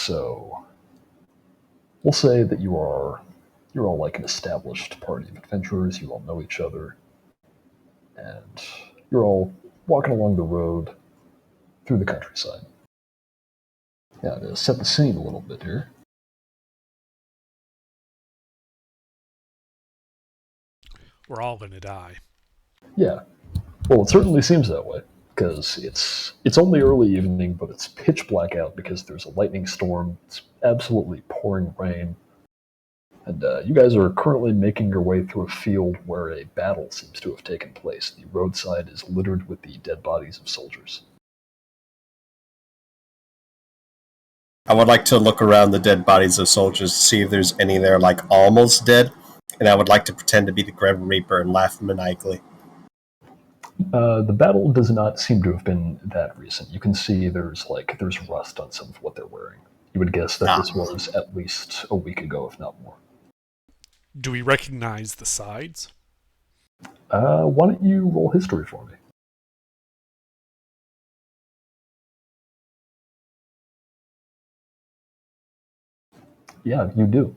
So we'll say that you're all like an established party of adventurers. You all know each other, and you're all walking along the road through the countryside. Now, to set the scene a little bit here, We're all going to die. yeah. Well, it certainly seems that way because it's only early evening, but it's pitch black out because there's a lightning storm. It's absolutely pouring rain, and you guys are currently making your way through a field where a battle seems to have taken place. The roadside is littered with the dead bodies of soldiers. I would like to look around the dead bodies of soldiers to see if there's any there like almost dead, and I would like to pretend to be the Grim Reaper and laugh maniacally. The battle does not seem to have been that recent. You can see there's rust on some of what they're wearing. You would guess that this was at least a week ago, if not more. Do we recognize the sides? Why don't you roll history for me? Yeah, you do.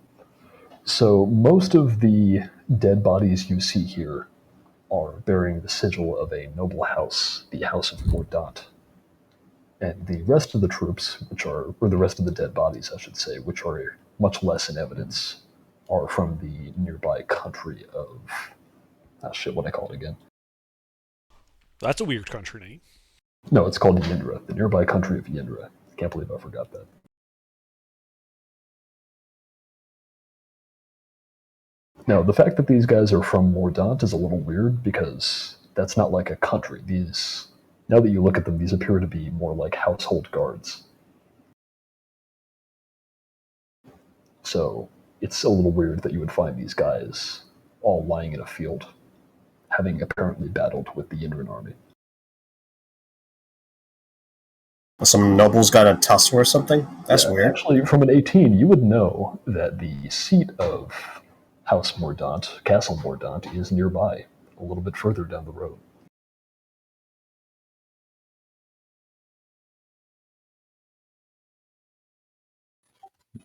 So most of the dead bodies you see here are bearing the sigil of a noble house, the House of Mordaunt. And the rest of the troops, or the rest of the dead bodies, I should say, which are much less in evidence, are from the nearby country of... what do I call it again? That's a weird country name. No, it's called Yindra, the nearby country of Yindra. Can't believe I forgot that. Now, the fact that these guys are from Mordaunt is a little weird because that's not like a country. Now that you look at them, these appear to be more like household guards. So it's a little weird that you would find these guys all lying in a field, having apparently battled with the Yindran army. Some nobles got a tussle or something? That's weird. Actually, from an 18, you would know that the seat of House Mordaunt, Castle Mordaunt, is nearby, a little bit further down the road.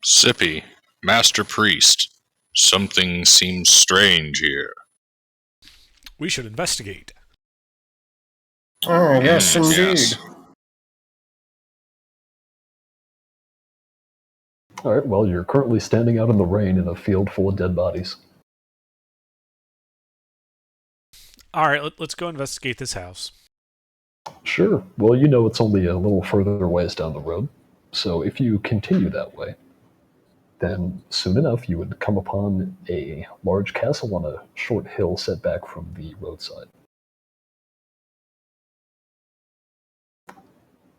Sippy, Master Priest, something seems strange here. We should investigate. Oh, yes, indeed. Yes. All right, well, you're currently standing out in the rain in a field full of dead bodies. All right, let's go investigate this house. Sure. Well, you know it's only a little further ways down the road. So if you continue that way, then soon enough you would come upon a large castle on a short hill set back from the roadside.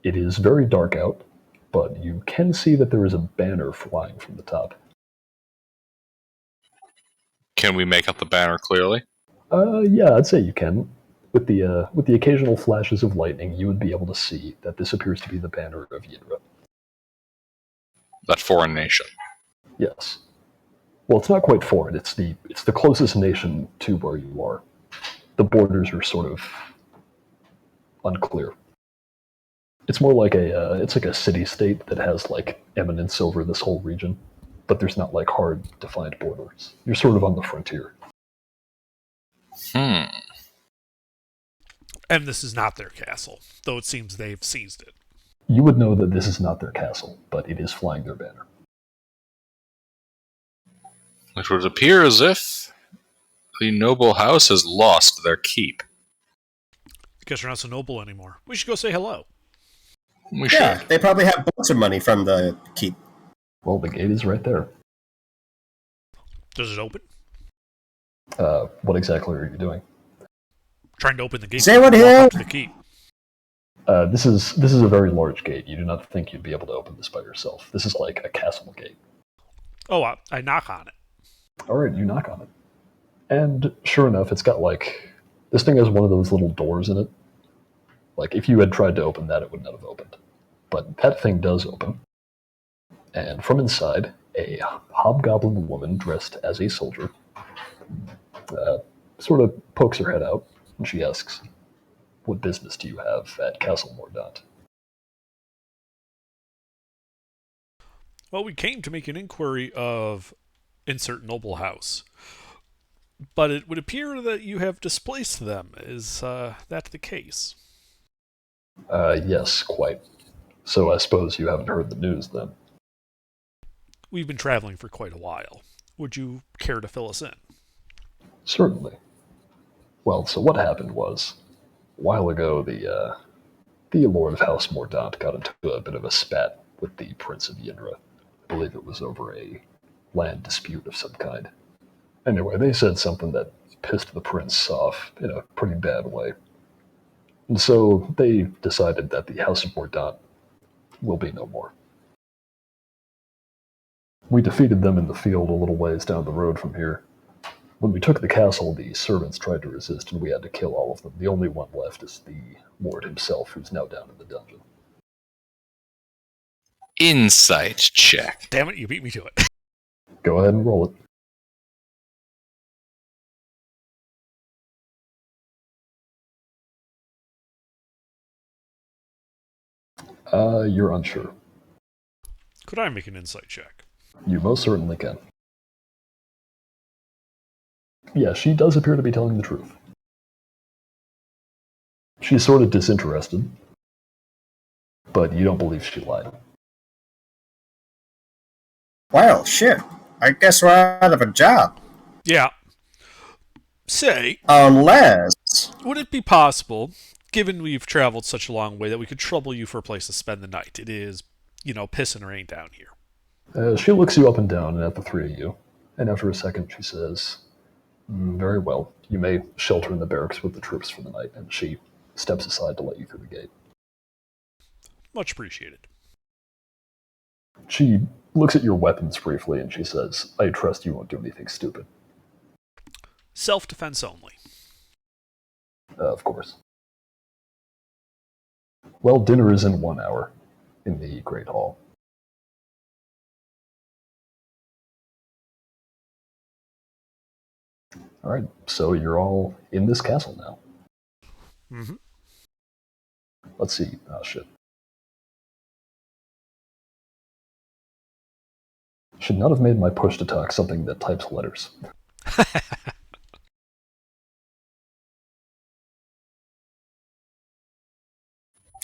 It is very dark out, but you can see that there is a banner flying from the top. Can we make out the banner clearly? Yeah, I'd say you can. With the occasional flashes of lightning, you would be able to see that this appears to be the banner of Yindra. That foreign nation. Yes. Well, it's not quite foreign. It's the closest nation to where you are. The borders are sort of unclear. It's more like it's like a city-state that has like eminence over this whole region, but there's not like hard defined borders. You're sort of on the frontier. Hmm. And this is not their castle, though it seems they've seized it. You would know that this is not their castle, but it is flying their banner. It would appear as if the noble house has lost their keep. Guess you're not so noble anymore. We should go say hello. We Yeah, should. they probably have bunch of money from the keep. Well, the gate is right there. Does it open? What exactly are you doing? Trying to open the gate. Say what walk here? up to the keep. This is a very large gate. You do not think you'd be able to open this by yourself. This is like a castle gate. Oh, I knock on it. All right, you knock on it. And sure enough, it's got like... This thing has one of those little doors in it. Like, if you had tried to open that, it would not have opened. But that thing does open. And from inside, a hobgoblin woman dressed as a soldier sort of pokes her head out, and she asks, "What business do you have at Castle Mordaunt?" Well, we came to make an inquiry of insert noble house, but it would appear that you have displaced them. Is that the case? Yes, quite. So I suppose you haven't heard the news then. We've been traveling for quite a while. Would you care to fill us in? Certainly. Well, so what happened was, a while ago, the Lord of House Mordaunt got into a bit of a spat with the Prince of Yinra. I believe it was over a land dispute of some kind. Anyway, they said something that pissed the prince off in a pretty bad way. And so they decided that the House of Mordaunt will be no more. We defeated them in the field a little ways down the road from here. When we took the castle, the servants tried to resist, and we had to kill all of them. The only one left is the Lord himself, who's now down in the dungeon. Insight check. Damn it, you beat me to it. Go ahead and roll it. You're unsure. Could I make an insight check? You most certainly can. Yeah, she does appear to be telling the truth. She's sort of disinterested, but you don't believe she lied. Well, shit. I guess we're out of a job. Yeah. Say, Unless... would it be possible, given we've traveled such a long way, that we could trouble you for a place to spend the night? It is, pissing rain down here. She looks you up and down and at the three of you, and after a second she says, very well, you may shelter in the barracks with the troops for the night, and she steps aside to let you through the gate. Much appreciated. She looks at your weapons briefly and she says, I trust you won't do anything stupid. Self-defense only. Of course. Well, dinner is in 1 hour in the Great Hall. All right, so you're all in this castle now. Mm-hmm. Let's see. Oh, shit. Should not have made my push to talk something that types letters.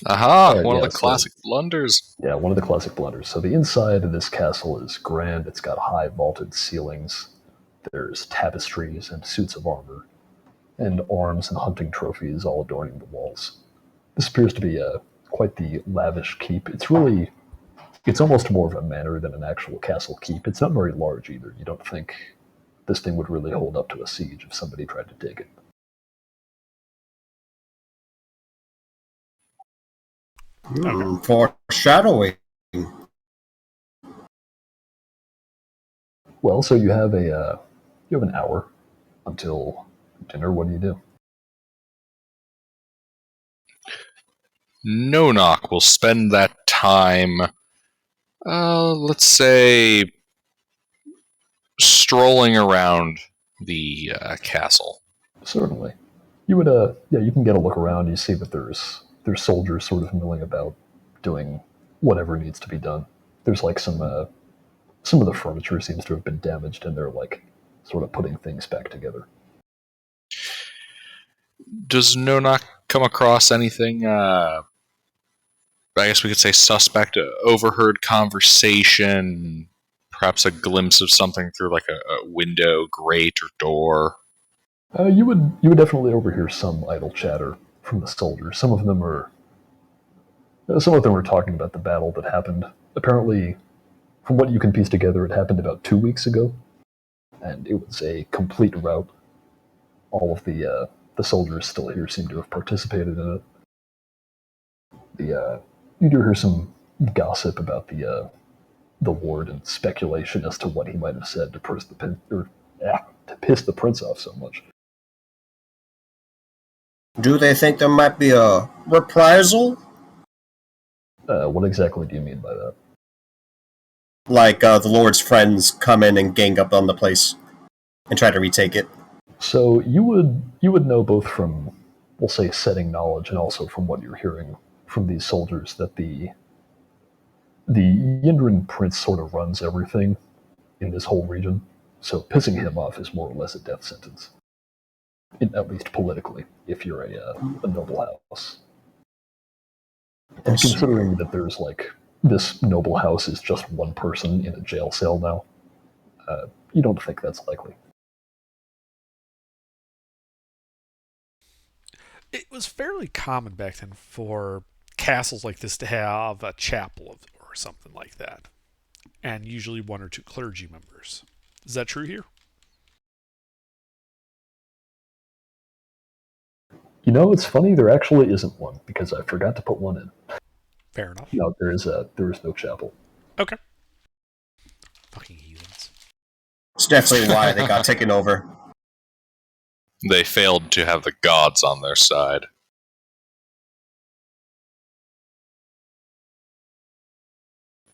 Aha! Right, One of yeah, the classic blunders. Yeah, one of the classic blunders. So the inside of this castle is grand. It's got high vaulted ceilings. There's tapestries and suits of armor, and arms and hunting trophies all adorning the walls. This appears to be quite the lavish keep. It's almost more of a manor than an actual castle keep. It's not very large either. You don't think this thing would really hold up to a siege if somebody tried to take it. Foreshadowing. Well, so you have an hour until dinner. What do you do? Nonok will spend that time, let's say, strolling around the castle. Certainly. You would you can get a look around. You see that there's soldiers sort of milling about, doing whatever needs to be done. There's like some of the furniture seems to have been damaged, and they're like sort of putting things back together. Does Nonok come across anything, I guess we could say suspect, overheard conversation, perhaps a glimpse of something through like a window, grate, or door? You would definitely overhear some idle chatter from the soldiers. Some of them were talking about the battle that happened. Apparently, from what you can piece together, it happened about 2 weeks ago, and it was a complete rout. All of the soldiers still here seem to have participated in it. You do hear some gossip about the Lord and speculation as to what he might have said to piss the prince off so much. Do they think there might be a reprisal? What exactly do you mean by that? Like the Lord's friends come in and gang up on the place and try to retake it? So you would know both from, we'll say, setting knowledge and also from what you're hearing from these soldiers that the The Yindrin Prince sort of runs everything in this whole region, so pissing him off is more or less a death sentence. At least politically, if you're a noble house. And considering that there's this noble house is just one person in a jail cell now, you don't think that's likely. It was fairly common back then for castles like this to have a chapel or something like that, and usually one or two clergy members. Is that true here? You know, it's funny, there actually isn't one, because I forgot to put one in. Fair enough. No, there is no chapel. Okay. Fucking heathens. It's definitely why they got taken over. They failed to have the gods on their side.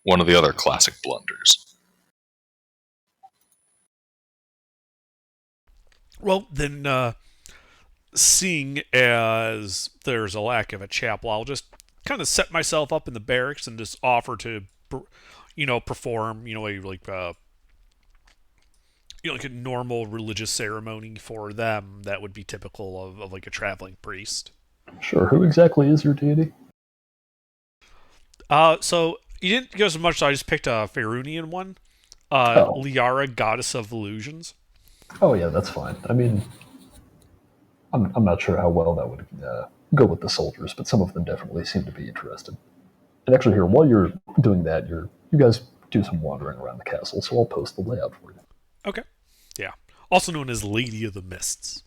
One of the other classic blunders. Well, then, seeing as there's a lack of a chapel, I'll just kind of set myself up in the barracks and just offer to, perform, like a normal religious ceremony for them that would be typical of like a traveling priest. Sure, who exactly is your deity? So you didn't go so much, so I just picked a Faerunian one. Liara, goddess of illusions. Oh yeah, that's fine. I mean, I'm not sure how well that would go with the soldiers, but some of them definitely seem to be interested. And actually, here, while you're doing that, you guys do some wandering around the castle, so I'll post the layout for you. Okay. Yeah. Also known as Lady of the Mists.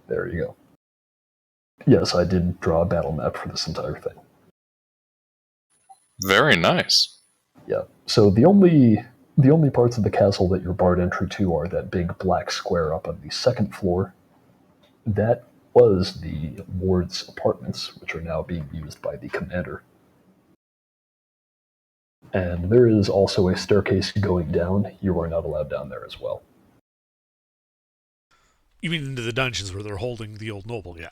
There you go. Yes, I did draw a battle map for this entire thing. Very nice. Yeah. So the only parts of the castle that you're barred entry to are that big black square up on the second floor. That was the ward's apartments, which are now being used by the commander. And there is also a staircase going down. You are not allowed down there as well. You mean into the dungeons where they're holding the old noble guy?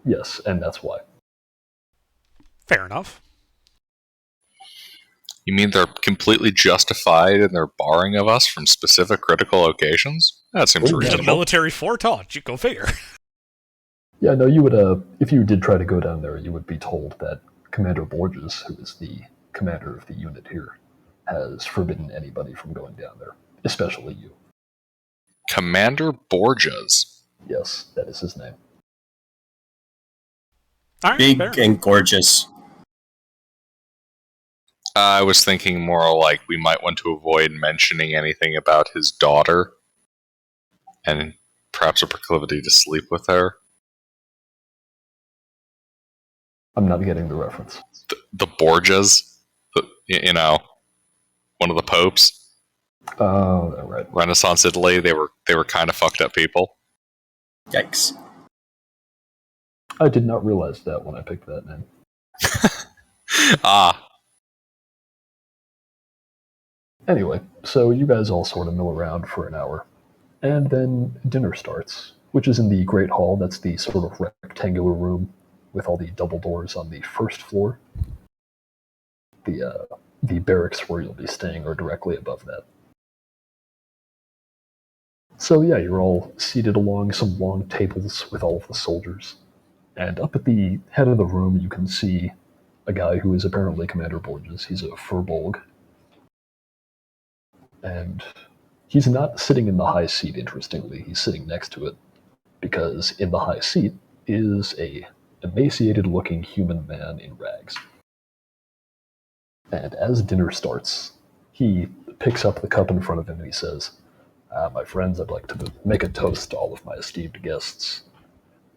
Yes, and that's why. Fair enough. You mean they're completely justified in their barring of us from specific critical locations? That seems Oh, yeah. The reasonable. military foretaught. You go figure. Yeah, no, you would, if you did try to go down there, you would be told that Commander Borges, who is the commander of the unit here, has forbidden anybody from going down there, especially you. Commander Borges. Yes, that is his name. All right, Big fair. and gorgeous. I was thinking more like we might want to avoid mentioning anything about his daughter and perhaps a proclivity to sleep with her. I'm not getting the reference. The Borgias, one of the popes, Oh, right. Renaissance Italy. They were kind of fucked up people. Yikes. I did not realize that when I picked that name. Ah, Anyway, so you guys all sort of mill around for an hour, and then dinner starts, which is in the Great Hall. That's the sort of rectangular room with all the double doors on the first floor. The barracks where you'll be staying are directly above that. So yeah, you're all seated along some long tables with all of the soldiers. And up at the head of the room, you can see a guy who is apparently Commander Borges. He's a Furbolg. And he's not sitting in the high seat, interestingly. He's sitting next to it, because in the high seat is a emaciated-looking human man in rags. And as dinner starts, he picks up the cup in front of him and he says, my friends, I'd like to make a toast to all of my esteemed guests.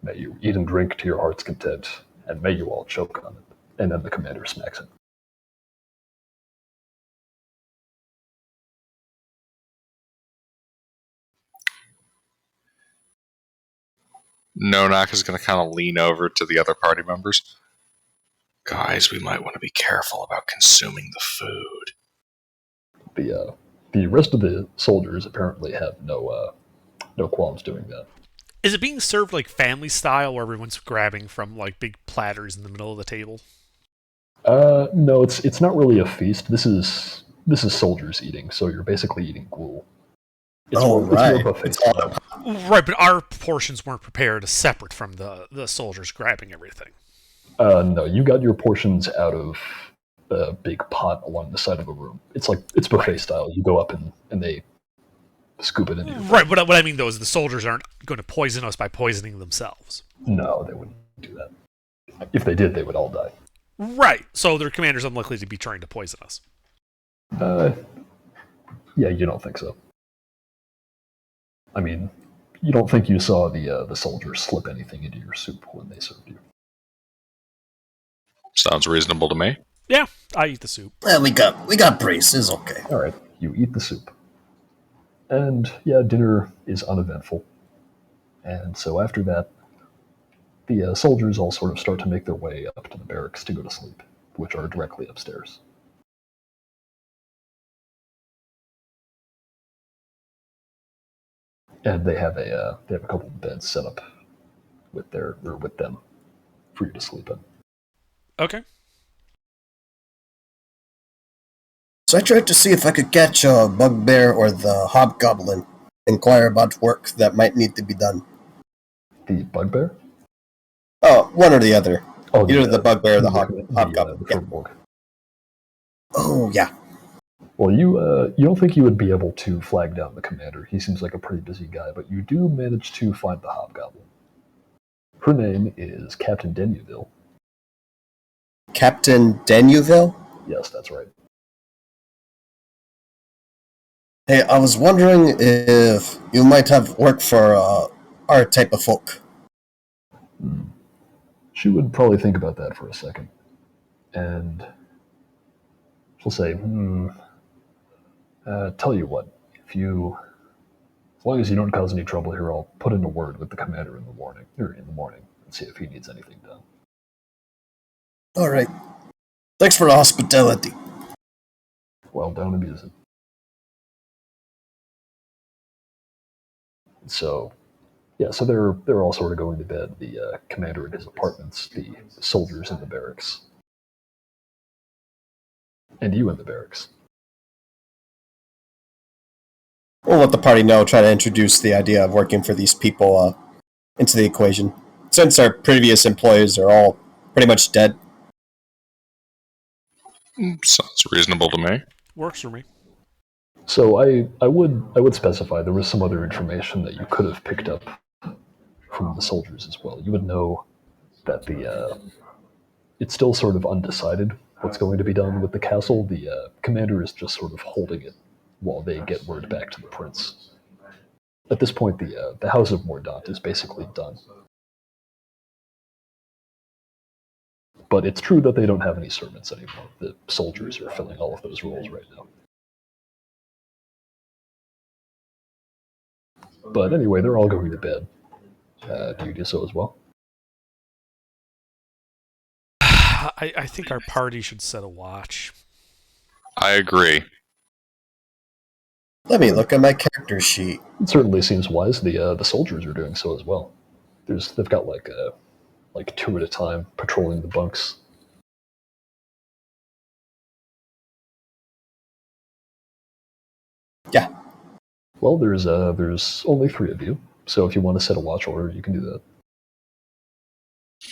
May you eat and drink to your heart's content, and may you all choke on it. And then the commander smacks him. Nonak is going to kind of lean over to the other party members. Guys, we might want to be careful about consuming the food. The rest of the soldiers apparently have no qualms doing that. Is it being served like family style, where everyone's grabbing from like big platters in the middle of the table? No, it's not really a feast. This is soldiers eating, so you're basically eating gruel. It's Oh, more, it's right. more buffet It's all style. Right, but our portions weren't prepared separate from the soldiers grabbing everything. No, you got your portions out of a big pot along the side of a room. It's buffet style. You go up and they scoop it into your Right, what I mean though is the soldiers aren't going to poison us by poisoning themselves. No, they wouldn't do that. If they did, they would all die. Right, so their commander's unlikely to be trying to poison us. Yeah, you don't think so. I mean, you don't think you saw the soldiers slip anything into your soup when they served you. Sounds reasonable to me. Yeah, I eat the soup. We got braces, okay. All right, you eat the soup. And yeah, dinner is uneventful. And so after that, the soldiers all sort of start to make their way up to the barracks to go to sleep, which are directly upstairs. And they have a couple of beds set up with them for you to sleep in. Okay. So I tried to see if I could catch a bugbear or the hobgoblin, inquire about work that might need to be done. The bugbear? Oh, one or the other. Oh, Either the bugbear or the the hobgoblin. Yeah. Furbolg. Oh, yeah. Well, you don't think you would be able to flag down the commander. He seems like a pretty busy guy, but you do manage to find the hobgoblin. Her name is Captain Denuville. Captain Denuville? Yes, that's right. Hey, I was wondering if you might have work for our type of folk. She would probably think about that for a second. And she'll say, tell you what, as long as you don't cause any trouble here, I'll put in a word with the commander in the morning, and see if he needs anything done. All right. Thanks for the hospitality. Well, down amusing. So, yeah, so they're all sort of going to bed. The commander in his apartments, the soldiers in the barracks, and you in the barracks. We'll let the party know, try to introduce the idea of working for these people into the equation. Since our previous employees are all pretty much dead. Sounds reasonable to me. Works for me. So I would specify there was some other information that you could have picked up from the soldiers as well. You would know that it's still sort of undecided what's going to be done with the castle. The commander is just sort of holding it while they get word back to the prince. At this point, the House of Mordaunt is basically done. But it's true that they don't have any servants anymore. The soldiers are filling all of those roles right now. But anyway, they're all going to bed. Do you do so as well? I think our party should set a watch. I agree. Let me look at my character sheet. It certainly seems wise. The soldiers are doing so as well. They've got like two at a time patrolling the bunks. Yeah. Well, there's only 3 of you, so if you want to set a watch order, you can do that.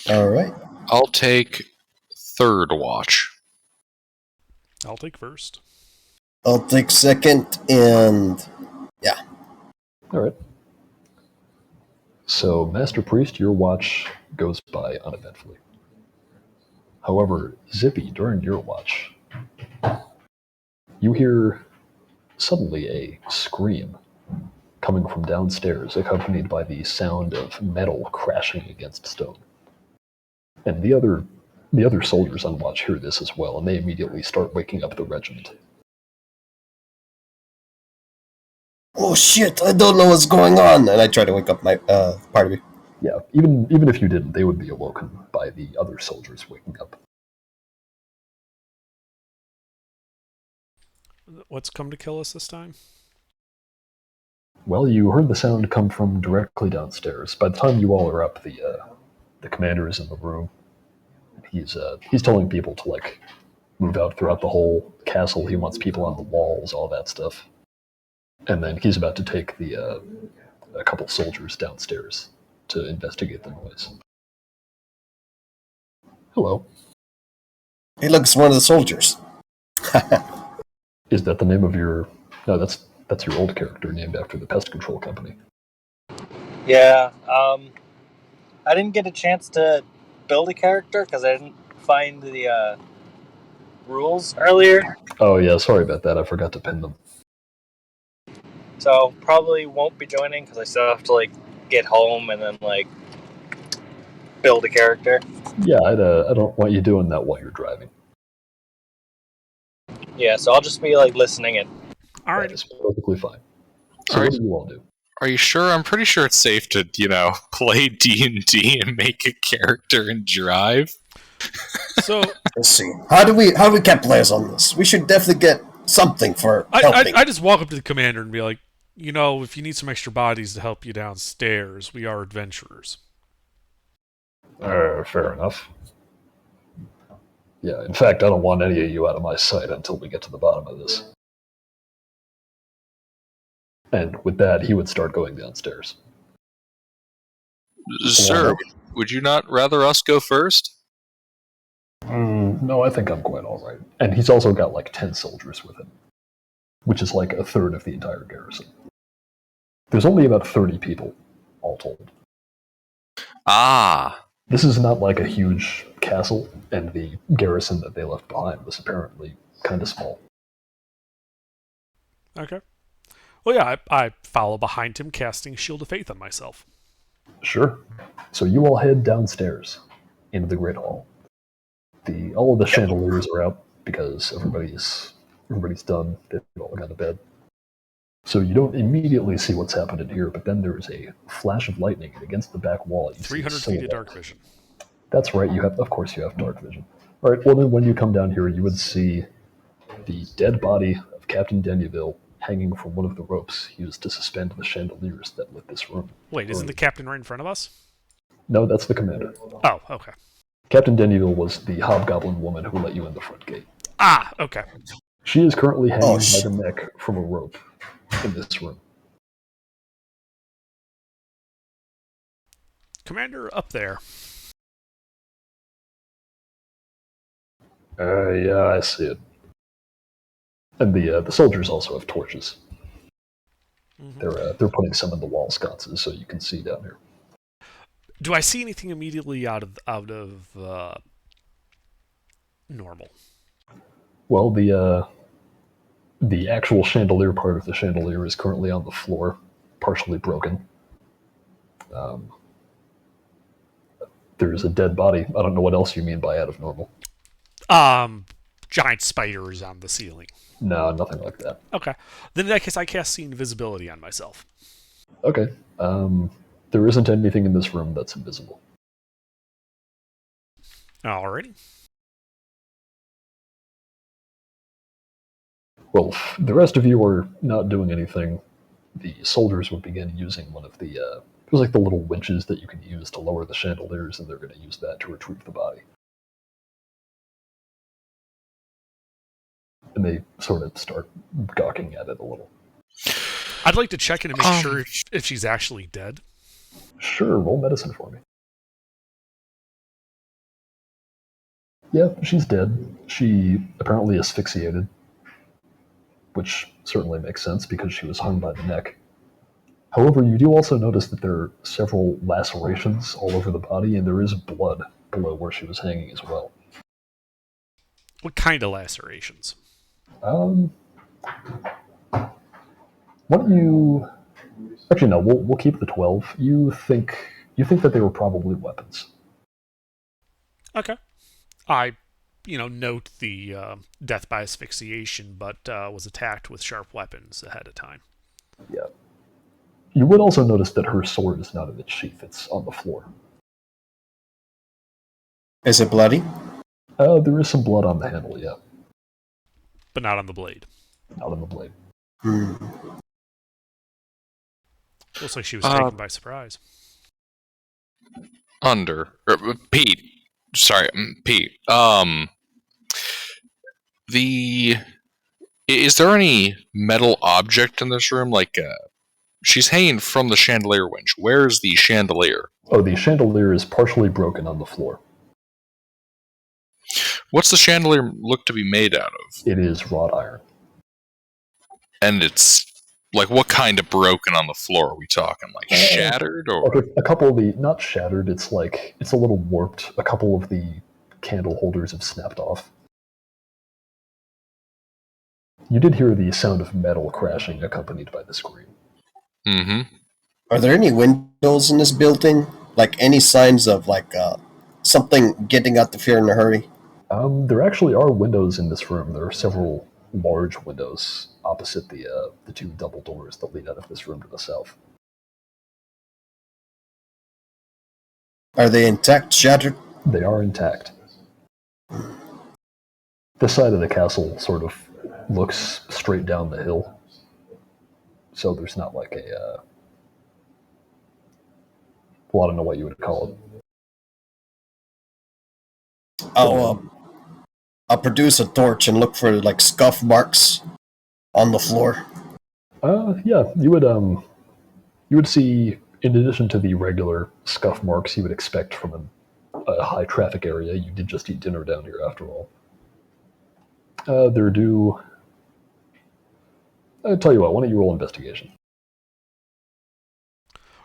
All right. I'll take third watch. I'll take first. I'll take second, and yeah. All right. So, Master Priest, your watch goes by uneventfully. However, Zippy, during your watch, you hear suddenly a scream coming from downstairs, accompanied by the sound of metal crashing against stone. And the other soldiers on watch hear this as well, and they immediately start waking up the regiment. Oh shit! I don't know what's going on, and I try to wake up my party. Yeah, even if you didn't, they would be awoken by the other soldiers waking up. What's come to kill us this time? Well, you heard the sound come from directly downstairs. By the time you all are up, the commander is in the room. He's telling people to like move out throughout the whole castle. He wants people on the walls, all that stuff. And then he's about to take a couple soldiers downstairs to investigate the noise. Hello. Hey, look, it's one of the soldiers. Is that the name of your? No, that's your old character named after the pest control company. Yeah, I didn't get a chance to build a character because I didn't find the rules earlier. Oh yeah, sorry about that. I forgot to pin them. So probably won't be joining because I still have to like get home and then like build a character. Yeah, I don't want you doing that while you're driving. Yeah, so I'll just be like listening in. All That right. is perfectly fine. So All right. what do you all do? Are you sure? I'm pretty sure it's safe to, play D&D and make a character and drive. So Let's see. How do we get players on this? We should definitely get something for helping. I just walk up to the commander and be like, if you need some extra bodies to help you downstairs, we are adventurers. Fair enough. Yeah, in fact, I don't want any of you out of my sight until we get to the bottom of this. And with that, he would start going downstairs. Sir, would you not rather us go first? No, I think I'm quite all right. And he's also got like 10 soldiers with him, which is like a third of the entire garrison. There's only about 30 people, all told. Ah. This is not like a huge castle, and the garrison that they left behind was apparently kind of small. Okay. Well, yeah, I follow behind him, casting Shield of Faith on myself. Sure. So you all head downstairs into the Great Hall. All of the chandeliers are out because everybody's done. They've all gone to bed. So you don't immediately see what's happened in here, but then there is a flash of lightning, and against the back wall, you 300 see feet of dark vision. That's right. Of course, you have dark vision. All right. Well, then, when you come down here, you would see the dead body of Captain Deneville hanging from one of the ropes used to suspend the chandeliers that lit this room. Wait, isn't the captain right in front of us? No, that's the commander. Oh, okay. Captain Deneville was the hobgoblin woman who let you in the front gate. Ah, okay. She is currently hanging by the neck from a rope in this room. Commander, up there. Yeah, I see it. And the soldiers also have torches. Mm-hmm. They're putting some in the wall sconces so you can see down here. Do I see anything immediately out of normal? Well, the actual chandelier part of the chandelier is currently on the floor, partially broken. There's a dead body. I don't know what else you mean by out of normal. Giant spiders on the ceiling. No, nothing like that. Okay. Then in that case, I cast See Invisibility on myself. Okay. There isn't anything in this room that's invisible. Alrighty. Well, if the rest of you are not doing anything, the soldiers would begin using one of the it was like the little winches that you can use to lower the chandeliers, and they're going to use that to retrieve the body. And they sort of start gawking at it a little. I'd like to check in and make sure if she's actually dead. Sure, roll medicine for me. Yeah, she's dead. She apparently asphyxiated, which certainly makes sense because she was hung by the neck. However, you do also notice that there are several lacerations all over the body, and there is blood below where she was hanging as well. What kind of lacerations? Why don't you? Actually, no. We'll keep the 12. You think that they were probably weapons? Okay. I, note the death by asphyxiation, but was attacked with sharp weapons ahead of time. Yeah. You would also notice that her sword is not in its sheath; it's on the floor. Is it bloody? There is some blood on the handle, yeah. But not on the blade. out on the blade. Hmm. Looks like she was taken by surprise. Pete. Sorry, Pete. Is there any metal object in this room? Like, she's hanging from the chandelier winch. Where's the chandelier? Oh, the chandelier is partially broken on the floor. What's the chandelier look to be made out of? It is wrought iron. And it's like, what kind of broken on the floor? Are we talking like shattered or? Like a couple of the, not shattered, it's like, it's a little warped. A couple of the candle holders have snapped off. You did hear the sound of metal crashing accompanied by the scream. Mm-hmm. Are there any windows in this building? Like any signs of like something getting out the fear in a hurry? There actually are windows in this room. There are several large windows opposite the two double doors that lead out of this room to the south. Are they intact, shattered? They are intact. This side of the castle sort of looks straight down the hill, so there's not like a well, I don't know what you would call it. I'll produce a torch and look for like scuff marks on the floor. Yeah, you would see, in addition to the regular scuff marks you would expect from a high traffic area. You did just eat dinner down here, after all. They're due. I'll tell you what. Why don't you roll investigation?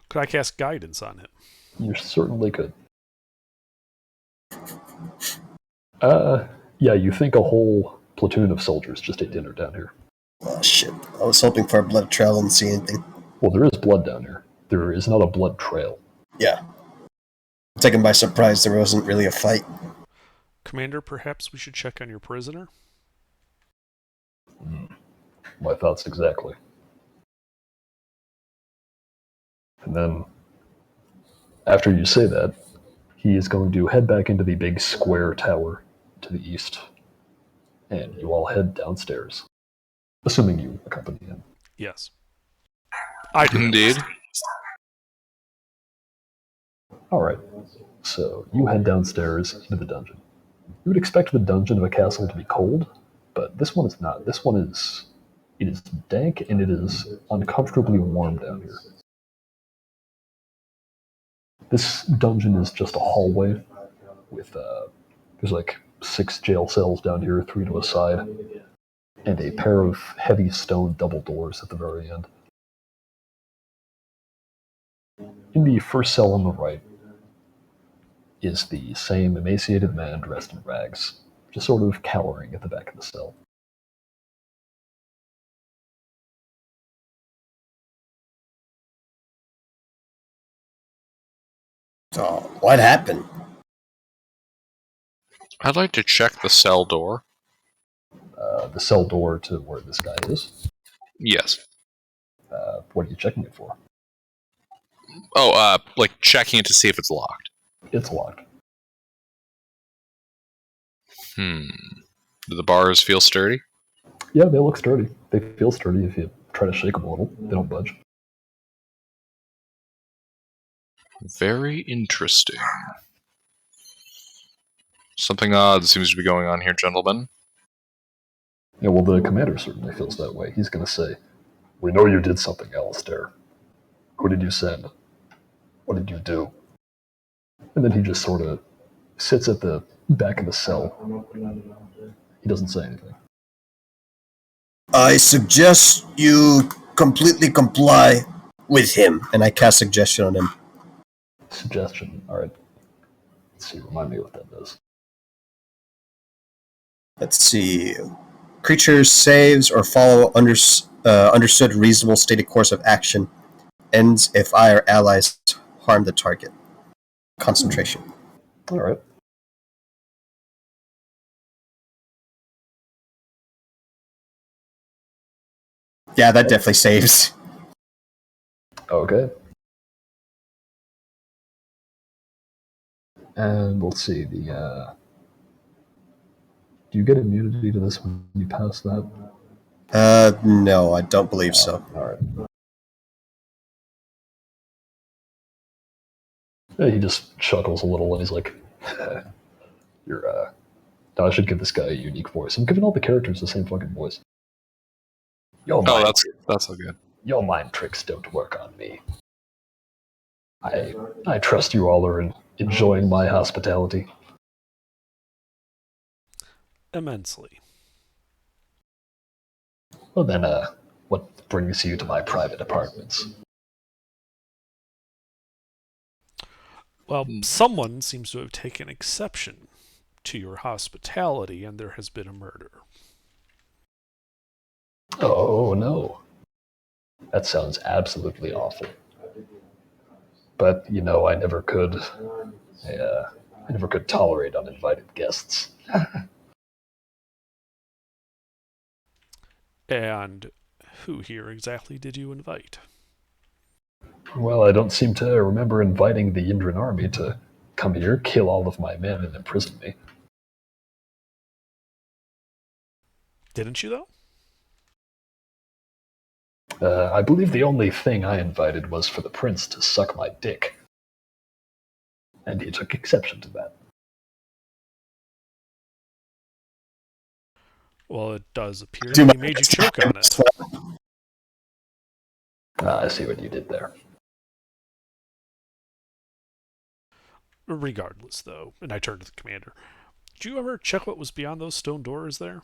Could I cast guidance on it? You certainly could. Yeah, you think a whole platoon of soldiers just ate dinner down here. Oh shit! I was hoping for a blood trail and see anything. Well, there is blood down here. There is not a blood trail. Yeah. Taken by surprise, there wasn't really a fight. Commander, perhaps we should check on your prisoner? My thoughts exactly. And then, after you say that, he is going to head back into the big square tower to the east, and you all head downstairs, assuming you accompany him. Yes. I do. Indeed. Alright, so you head downstairs into the dungeon. You would expect the dungeon of a castle to be cold, but this one is not. This one is... It is dank and it is uncomfortably warm down here. This dungeon is just a hallway with, there's like 6 jail cells down here, 3 to a side, and a pair of heavy stone double doors at the very end. In the first cell on the right is the same emaciated man dressed in rags, just sort of cowering at the back of the cell. So, what happened? I'd like to check the cell door. The cell door to where this guy is. Yes. What are you checking it for? Oh, like checking it to see if it's locked. It's locked. Do the bars feel sturdy? Yeah, they look sturdy. They feel sturdy if you try to shake them a little. They don't budge. Very interesting. Something odd seems to be going on here, gentlemen. Yeah, well, the commander certainly feels that way. He's going to say, "We know you did something, Alistair. Who did you send? What did you do?" And then he just sort of sits at the back of the cell. He doesn't say anything. I suggest you completely comply with him. And I cast suggestion on him. Suggestion. All right. Let's see. Remind me what that does. Let's see. Creature saves or follow understood reasonable stated course of action. Ends if I or allies harm the target. Concentration. All right. Yeah, that definitely saves. Okay. And let's see. Do you get immunity to this when you pass that? No, I don't believe so. All right. Yeah, he just chuckles a little and he's like, "You're no, I should give this guy a unique voice. I'm giving all the characters the same fucking voice. Your Oh, mind, that's all good. your mind tricks don't work on me. I trust you all are enjoying my hospitality. Immensely. Well then, what brings you to my private apartments? Well, someone seems to have taken exception to your hospitality, and there has been a murder. Oh no, that sounds absolutely awful. But you know, I never could. I never could tolerate uninvited guests. And who here exactly did you invite? Well, I don't seem to remember inviting the Indran army to come here, kill all of my men, and imprison me. Didn't you, though? I believe the only thing I invited was for the prince to suck my dick. And he took exception to that. Well, it does appear that he made you choke on it. I see what you did there. Regardless, though, and I turned to the commander, did you ever check what was beyond those stone doors there?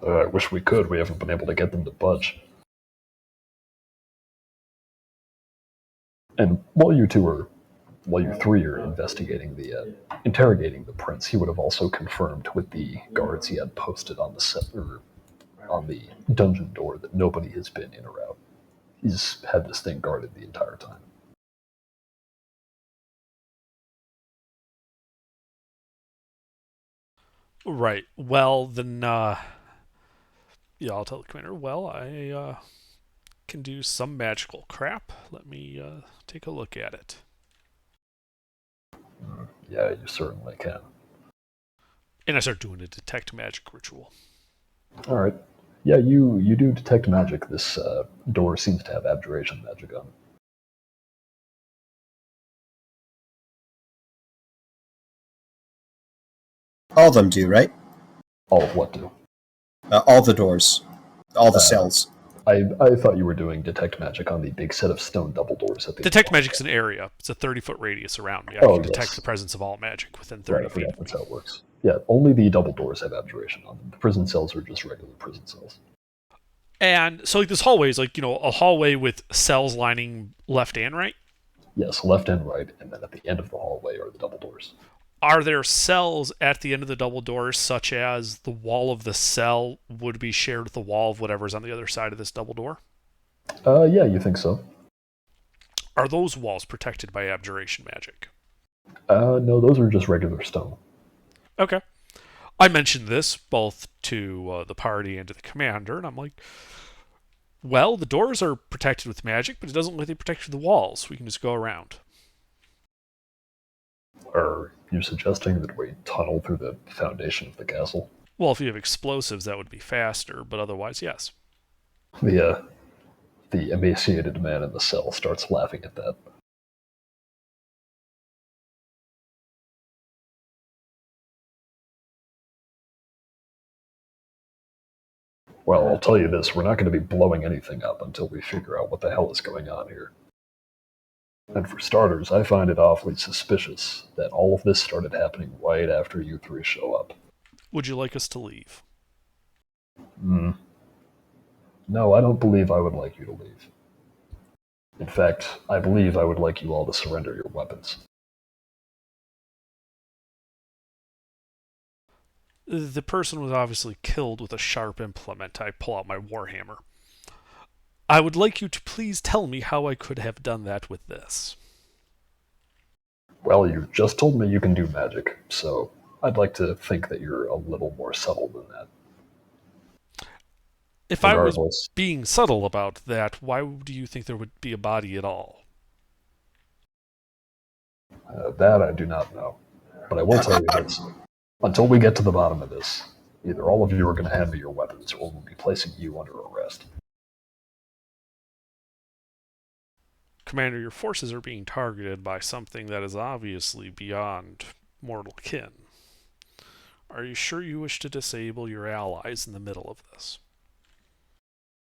I wish we could. We haven't been able to get them to budge. And while you three are interrogating the prince, he would have also confirmed with the guards he had posted on on the dungeon door that nobody has been in or out. He's had this thing guarded the entire time. Right. Well, then, yeah, I'll tell the commander. Well, I can do some magical crap. Let me take a look at it. Yeah, you certainly can. And I start doing a detect magic ritual. All right. Yeah, you do detect magic. This door seems to have abjuration magic on it. All of them do, right? All of what do? All the doors. All the cells. I thought you were doing detect magic on the big set of stone double doors at the Detect magic's an area. It's a 30-foot radius around me. I Oh, can detect yes. the presence of all magic within Right, 30 I feet forgot of me. that's how it works. Yeah, only the double doors have abjuration on them. The prison cells are just regular prison cells. And so, like, this hallway is like, a hallway with cells lining left and right. Yes, left and right, and then at the end of the hallway are the double doors. Are there cells at the end of the double doors, such as the wall of the cell would be shared with the wall of whatever's on the other side of this double door? Yeah, you think so? Are those walls protected by abjuration magic? No, those are just regular stone. Okay. I mentioned this both to the party and to the commander, and I'm like, well, the doors are protected with magic, but it doesn't look like they protect the walls. We can just go around. Are you suggesting that we tunnel through the foundation of the castle? Well, if you have explosives, that would be faster, but otherwise, yes. The emaciated man in the cell starts laughing at that. Well, I'll tell you this, we're not going to be blowing anything up until we figure out what the hell is going on here. And for starters, I find it awfully suspicious that all of this started happening right after you three show up. Would you like us to leave? No, I don't believe I would like you to leave. In fact, I believe I would like you all to surrender your weapons. The person was obviously killed with a sharp implement. I pull out my warhammer. I would like you to please tell me how I could have done that with this. Well, you just told me you can do magic, so I'd like to think that you're a little more subtle than that. If I was Regardless, being subtle about that, why do you think there would be a body at all? that I do not know. But I will tell you this. Until we get to the bottom of this, Either all of you are going to hand me your weapons, or we'll be placing you under arrest. Commander, your forces are being targeted by something that is obviously beyond mortal kin. Are you sure you wish to disable your allies in the middle of this?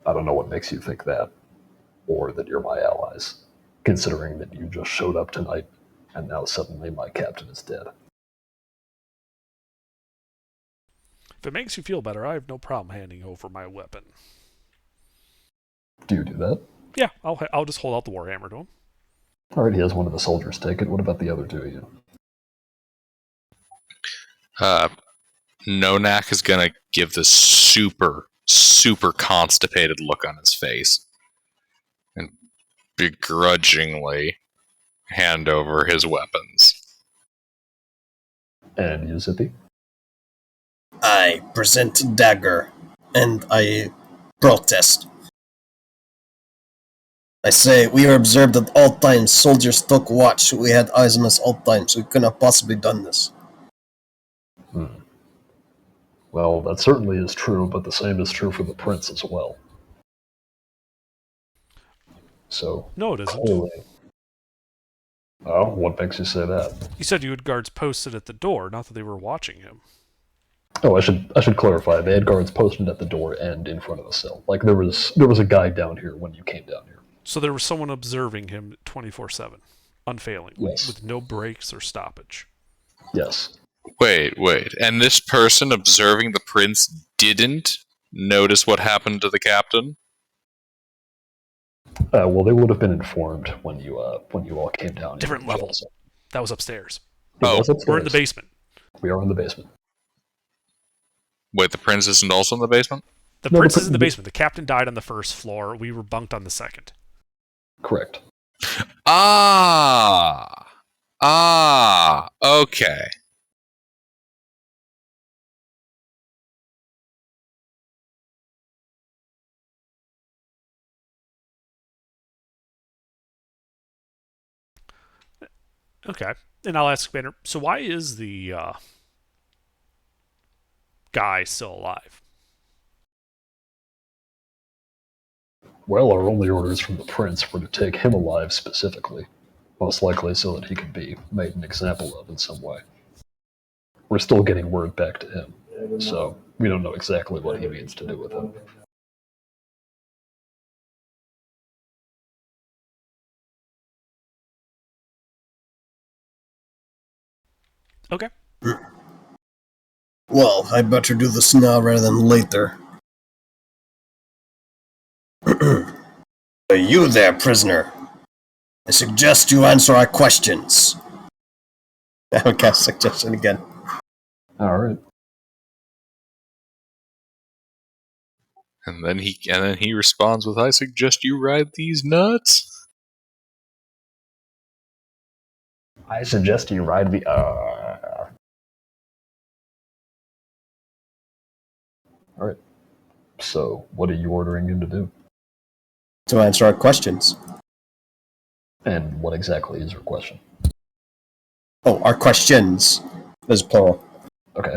I don't know what makes you think that, or that you're my allies, considering that you just showed up tonight, and now suddenly my captain is dead. If it makes you feel better, I have no problem handing over my weapon. Do you do that? Yeah, I'll just hold out the warhammer to him. Alright, he has one of the soldiers take it. What about the other two of you? Nonak is gonna give this super, super constipated look on his face and begrudgingly hand over his weapons. And you, Zippy? I present dagger, and I protest. I say, we are observed at all times. Soldiers took watch. We had eyes on us all times. We couldn't have possibly done this. Well, that certainly is true, but the same is true for the prince as well. So, No, it isn't. clearly... Oh, what makes you say that? You said you had guards posted at the door, not that they were watching him. Oh, I should clarify. They had guards posted at the door and in front of the cell. Like there was a guy down here when you came down here. So there was someone observing him 24/7, unfailingly, Yes. with no breaks or stoppage. Yes. Wait. And this person observing the prince didn't notice what happened to the captain? Well, they would have been informed when you all came down. Different here. level. That was upstairs. It was upstairs. We're in the basement. We are in the basement. Wait, the prince isn't also in the basement? The No, prince the is in the basement. The captain died on the first floor. We were bunked on the second. Correct. Okay. Okay. And I'll ask Banner, so why is the guy still alive? Well, our only orders from the prince were to take him alive specifically, most likely so that he could be made an example of in some way. We're still getting word back to him, so we don't know exactly what he means to do with him. Okay. Well, I'd better do this now rather than later. You there, prisoner. I suggest you answer our questions. I would cast suggestion again. All right. And then he responds with, "I suggest you ride these nuts." I suggest you ride the. All right. So, what are you ordering him to do? To answer our questions. And what exactly is your question? Oh, our questions. There's plural. Okay.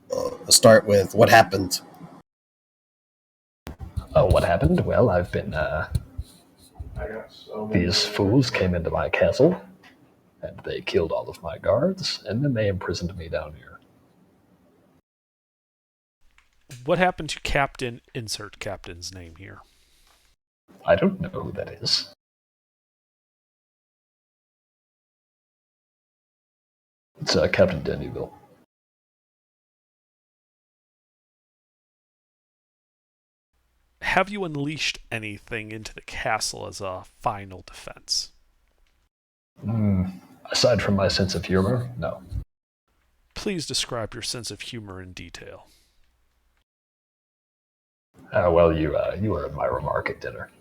Let's start with what happened. Oh, what happened? Well, I've been. These fools came into my castle, and they killed all of my guards, and then they imprisoned me down here. What happened to Captain? Insert Captain's name here. I don't know who that is. It's Captain Dennyville. Have you unleashed anything into the castle as a final defense? Aside from my sense of humor, no. Please describe your sense of humor in detail. Well, you were my remark at dinner.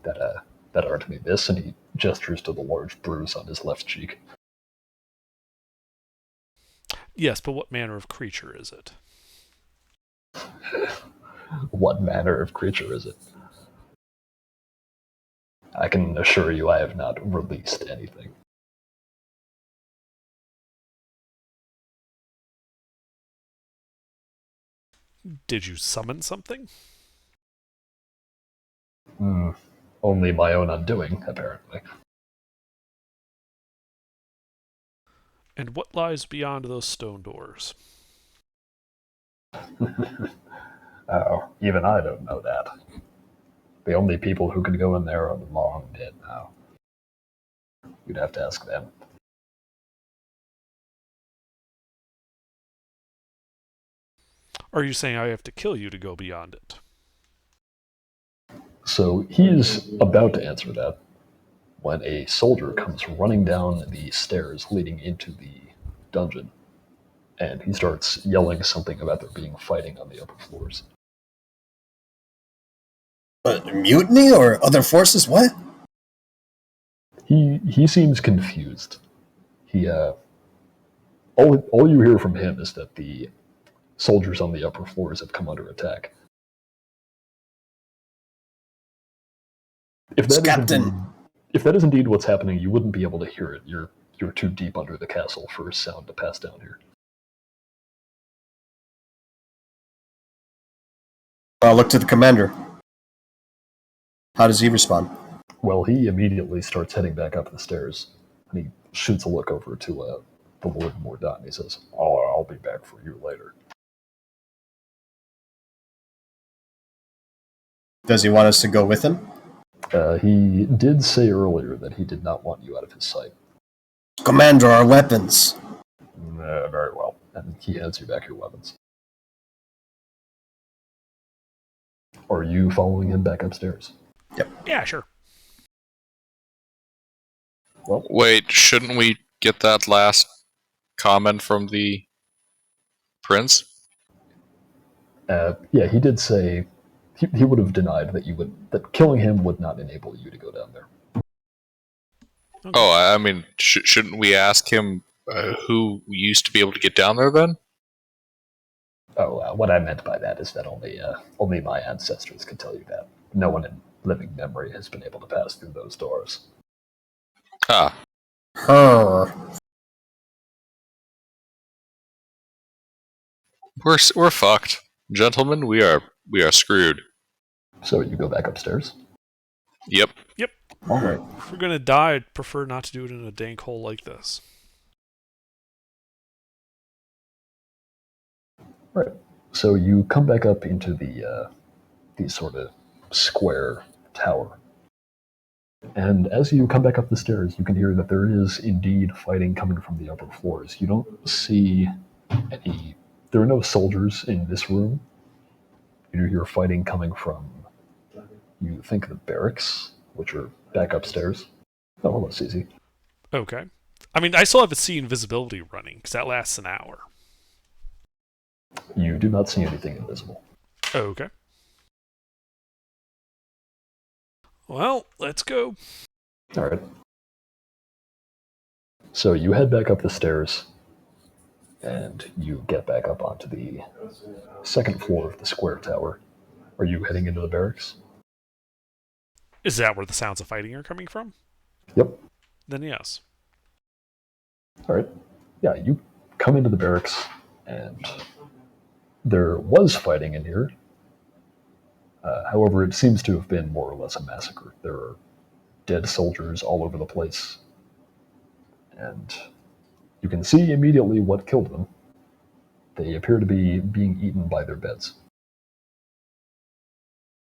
That earned me this, and he gestures to the large bruise on his left cheek. Yes, but what manner of creature is it? What manner of creature is it? I can assure you I have not released anything. Did you summon something? Only my own undoing, apparently. And what lies beyond those stone doors? Oh, even I don't know that. The only people who can go in there are long dead now. You'd have to ask them. Are you saying I have to kill you to go beyond it? So he's about to answer that when a soldier comes running down the stairs leading into the dungeon, and he starts yelling something about there being fighting on the upper floors. Mutiny or other forces? What? He seems confused. He all you hear from him is that the soldiers on the upper floors have come under attack. If that is Captain. indeed, if that is indeed what's happening, you wouldn't be able to hear it. You're too deep under the castle for sound to pass down here. I'll look to the commander. How does he respond? Well, he immediately starts heading back up the stairs, and he shoots a look over to the Lord Mordaunt, and he says, I'll be back for you later. Does he want us to go with him? He did say earlier that he did not want you out of his sight. Commander, our weapons. Very well. And he hands you back your weapons. Are you following him back upstairs? Yeah, sure. Well, Wait, shouldn't we get that last comment from the prince? yeah, he did say he would have denied that killing him would not enable you to go down there. Okay. Oh, I mean, shouldn't we ask him who used to be able to get down there then? Oh, what I meant by that is that only my ancestors could tell you that. No one in living memory has been able to pass through those doors. Ah, Her. we're fucked, gentlemen. We are screwed. So you go back upstairs? Yep. All right. If we're gonna die, I'd prefer not to do it in a dank hole like this. Right. So you come back up into the sort of square tower. And as you come back up the stairs, you can hear that there is indeed fighting coming from the upper floors. You don't see there are no soldiers in this room. You do hear fighting coming from, you think, the barracks, which are back upstairs. Oh, well, that's easy. Okay. I mean, I still have a see invisibility running, because that lasts an hour. You do not see anything invisible. Okay. Well, let's go. All right. So you head back up the stairs, and you get back up onto the second floor of the square tower. Are you heading into the barracks? Is that where the sounds of fighting are coming from? Yep. Then yes. All right. Yeah, you come into the barracks, and there was fighting in here. However, it seems to have been more or less a massacre. There are dead soldiers all over the place, and you can see immediately what killed them. They appear to be being eaten by their beds.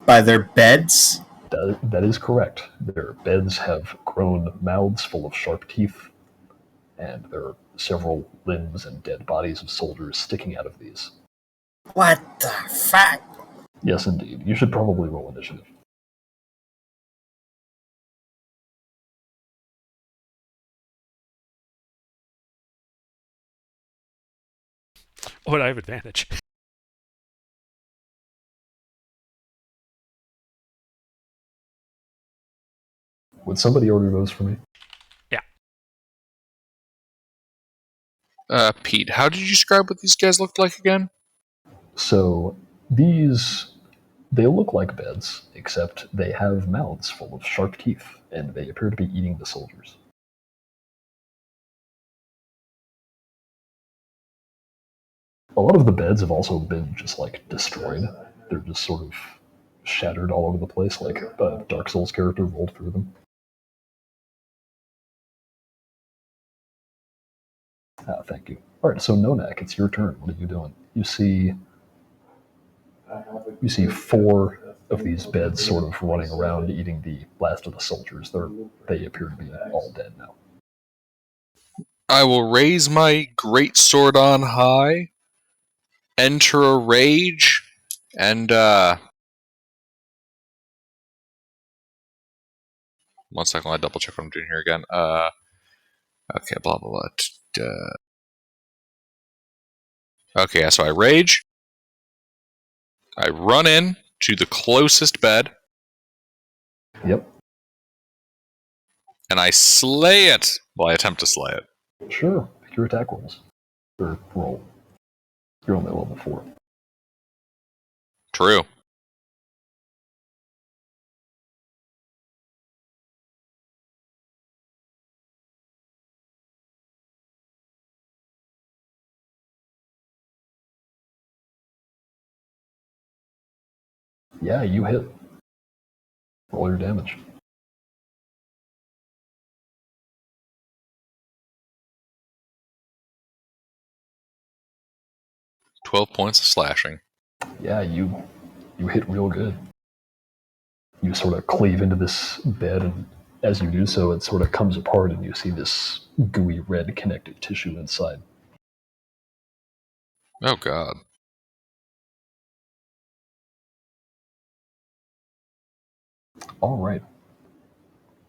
By their beds? That is correct. Their beds have grown mouths full of sharp teeth, and there are several limbs and dead bodies of soldiers sticking out of these. What the fuck? Yes, indeed. You should probably roll initiative. Would I have advantage? Would somebody order those for me? Pete, how did you describe what these guys looked like again? So they look like beds, except they have mouths full of sharp teeth, and they appear to be eating the soldiers. A lot of the beds have also been just like destroyed. They're just sort of shattered all over the place, like a Dark Souls character rolled through them. Thank you. All right, so Nonak, it's your turn. What are you doing? You see four of these beds sort of running around, eating the last of the soldiers. They appear to be all dead now. I will raise my great sword on high, enter a rage, and 1 second, I'll double check what I'm doing here again. Okay, blah blah blah. Okay, yeah, so I rage. I run in to the closest bed, Yep, and I slay it. Well, I attempt to slay it. sure. Make your attack rolls. Or roll. You're only level 4. True. Yeah, you hit. Roll your damage. .12 points of slashing. Yeah, you hit real good. You sort of cleave into this bed, and as you do so, it sort of comes apart, and you see this gooey red connective tissue inside. Oh god. All right.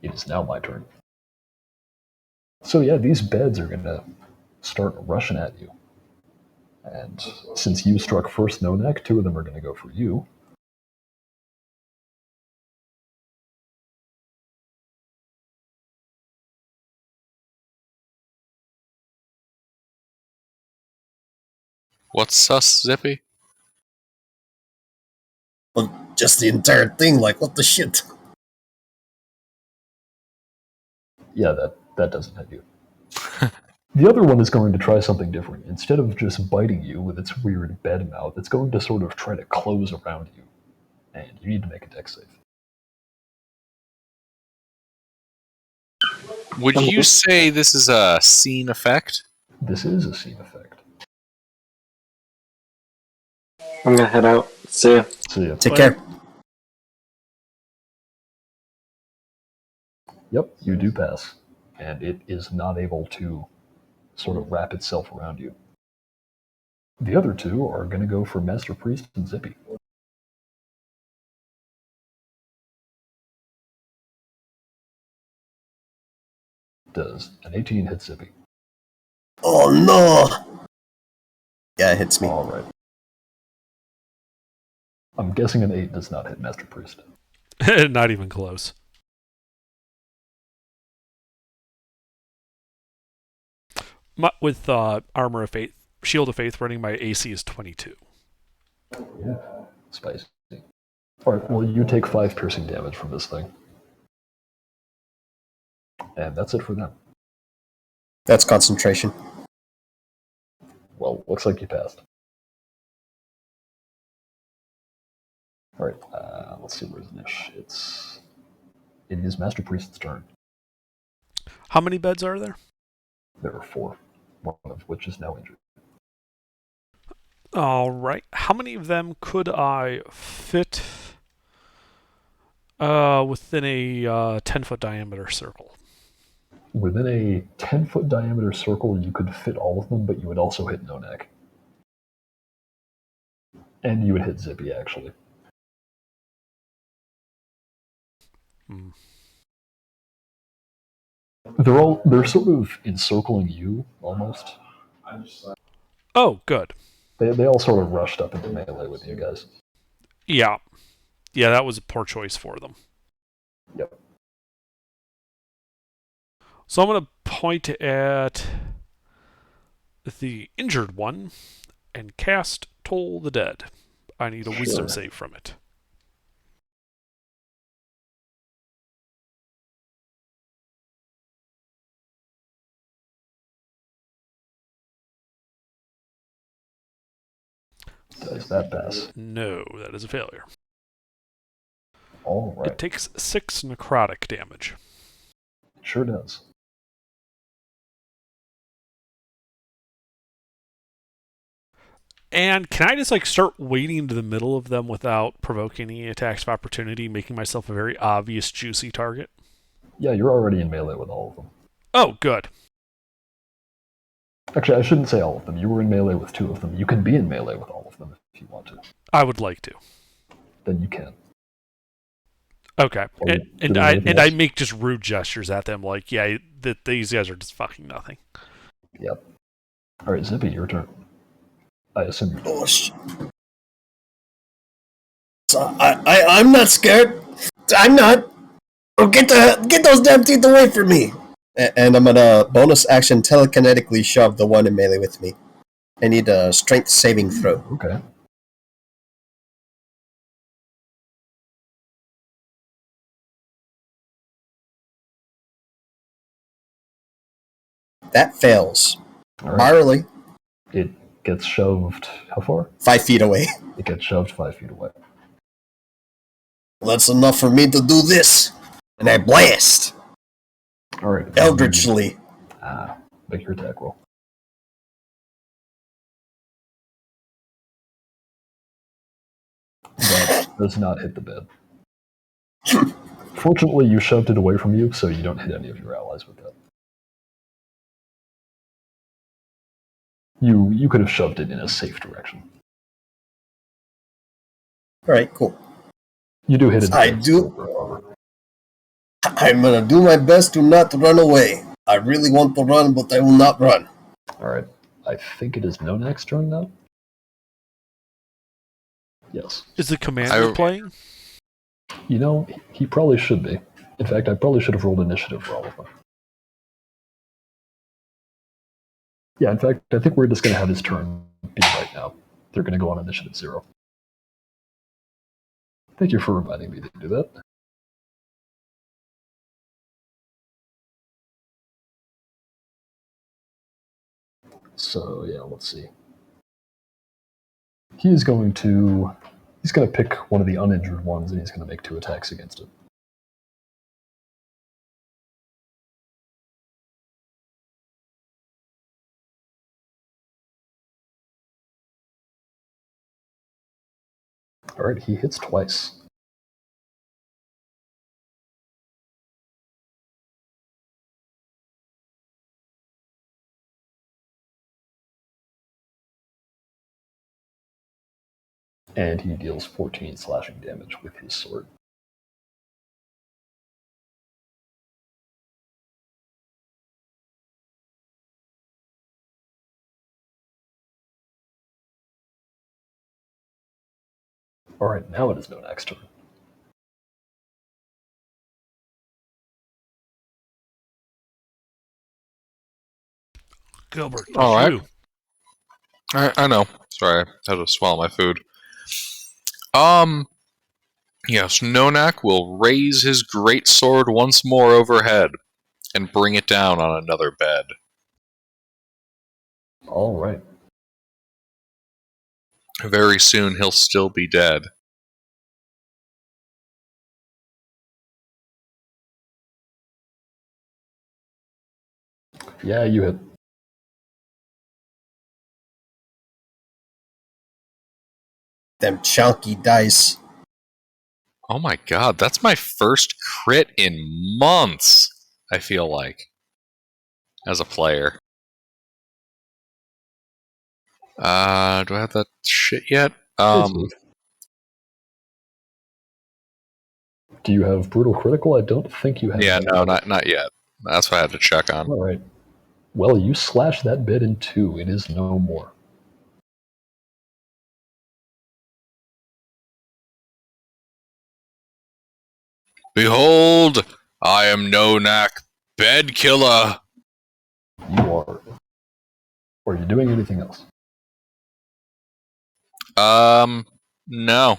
It is now my turn. So yeah, these beds are going to start rushing at you. And since you struck first, no neck, 2 of them are going to go for you. What's sus, Zippy? Well, just the entire thing, like, what the shit? Yeah, that doesn't hit you. The other one is going to try something different. Instead of just biting you with its weird bed mouth, it's going to sort of try to close around you. And you need to make a dex save. Would you say this is a scene effect? This is a scene effect. I'm gonna head out. See ya. See ya. Take care. Yep, you do pass. And it is not able to sort of wrap itself around you. The other 2 are going to go for Master Priest and Zippy. Does an 18 hit Zippy? Oh no! Yeah, it hits me. All right. I'm guessing an 8 does not hit Master Priest. Not even close. With Armor of Faith, Shield of Faith running, my AC is 22. Ooh, spicy. All right, well, you take 5 piercing damage from this thing. And that's it for them. That's concentration. Well, looks like you passed. All right, let's see, where's Nish? It is Master Priest's turn. How many beds are there? There are 4, one of which is now injured. All right. How many of them could I fit within a 10-foot diameter circle? Within a 10-foot diameter circle, you could fit all of them, but you would also hit Nonak. And you would hit Zippy, actually. Hmm. They're sort of encircling you, almost. Oh, good. They all sort of rushed up into melee with you guys. Yeah. Yeah, that was a poor choice for them. Yep. So I'm going to point at the injured one and cast Toll the Dead. I need a wisdom Sure. save from it. Does that pass? No, that is a failure. All right. It takes 6 necrotic damage. Sure does. And can I just start wading into the middle of them without provoking any attacks of opportunity, making myself a very obvious juicy target? Yeah, you're already in melee with all of them. Oh, good. Actually, I shouldn't say all of them. You were in melee with 2 of them. You can be in melee with all of them if you want to. I would like to. Then you can. Okay. Are you And doing I anything and I else? make just rude gestures at them, like, yeah, these guys are just fucking nothing. Yep. All right, Zippy, your turn. I assume you're Oh, shit. So I'm not scared. I'm not. Oh, get those damn teeth away from me! And I'm gonna bonus action telekinetically shove the one in melee with me. I need a strength saving throw. okay. That fails. All right. Barely. It gets shoved. How far? 5 feet away. It gets shoved 5 feet away. That's enough for me to do this. And I blast. All right. Eldritchly. Make your attack roll. That does not hit the bed. Fortunately, you shoved it away from you, so you don't hit any of your allies with that. You could have shoved it in a safe direction. Alright, cool. You do hit it. I do. I'm gonna do my best to not run away. I really want to run, but I will not run. All right. I think it is Nonak's turn now. Yes. Is the commander playing? You know, he probably should be. In fact, I probably should have rolled initiative for all of them. Yeah, in fact, I think we're just going to have his turn be right now. They're going to go on initiative 0. Thank you for reminding me to do that. So, yeah, let's see. He's going to pick one of the uninjured ones, and he's going to make 2 attacks against it. All right, he hits twice. And he deals 14 slashing damage with his sword. All right, now it is Nonak's turn. Gilbert, All right. you. I know. Sorry, I had to swallow my food. Yes, Nonak will raise his great sword once more overhead and bring it down on another bed. All right. Very soon he'll still be dead. Yeah, you hit. Them chunky dice. Oh my god, that's my first crit in months, I feel like, as a player. Do I have that shit yet? Do you have brutal critical? I don't think you have. Yeah, that. no, not yet. That's what I had to check on. All right. Well, you slash that bed in 2. It is no more. Behold, I am Nonak, bed killer. You are. Or are you doing anything else? No.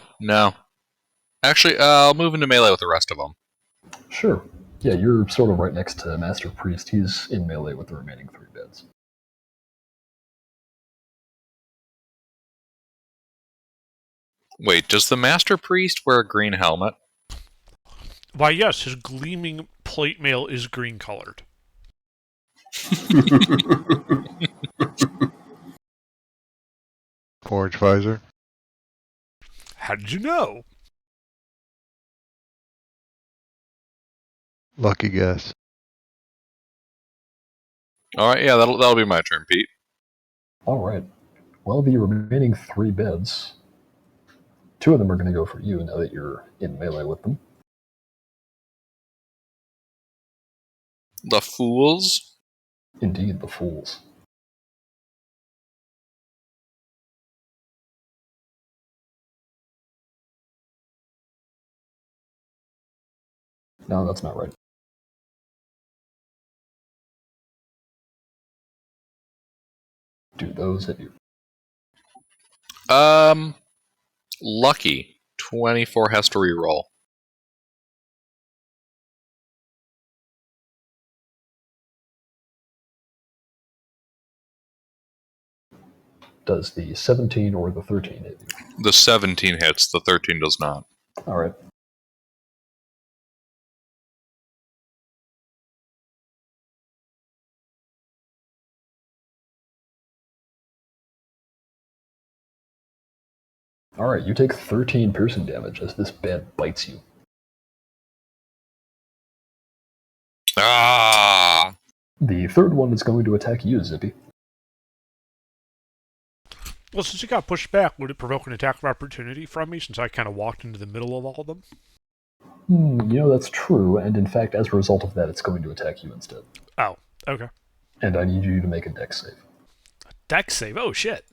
Actually, I'll move into melee with the rest of them. Sure. Yeah, you're sort of right next to Master Priest. He's in melee with the remaining 3 beds. Wait, does the Master Priest wear a green helmet? Why, yes, his gleaming plate mail is green colored. Forge visor. How did you know? Lucky guess. All right, yeah, that'll be my turn, Pete. All right. Well, the remaining 3 beds, 2 of them are going to go for you now that you're in melee with them. The fools. Indeed, the fools. No, that's not right. Do those hit you? Lucky. 24 has to reroll. Does the 17 or the 13 hit you? The 17 hits, the 13 does not. All right. All right, you take 13 piercing damage as this bed bites you. Ah! The third one is going to attack you, Zippy. Well, since it got pushed back, would it provoke an attack of opportunity from me since I kind of walked into the middle of all of them? That's true, and in fact, as a result of that, it's going to attack you instead. Oh, okay. And I need you to make a dex save. Dex save? Oh, shit.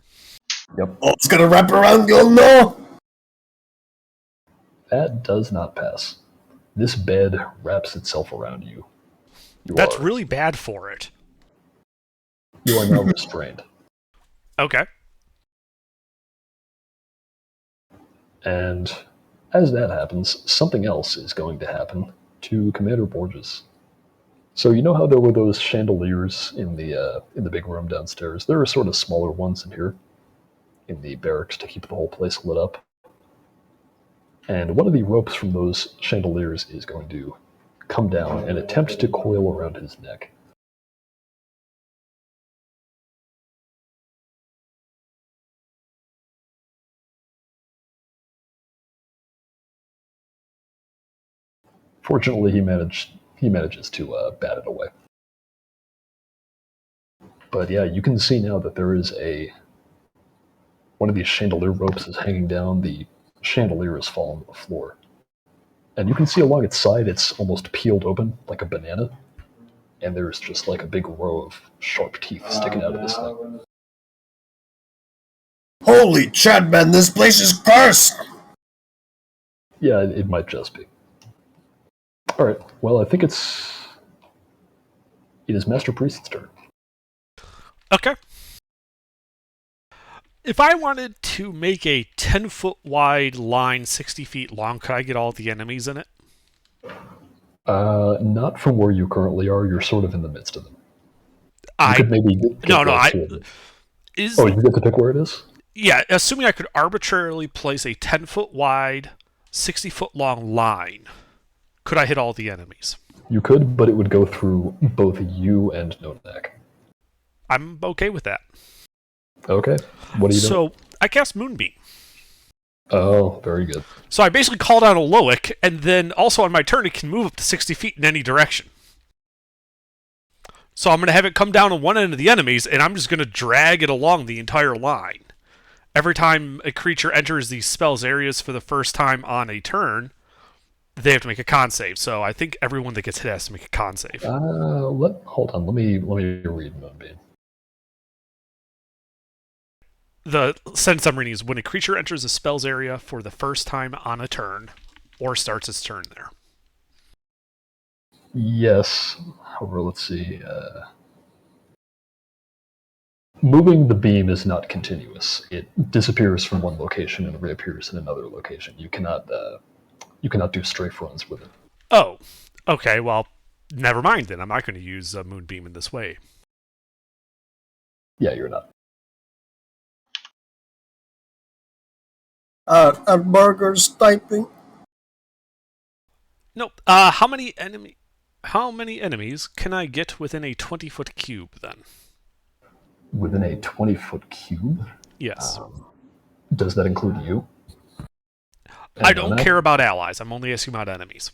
Yep. Oh, it's gonna wrap around you, no! That does not pass. This bed wraps itself around you. That's really bad for it. You are now restrained. Okay. And as that happens, something else is going to happen to Commander Borges. So you know how there were those chandeliers in the big room downstairs? There are sort of smaller ones in here, in the barracks to keep the whole place lit up. And one of the ropes from those chandeliers is going to come down and attempt to coil around his neck. Fortunately, he manages to bat it away. But yeah, you can see now that there is one of these chandelier ropes is hanging down. The chandelier is fallen to the floor. And you can see along its side, it's almost peeled open like a banana. And there's just like a big row of sharp teeth sticking out of this thing. Holy Chadman, this place is cursed! Yeah, it might just be. Alright, well, I think it is Master Priest's turn. Okay. If I wanted to make a 10-foot wide line 60 feet long, could I get all the enemies in it? Not from where you currently are. You're sort of in the midst of them. You could maybe get No, right to it. is Oh, you get to pick where it is? Yeah, assuming I could arbitrarily place a 10-foot wide, 60-foot long line, could I hit all the enemies? You could, but it would go through both you and Nonak. I'm okay with that. Okay. What are you doing? So I cast Moonbeam. Oh, very good. So I basically call down a Loic, and then also on my turn it can move up to 60 feet in any direction. So I'm going to have it come down on one end of the enemies, and I'm just going to drag it along the entire line. Every time a creature enters the spell's areas for the first time on a turn, they have to make a con save. So I think everyone that gets hit has to make a con save. Hold on. Let me read Moonbeam. The sentence I'm reading is, when a creature enters a spell's area for the first time on a turn, or starts its turn there. Yes. However, let's see. Moving the beam is not continuous. It disappears from one location and reappears in another location. You cannot do strafe runs with it. Oh, okay. Well, never mind then. I'm not going to use Moonbeam in this way. Yeah, you're not. A burger's typing. Nope. How many enemies can I get within a 20-foot cube then? Within a 20-foot cube? Yes. Does that include you? I And don't Nomad? care about allies. I'm only asking about enemies.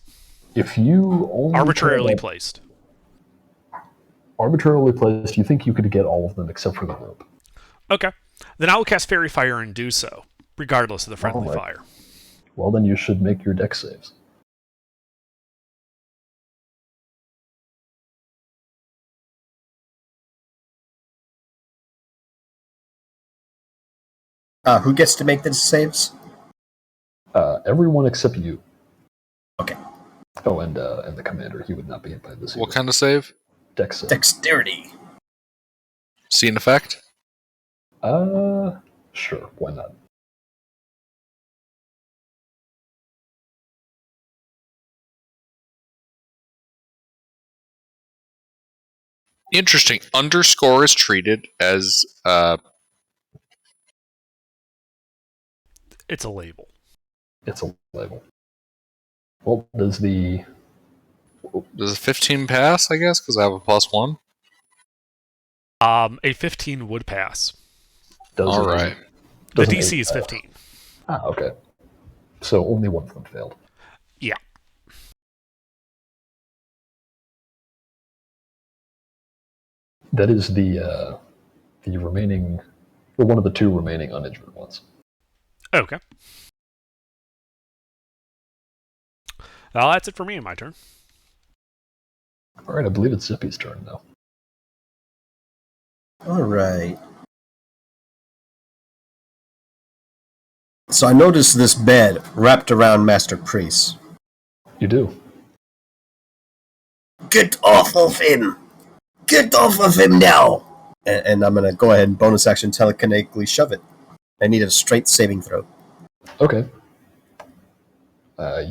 If you only care Arbitrarily about- placed. arbitrarily placed, you think you could get all of them except for the rope. Okay. Then I will cast Fairy Fire and do so, regardless of the friendly Alright. fire. Well, then you should make your dex saves. Who gets to make the saves? Everyone except you. Okay. Oh, and the commander. He would not be hit by this. What either. kind of save? Dex save? Dexterity. Scene effect? Sure. Why not? Interesting. Underscore is treated as It's a label. It's a label. Well, does the does a 15 pass, I guess, because I have a +1? A 15 would pass. does All it- right. The does it- DC is 15. Okay. So only one of them failed. Yeah. That is the remaining, or one of the two remaining uninjured ones. Okay. Well, that's it for me in my turn. All right, I believe it's Zippy's turn now. All right. So I noticed this bed wrapped around Master Priest. You do. Get off of him! Get off of him now! And I'm gonna go ahead and bonus action telekinetically shove it. I need a strength saving throw. Okay.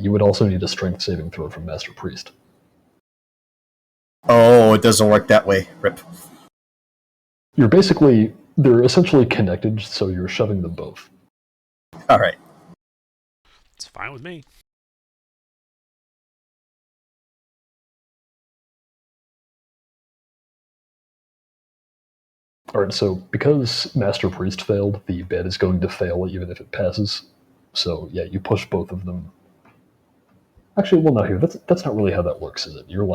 You would also need a strength saving throw from Master Priest. Oh, it doesn't work that way. Rip. They're essentially connected, so you're shoving them both. All right. It's fine with me. All right, so because Master Priest failed, the bed is going to fail even if it passes. So yeah, you push both of them. Actually, well, no, here that's not really how that works, is it? You're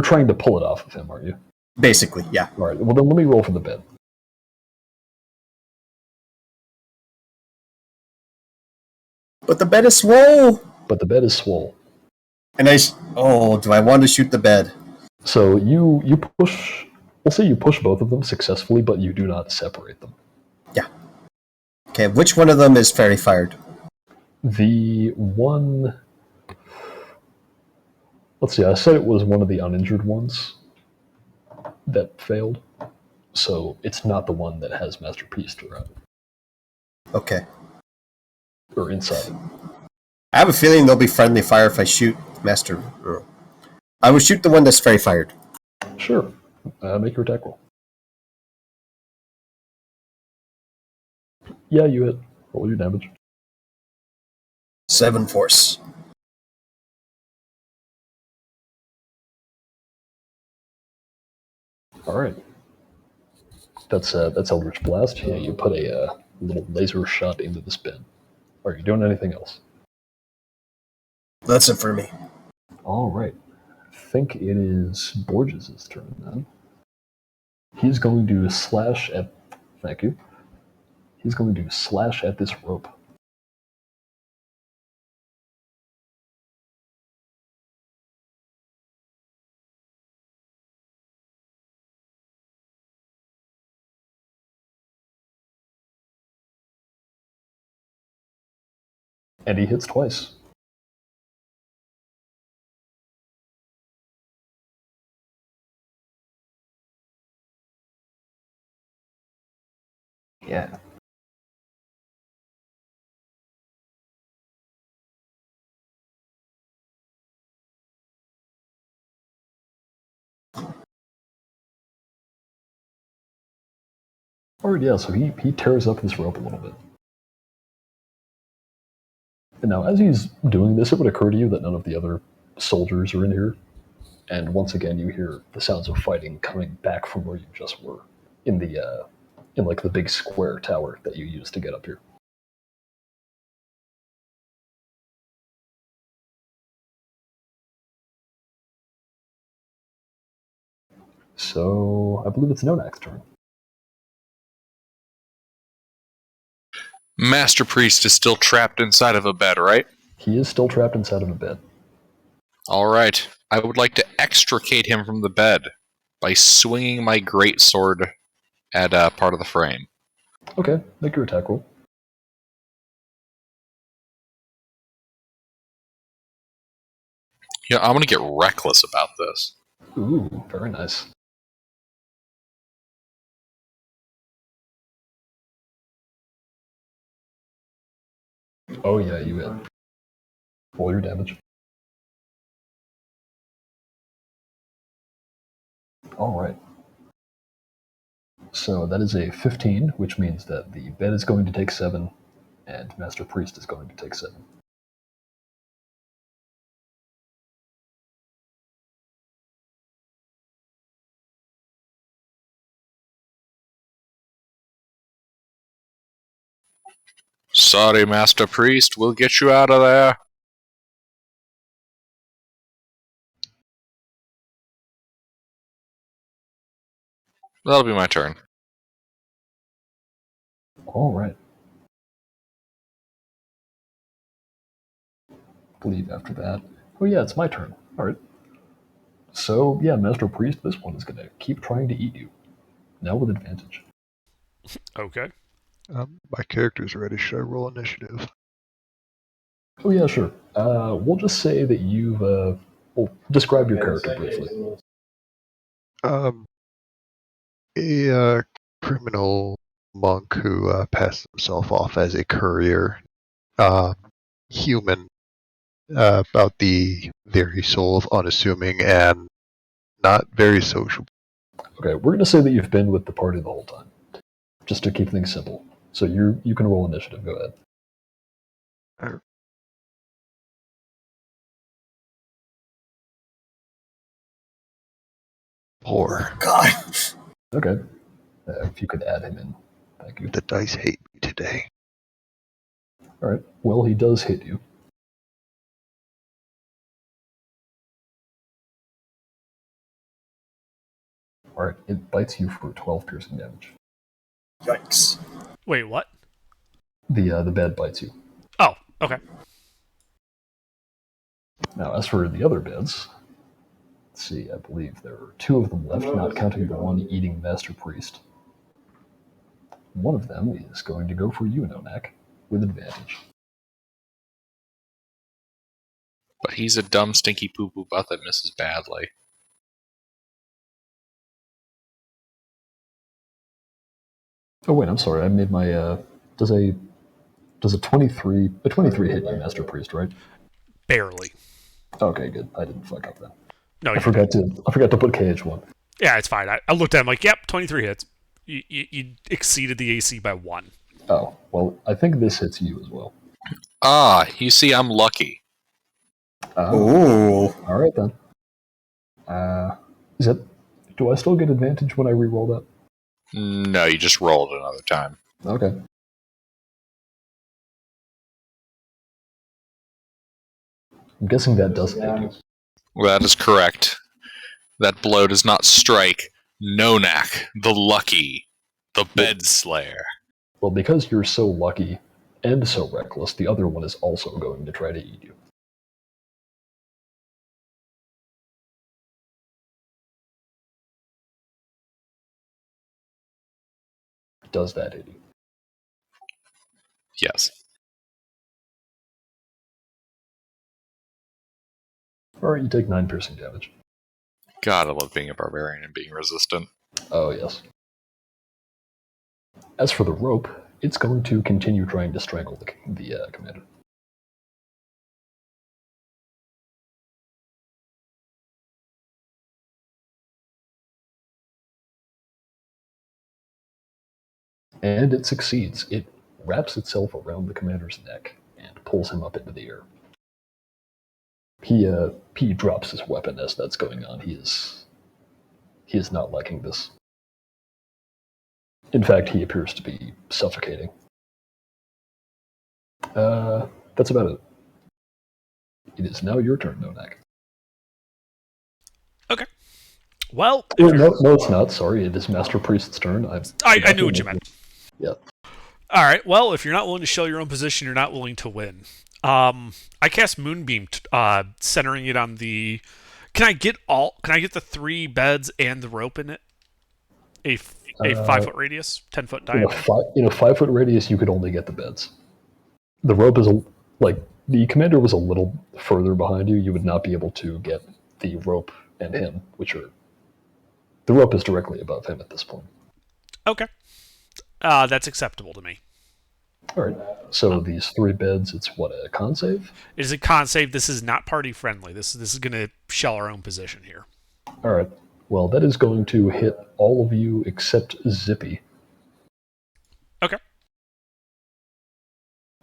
trying to pull it off of him, aren't you? Basically, yeah. All right. Well, then let me roll for the bed. But the bed is swole! But the bed is swole. And do I want to shoot the bed? So you push. We'll say you push both of them successfully, but you do not separate them. Yeah. Okay, which one of them is fairy fired? The one. Let's see. I said it was one of the uninjured ones that failed. So it's not the one that has Master Priest around it, Okay. or inside it. I have a feeling they'll be friendly fire if I shoot Master. I would shoot the one that's fairy fired. Sure. Make your attack roll. Yeah, you hit. Roll your damage. 7 force. All right. That's Eldritch Blast. Yeah, you put a little laser shot into this bin. Are you doing anything else? That's it for me. All right. I think it is Borges' turn then. He's going to slash at. Thank you. He's going to slash at this rope. And he hits twice. Yeah. Alright, yeah, so he tears up this rope a little bit. And now, as he's doing this, it would occur to you that none of the other soldiers are in here. And once again, you hear the sounds of fighting coming back from where you just were in like the big square tower that you used to get up here. So I believe it's Nonak's turn. Master Priest is still trapped inside of a bed, right? He is still trapped inside of a bed. All right. I would like to extricate him from the bed by swinging my greatsword at part of the frame. Okay, make your attack roll. Yeah, I'm gonna get reckless about this. Ooh, very nice. Oh yeah, you hit. Roll your damage. All right. So that is a 15, which means that the bed is going to take 7, and Master Priest is going to take 7. Sorry, Master Priest. We'll get you out of there. That'll be my turn. All right. I believe after that. Oh yeah, it's my turn. All right. So yeah, Master Priest, this one is going to keep trying to eat you. Now with advantage. Okay. My character's ready. Should I roll initiative? Oh yeah, sure. We'll just say that you've. Well, describe your character briefly. Um, a criminal monk who passed himself off as a courier, human, about the very soul of unassuming and not very sociable. Okay, we're going to say that you've been with the party the whole time, just to keep things simple. So you can roll initiative. Go ahead. Poor. God. Okay. If you could add him in, thank you. The dice hate me today. All right. Well, he does hit you. All right. It bites you for 12 piercing damage. Yikes. Wait, what? The bed bites you. Oh, okay. Now, as for the other beds, let's see. I believe there are 2 of them left, not counting the one eating Master Priest. One of them is going to go for you, Nonak, with advantage. But he's a dumb, stinky poo-poo butt that misses badly. Oh wait, I'm sorry. I made my. Does a 23 hit you, Master Priest, right? Barely. Okay, good. I didn't fuck up then. No, I forgot to put KH1. Yeah, it's fine. I looked at him like, yep, 23 hits. You exceeded the AC by 1. Oh, well, I think this hits you as well. Ah, you see, I'm lucky. Ooh. All right then. Is it? Do I still get advantage when I re-roll that? No, you just roll it another time. Okay. I'm guessing that doesn't hit you. That is correct. That blow does not strike Nonak, the lucky, the bed slayer. Well, because you're so lucky and so reckless, the other one is also going to try to eat you. Does that hit you? Yes. All right, you take 9 piercing damage. God, I love being a barbarian and being resistant. Oh, yes. As for the rope, it's going to continue trying to strangle the commander. And it succeeds. It wraps itself around the commander's neck and pulls him up into the air. He drops his weapon as that's going on. He is not liking this. In fact, he appears to be suffocating. That's about it. It is now your turn, Nonak. Okay. Well, No, it's not. Sorry, it is Master Priest's turn. I knew what you meant. Yeah. All right. Well, if you're not willing to show your own position, you're not willing to win. I cast Moonbeam, centering it on the. Can I get the 3 beds and the rope in it? A 5-foot radius, 10-foot diameter. In a 5-foot radius, you could only get the beds. The rope is the commander was a little further behind you. You would not be able to get the rope and him, the rope is directly above him at this point. Okay. That's acceptable to me. All right. So these 3 beds, it's what, a con save? It is a con save. This is not party friendly. This is going to shell our own position here. All right. Well, that is going to hit all of you except Zippy. Okay.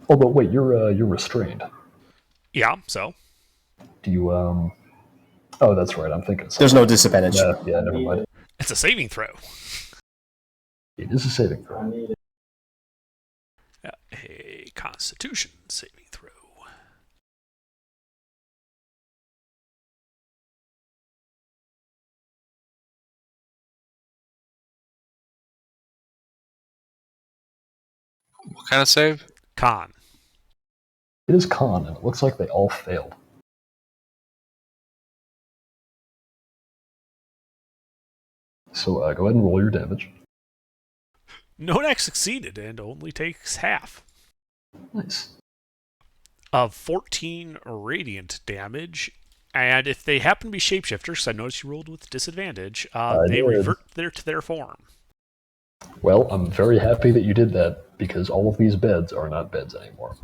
Oh, but wait, you're restrained. Yeah. So. Do you Oh, that's right. I'm thinking. There's no disadvantage. Yeah, never mind. It's a saving throw. It is a saving throw. A Constitution saving throw. What kind of save? Con. It is con, and it looks like they all failed. So go ahead and roll your damage. Nonak succeeded and only takes half. Nice. Of 14 radiant damage. And if they happen to be shapeshifters, I noticed you rolled with disadvantage, they revert to their form. Well, I'm very happy that you did that, because all of these beds are not beds anymore.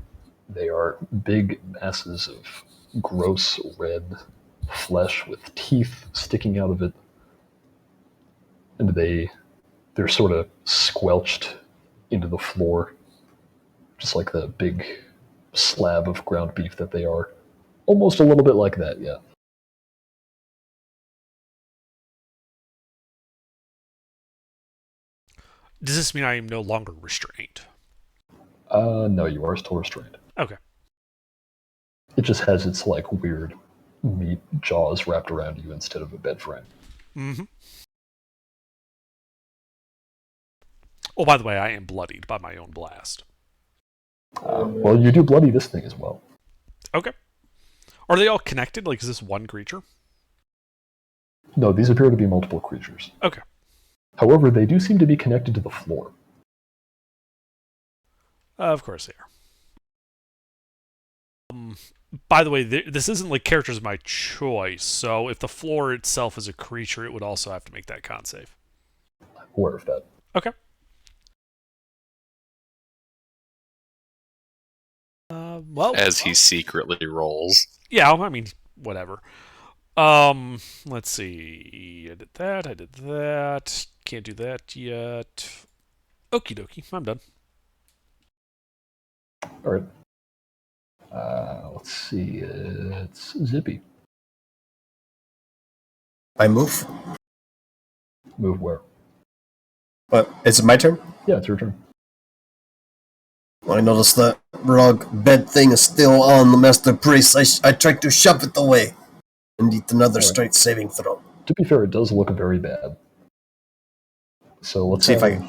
They are big masses of gross red flesh with teeth sticking out of it. And they're sort of squelched into the floor, just like the big slab of ground beef that they are. Almost a little bit like that, yeah. Does this mean I am no longer restrained? No, you are still restrained. Okay. It just has its, weird meat jaws wrapped around you instead of a bed frame. Mm-hmm. Oh, by the way, I am bloodied by my own blast. Well, you do bloody this thing as well. Okay. Are they all connected? Is this one creature? No, these appear to be multiple creatures. Okay. However, they do seem to be connected to the floor. Of course they are. By the way, this isn't characters of my choice, so if the floor itself is a creature, it would also have to make that con save. I'm aware of that. Okay. Well, As he secretly rolls. Yeah, I mean, whatever. Let's see. I did that. Can't do that yet. Okie dokie, I'm done. All right. Let's see. It's Zippy. I move. Move where? What? Is it my turn? Yeah, it's your turn. When I notice that rug bed thing is still on the Master Priest, I try to shove it away. And eat another strength saving throw. To be fair, it does look very bad. So let's See if I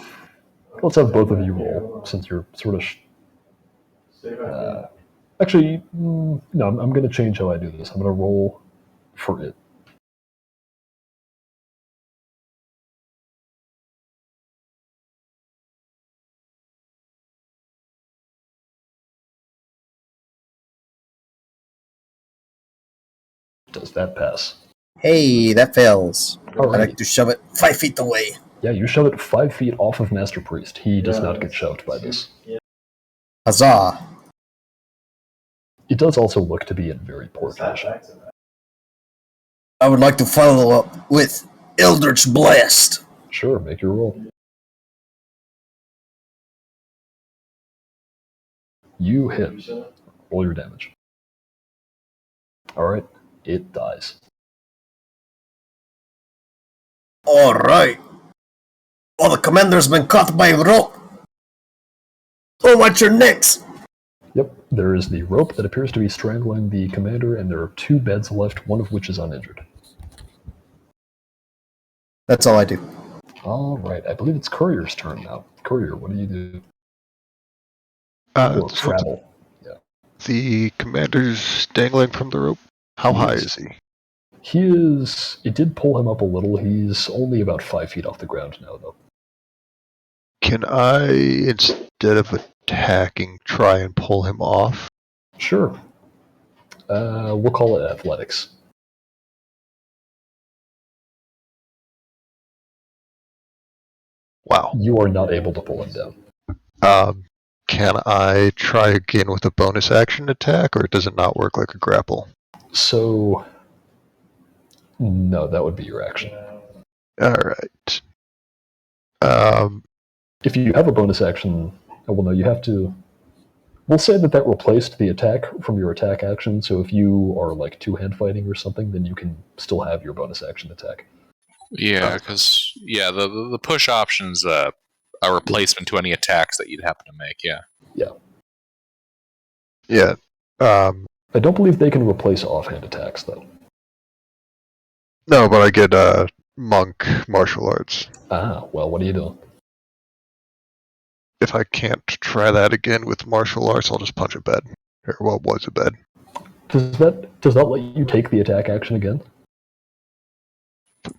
let's have both of you roll, since you're sort of. Actually, no. I'm going to change how I do this. I'm going to roll for it. Does that pass? Hey, that fails. All I right. like to shove it 5 feet away. Yeah, you shove it 5 feet off of Master Priest. He does not get shoved by this. Huzzah! It does also look to be in very poor condition. I would like to follow up with Eldritch Blast. Sure, make your roll. You hit. Roll your damage. Alright, it dies. Alright. Oh, the commander's been caught by a rope. Oh, what's your next? Yep, there is the rope that appears to be strangling the commander, and there are 2 beds left, one of which is uninjured. That's all I do. Alright, I believe it's Courier's turn now. Courier, what do you do? Or So travel. the commander's dangling from the rope. How high Yes. is he? He is. It did pull him up a little. He's only about 5 feet off the ground now, though. Can I, instead of attacking, try and pull him off? Sure. We'll call it athletics. Wow. You are not able to pull him down. Can I try again with a bonus action attack, or does it not work like a grapple? So, no, that would be your action. Alright. If you have a bonus action, well, no, you have to. We'll say that replaced the attack from your attack action. So if you are like 2-hand fighting or something, then you can still have your bonus action attack. Yeah, because the push option's a replacement to any attacks that you'd happen to make. Yeah. Yeah. I don't believe they can replace offhand attacks, though. No, but I get monk martial arts. Ah, well, what are you doing? If I can't try that again with martial arts, I'll just punch a bed. Or what was a bed. Does that let you take the attack action again?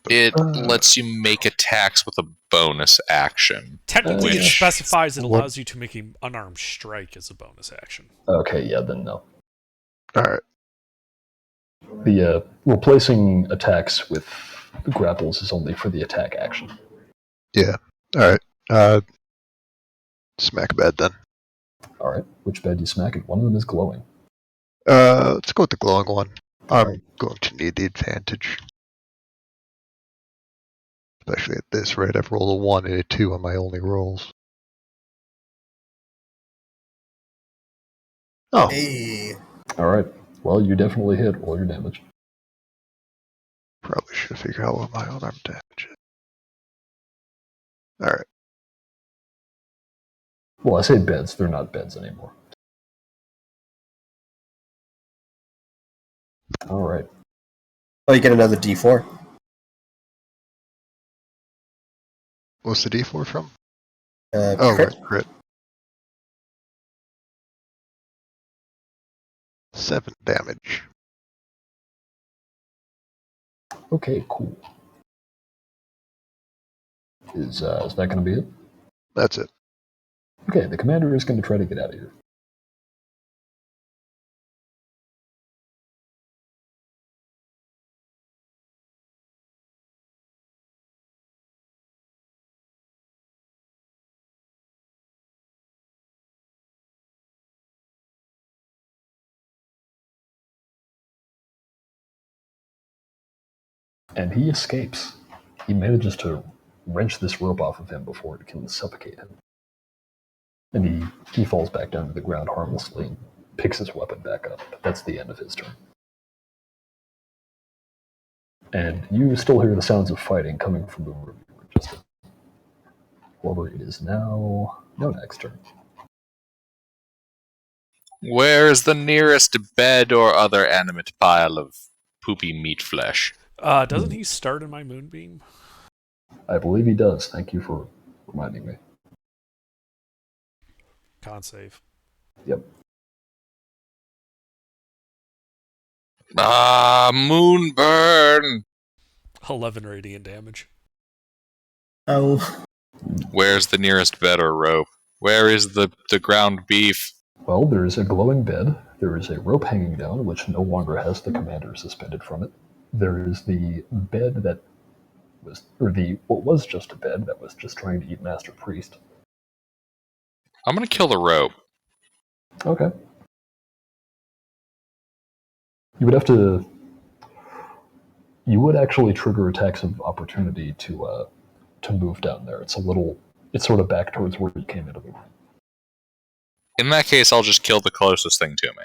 It lets you make attacks with a bonus action. Technically, it Which- specifies it what- allows you to make an unarmed strike as a bonus action. Okay, yeah, then no. Alright. The replacing attacks with grapples is only for the attack action. Alright. Smack a bed then. All right, which bed do you smack it? One of them is glowing. Let's go with the glowing one. I'm going to need the advantage. Especially at this rate, I've rolled a 1 and a 2 on my only rolls. Oh, Hey. All right, well, you definitely hit. Roll your damage. probably should figure out what my unarmed damage is. Alright. Well, I say beds. They're not beds anymore. All right. Oh, you get another D4. What's the D4 from? Crit. Right, crit. 7 damage. Okay, cool. Is that going to be it? That's it. Okay, the commander is going to try to get out of here. And he escapes. He manages to wrench this rope off of him before it can suffocate him. And he falls back down to the ground harmlessly and picks his weapon back up. But that's the end of his turn. And you still hear the sounds of fighting coming from the room. Just whoever it is now. No, next turn. Where is the nearest bed or other animate pile of poopy meat flesh? Doesn't he start in my moonbeam? I believe he does. Thank you for reminding me. Con save. Yep. Ah, moonburn! 11 radiant damage. Oh. Where's the nearest bed or rope? Where is the ground beef? Well, there is a glowing bed. There is a rope hanging down, which no longer has the commander suspended from it. There is the bed that was, or what was just a bed that was just trying to eat Master Priest. I'm gonna kill the rope. Okay. You would have to. You would actually trigger attacks of opportunity to move down there. It's sort of back towards where you came into the room. In that case, I'll just kill the closest thing to me.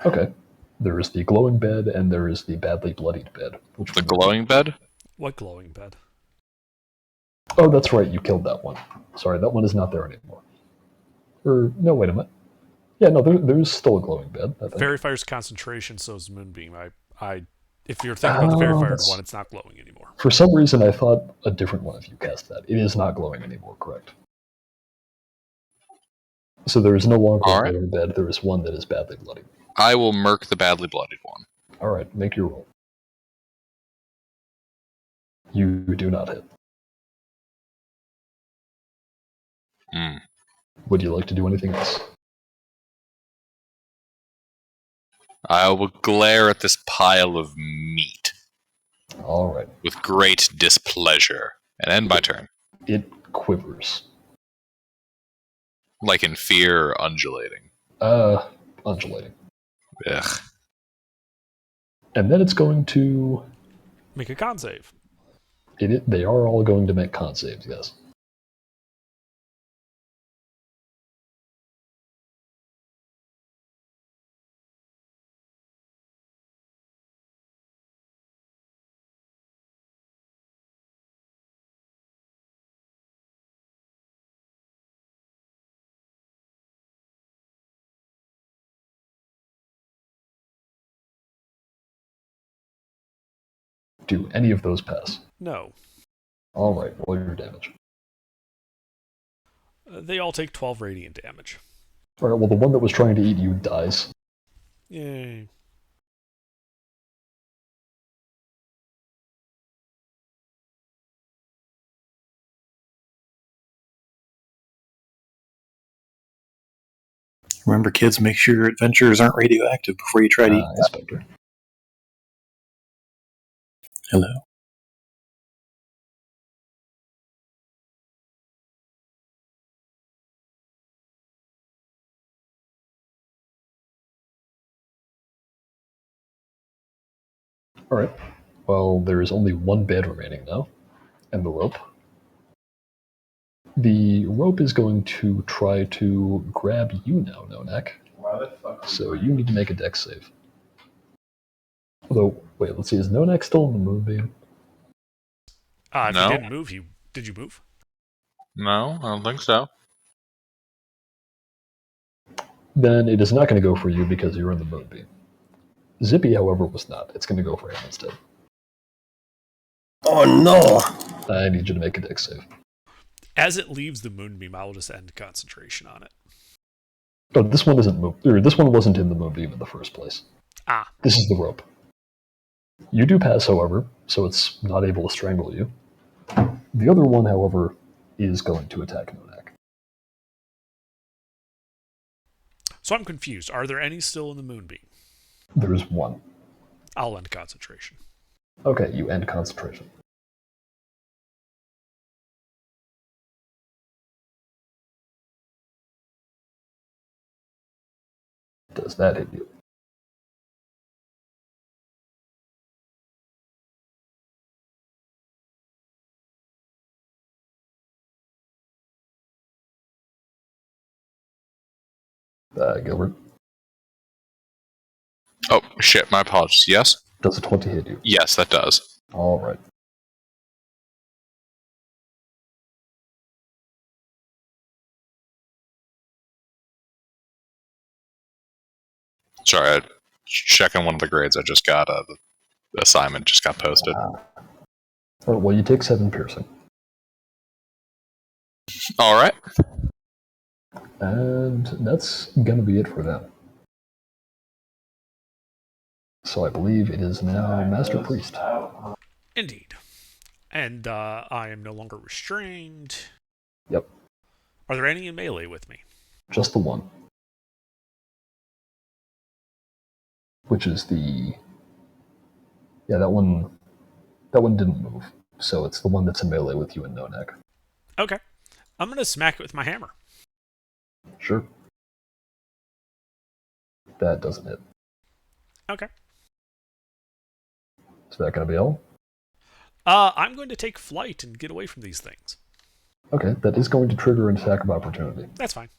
Okay. There is the glowing bed and there is the badly bloodied bed. Which The one would you- glowing bed? What glowing bed? Oh, that's right. You killed that one. Sorry, that one is not there anymore. Or no, wait a minute. Yeah, no, there's still a glowing bed. I think. Fairy Fire's concentration, so is Moonbeam. If you're thinking about the Fairy Fired one, it's not glowing anymore. For some reason, I thought a different one of you cast that. It is not glowing anymore, correct? So there is no longer All a right. glowing bed. There is one that is badly bloodied. I will murk the badly bloodied one. All right, make your roll. You do not hit. Hmm. Would you like to do anything else? I will glare at this pile of meat All right. with great displeasure and end my turn. It quivers. Like in fear, undulating. Undulating. Ugh. And then it's going to... Make a con save. They are all going to make con saves, yes. Do any of those pass? No. All right, roll your damage. They all take 12 radiant damage. All right, well, the one that was trying to eat you dies. Yay. Remember, kids, make sure your adventures aren't radioactive before you try to eat. Inspector. Hello. All right. Well, there is only one bed remaining now, and the rope. The rope is going to try to grab you now, Nonak. So you need to make a dex save. Although, wait, let's see, is Nonak still in the moonbeam? If No. you didn't move, did you move? No, I don't think so. Then it is not going to go for you because you're in the moonbeam. Zippy, however, was not. It's going to go for him instead. Oh no! I need you to make a dex save. As it leaves the moonbeam, I will just end concentration on it. Oh, this one isn't this one wasn't in the moonbeam in the first place. Ah. This is the rope. You do pass, however, so it's not able to strangle you. The other one, however, is going to attack Nonak. So I'm confused. Are there any still in the moonbeam? There's one. I'll end concentration. Okay, you end concentration. Does that hit you? Gilbert, Oh, shit, my apologies. Yes? does a 20 hit you? Yes, that does. All right. Sorry, checking one of the grades I just got. The assignment just got posted. All right, well, you take 7 piercing. All right. And that's going to be it for them. So I believe it is now Master Priest. Indeed. And I am no longer restrained. Yep. Are there any in melee with me? Just the one. Which is the... Yeah, that one didn't move. So it's the one that's in melee with you and Nonak. Okay. I'm going to smack it with my hammer. Sure. That doesn't hit. Okay. Is that going to be all? I'm going to take flight and get away from these things. Okay, that is going to trigger an attack of opportunity. That's fine.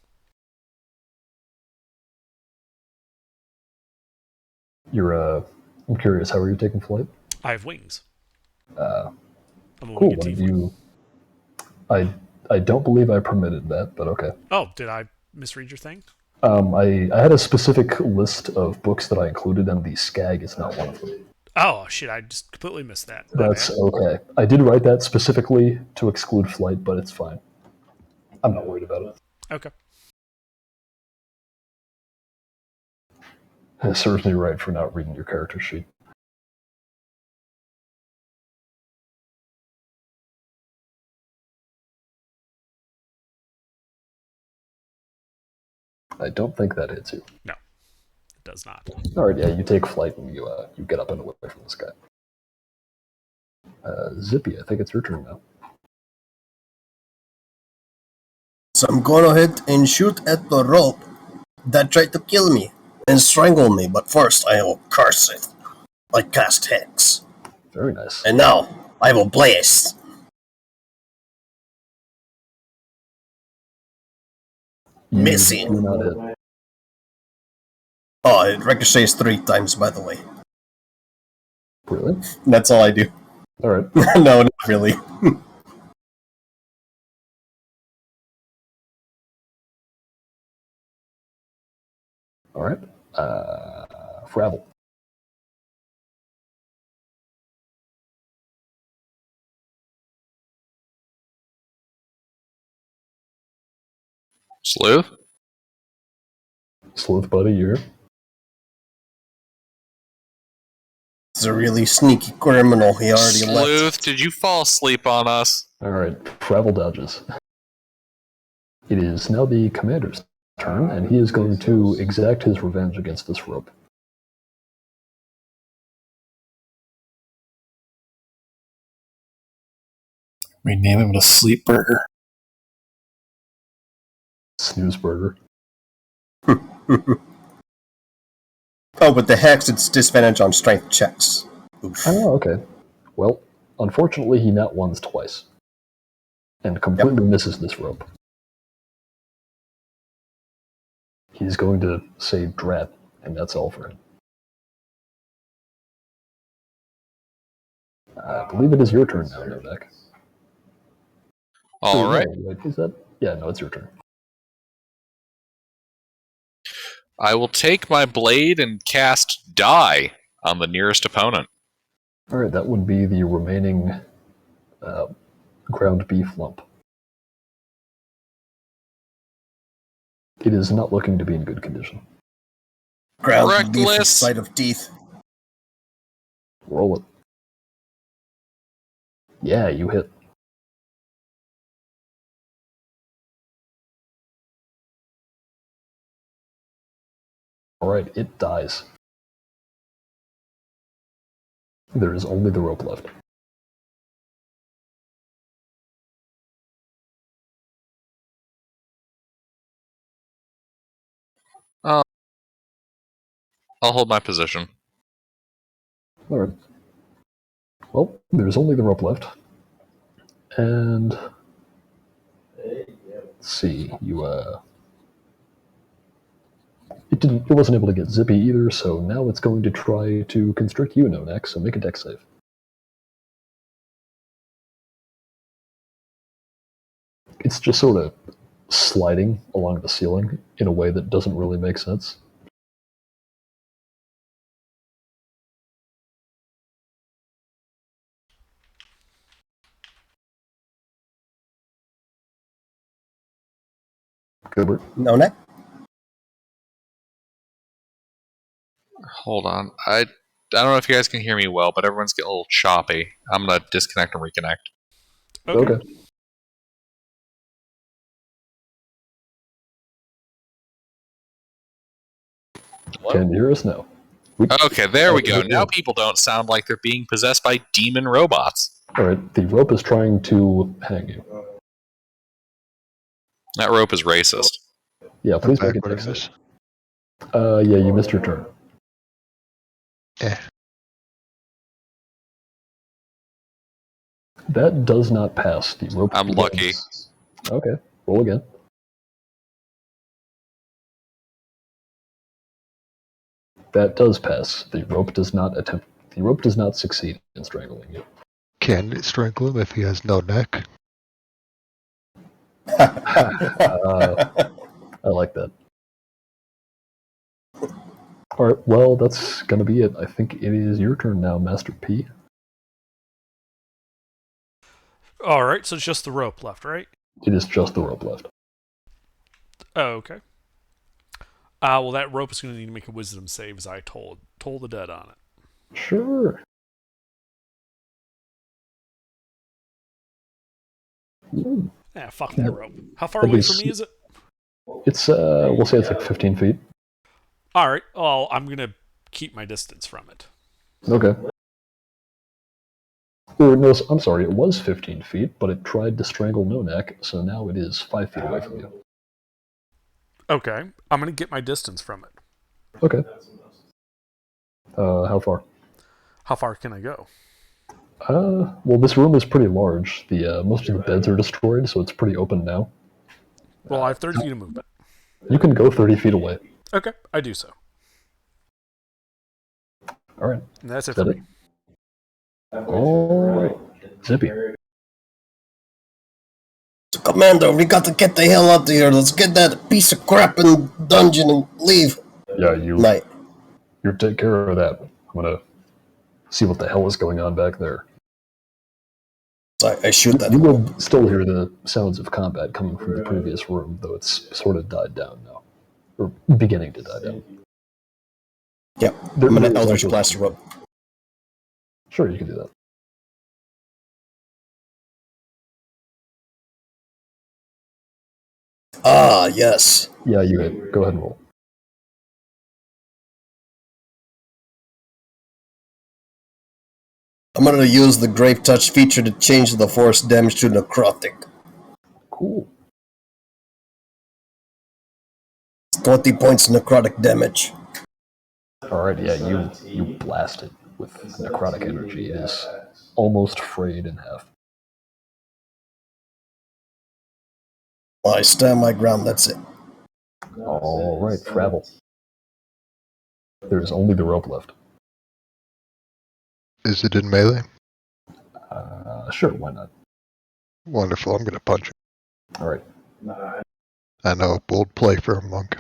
I'm curious, how are you taking flight? I have wings. Uh, I'm a cool. winged When tiefling. you, I don't believe I permitted that, but okay. Oh, did I misread your thing? I had a specific list of books that I included, and the Skag is not one of them. Oh shit! I just completely missed that. My That's bad. okay. I did write that specifically to exclude flight, but it's fine. I'm not worried about it. Okay. It serves me right for not reading your character sheet. I don't think that hits you. No, it does not. All right, yeah, you take flight and you get up and away from the sky. Zippy, I think it's your turn now. So I'm going ahead and shoot at the rope that tried to kill me and strangle me, but first I will curse it. I cast Hex. Very nice. And now I will blaze. You missing. do not hit. Oh, it ricochets 3 times, by the way. Really? That's all I do. All right. No, not really. All right. Fravel. Sleuth? Sleuth buddy, you're. He's a really sneaky criminal. He already left. Sleuth, did you fall asleep on us? All right. Fravel dodges. It is now the commander's turn, and he is going to exact his revenge against this rope. Rename him to Sleep Burger. Snoozeburger. Oh, but the Hex, it's disadvantage on strength checks. Oof. Oh, okay. Well, unfortunately, he nat ones twice. And completely misses this rope. He's going to say drat, and that's all for him. I believe it is your turn now, Novak. All right. Wait, is that? Yeah, no, it's your turn. I will take my blade and cast Die on the nearest opponent. All right, that would be the remaining ground beef lump. It is not looking to be in good condition. Ground beef Reckless. sight of teeth. Roll it. Yeah, you hit. All right, it dies. There is only the rope left. I'll hold my position. All right. Well, there's only the rope left. And let's see, it wasn't able to get Zippy either, so now it's going to try to constrict you, Nonak, so make a dex save. It's just sort of sliding along the ceiling in a way that doesn't really make sense. Gilbert? No, neck? Hold on. I don't know if you guys can hear me well, but everyone's getting a little choppy. I'm going to disconnect and reconnect. Okay. Can you hear us now? Okay, there we go. Now people don't sound like they're being possessed by demon robots. All right, the rope is trying to hang you. That rope is racist. Yeah, I'm please make back a when I dex miss. save. Yeah, you missed your turn. That does not pass. The rope. I'm lucky. Okay, roll again. That does pass. The rope does not succeed in strangling you. Can it strangle him if he has no neck? I like that. Alright, well, that's gonna be it. I think it is your turn now, Master P. All right, so it's just the rope left, right? It is just the rope left. Oh, okay. Well, that rope is going to need to make a wisdom save, as I told the dead on it. Sure. Yeah, fuck that rope. How far away from me is it? It's, we'll say it's like 15 feet. All right. Well, I'm going to keep my distance from it. Okay. Or no, I'm sorry, it was 15 feet, but it tried to strangle Nonak, so now it is 5 feet away from you. Okay. I'm going to get my distance from it. Okay. How far? How far can I go? Well, this room is pretty large. Most of the beds are destroyed, so it's pretty open now. Well, I have 30 feet of movement. You can go 30 feet away. Okay, I do so. Alright. And that's it Is for that me. Alright. Zippy. Commander, we got to get the hell out of here. Let's get that piece of crap in the dungeon and leave. Yeah, you Night. take care of that. I'm gonna see what the hell is going on back there. I shoot that. You will still hear the sounds of combat coming from the previous room, though it's sort of died down now. Or beginning to die down. Yep. I'm gonna Eldritch Blast her up. Sure, you can do that. Ah, yes. Yeah, you hit. Go ahead and roll. I'm gonna use the Grave Touch feature to change the force damage to necrotic. Cool. 20 points necrotic damage. Alright, yeah, you blast it with necrotic energy. It is almost frayed in half. I stand my ground, that's it. Alright, travel. There's only the rope left. Is it in melee? Sure, why not? Wonderful, I'm gonna punch him. Alright. I know, bold play for a monk.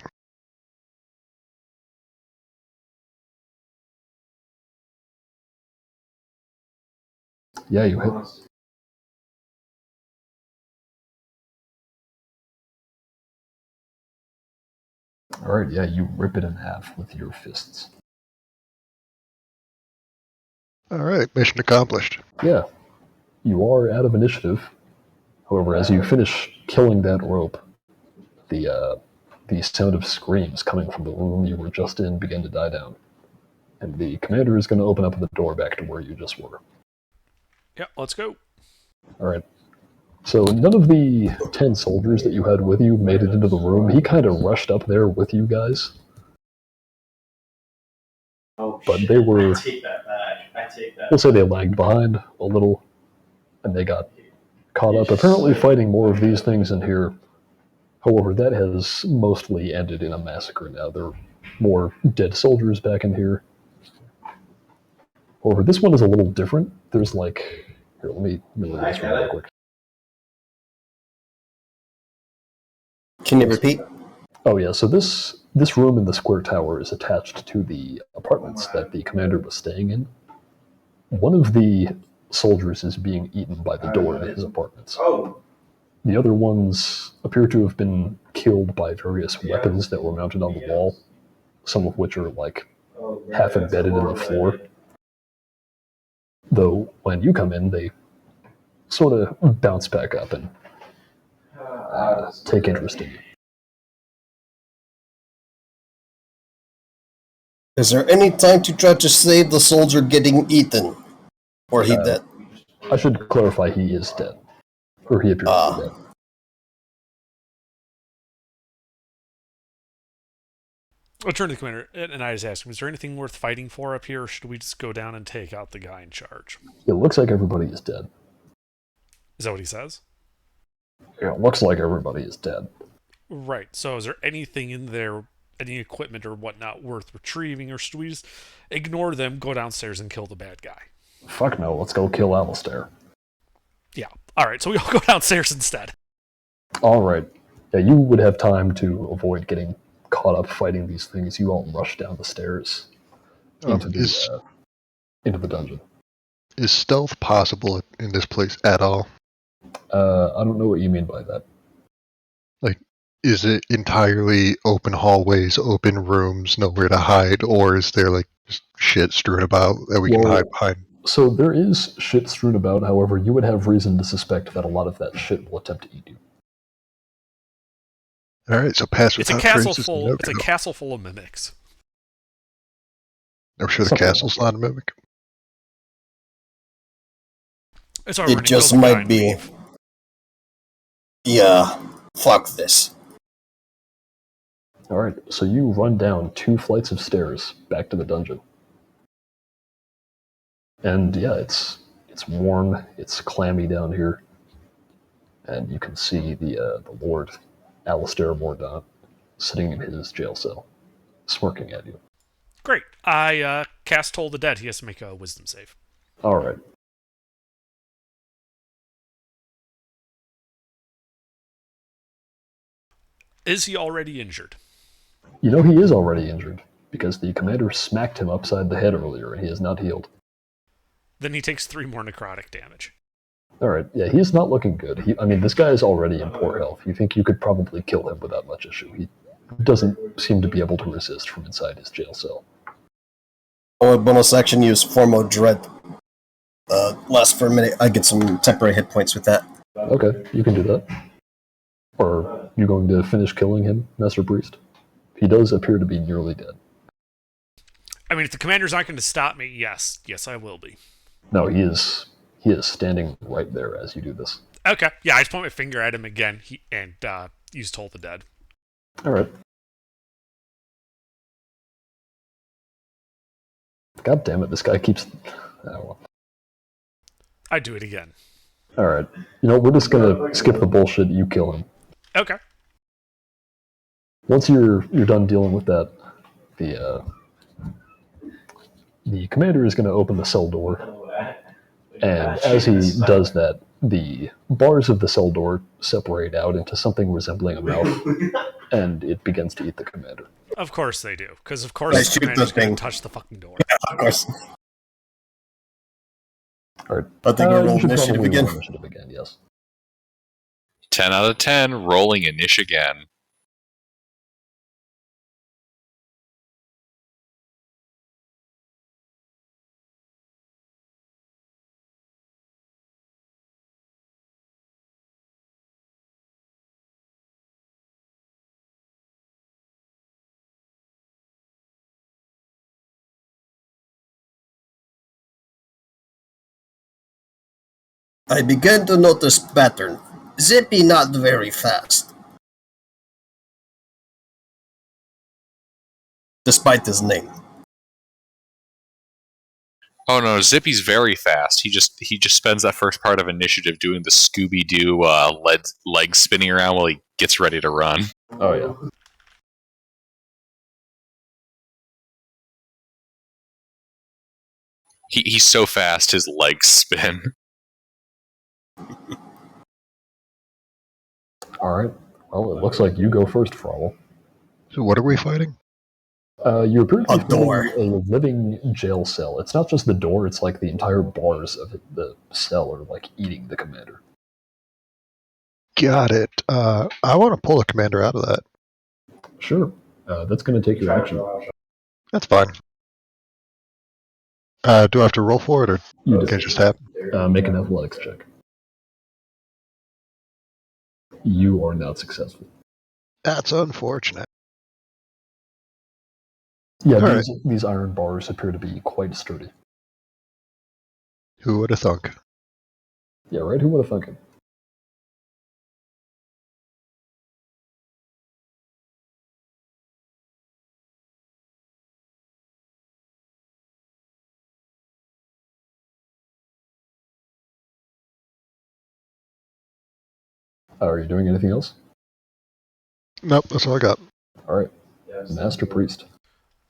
Yeah, you hit. Alright, yeah, you rip it in half with your fists. Alright, mission accomplished. Yeah, you are out of initiative. However, as you finish killing that rope, the sound of screams coming from the room you were just in begin to die down. And the commander is going to open up the door back to where you just were. Yeah, let's go. Alright. So none of the 10 soldiers that you had with you made it into the room. He kind of rushed up there with you guys. But they were... I take that back. We'll say they lagged behind a little, and they got caught up, apparently fighting more of these things in here. However, that has mostly ended in a massacre now. There are more dead soldiers back in here. However, this one is a little different. There's like... Here, let me look at this real quick. Can you repeat? Oh yeah, so this room in the square tower is attached to the apartments that the commander was staying in. One of the soldiers is being eaten by the door to his apartments. The other ones appear to have been killed by various weapons that were mounted on the wall, some of which are like half embedded in the floor. Though when you come in, they sort of bounce back up and take interest in you. Is there any time to try to save the soldier getting eaten? Or he dead? I should clarify, he is dead. Or he appears to be dead. I'll turn to the commander, and I just ask him, is there anything worth fighting for up here, or should we just go down and take out the guy in charge? It looks like everybody is dead. Is that what he says? Yeah, it looks like everybody is dead. Right. So is there anything in there any equipment or whatnot worth retrieving, or should we just ignore them, go downstairs, and kill the bad guy? Fuck no, let's go kill Alistair. Yeah. All right, so we all go downstairs instead. All right. Yeah, you would have time to avoid getting caught up fighting these things. You all rush down the stairs into the dungeon. Is stealth possible in this place at all? I don't know what you mean by that. Is it entirely open hallways, open rooms, nowhere to hide, or is there like just shit strewn about that we can Well, hide behind? So there is shit strewn about, however, you would have reason to suspect that a lot of that shit will attempt to eat you. Alright, so pass It's a without castle trace is full. no It's a go. castle full of mimics. I'm sure the Something castle's not a mimic. It's our It running just building might behind be. me. Yeah. Fuck this. All right, so you run down 2 flights of stairs back to the dungeon. And yeah, it's warm, it's clammy down here. And you can see the Lord Alistair Mordaunt sitting in his jail cell, smirking at you. Great. I cast Toll the Dead. He has to make a wisdom save. All right. Is he already injured? You know he is already injured, because the commander smacked him upside the head earlier, and he is not healed. Then he takes 3 more necrotic damage. Alright, yeah, he's not looking good. This guy is already in poor health. You think you could probably kill him without much issue. He doesn't seem to be able to resist from inside his jail cell. Oh, bonus action use Formo Dread. Last for a minute. I get some temporary hit points with that. Okay, you can do that. Or are you going to finish killing him, Master Priest? He does appear to be nearly dead. I mean, if the commander's not going to stop me, yes, I will be. No, he is standing right there as you do this. Okay, yeah, I just point my finger at him again and use Toll the Dead. Alright. God damn it, this guy keeps... I do it again. Alright. We're just gonna skip the bullshit, you kill him. Okay. Once you're done dealing with that, the commander is going to open the cell door, and as he does that, the bars of the cell door separate out into something resembling a mouth, and it begins to eat the commander. Of course they do, because of course I the shoot commander's the going thing. to touch the fucking door. Of course. All right. I think we'll you roll should initiative probably again. roll initiative again, yes. 10 out of 10, rolling Inish again. I began to notice pattern. Zippy not very fast. Despite his name. Oh no, Zippy's very fast. He just spends that first part of initiative doing the Scooby Doo leg spinning around while he gets ready to run. Oh, yeah. He's so fast his legs spin. All right. Well, it looks like you go first, Frowell. So what are we fighting? You appear to be A door. fighting a living jail cell. It's not just the door, it's like the entire bars of the cell are like eating the commander. Got it. I want to pull the commander out of that. Sure. That's going to take your action. That's fine. Do I have to roll for it, or You can it do. just happen? Make an athletics check. You are not successful. That's unfortunate. Yeah, All these iron bars appear to be quite sturdy. Who would have thunk? Yeah, right? Who would have thunk it? Are you doing anything else? Nope, that's all I got. All right. Master Priest.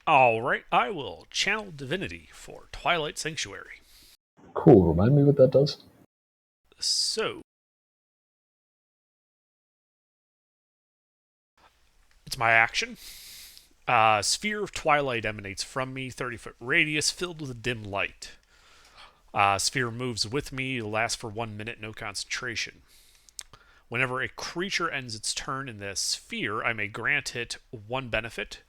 All right, I will channel divinity for Twilight Sanctuary. Cool. Remind me what that does. So, it's my action. Sphere of Twilight emanates from me, 30-foot radius, filled with a dim light. Sphere moves with me, it'll last for 1 minute, no concentration. Whenever a creature ends its turn in this sphere, I may grant it one benefit,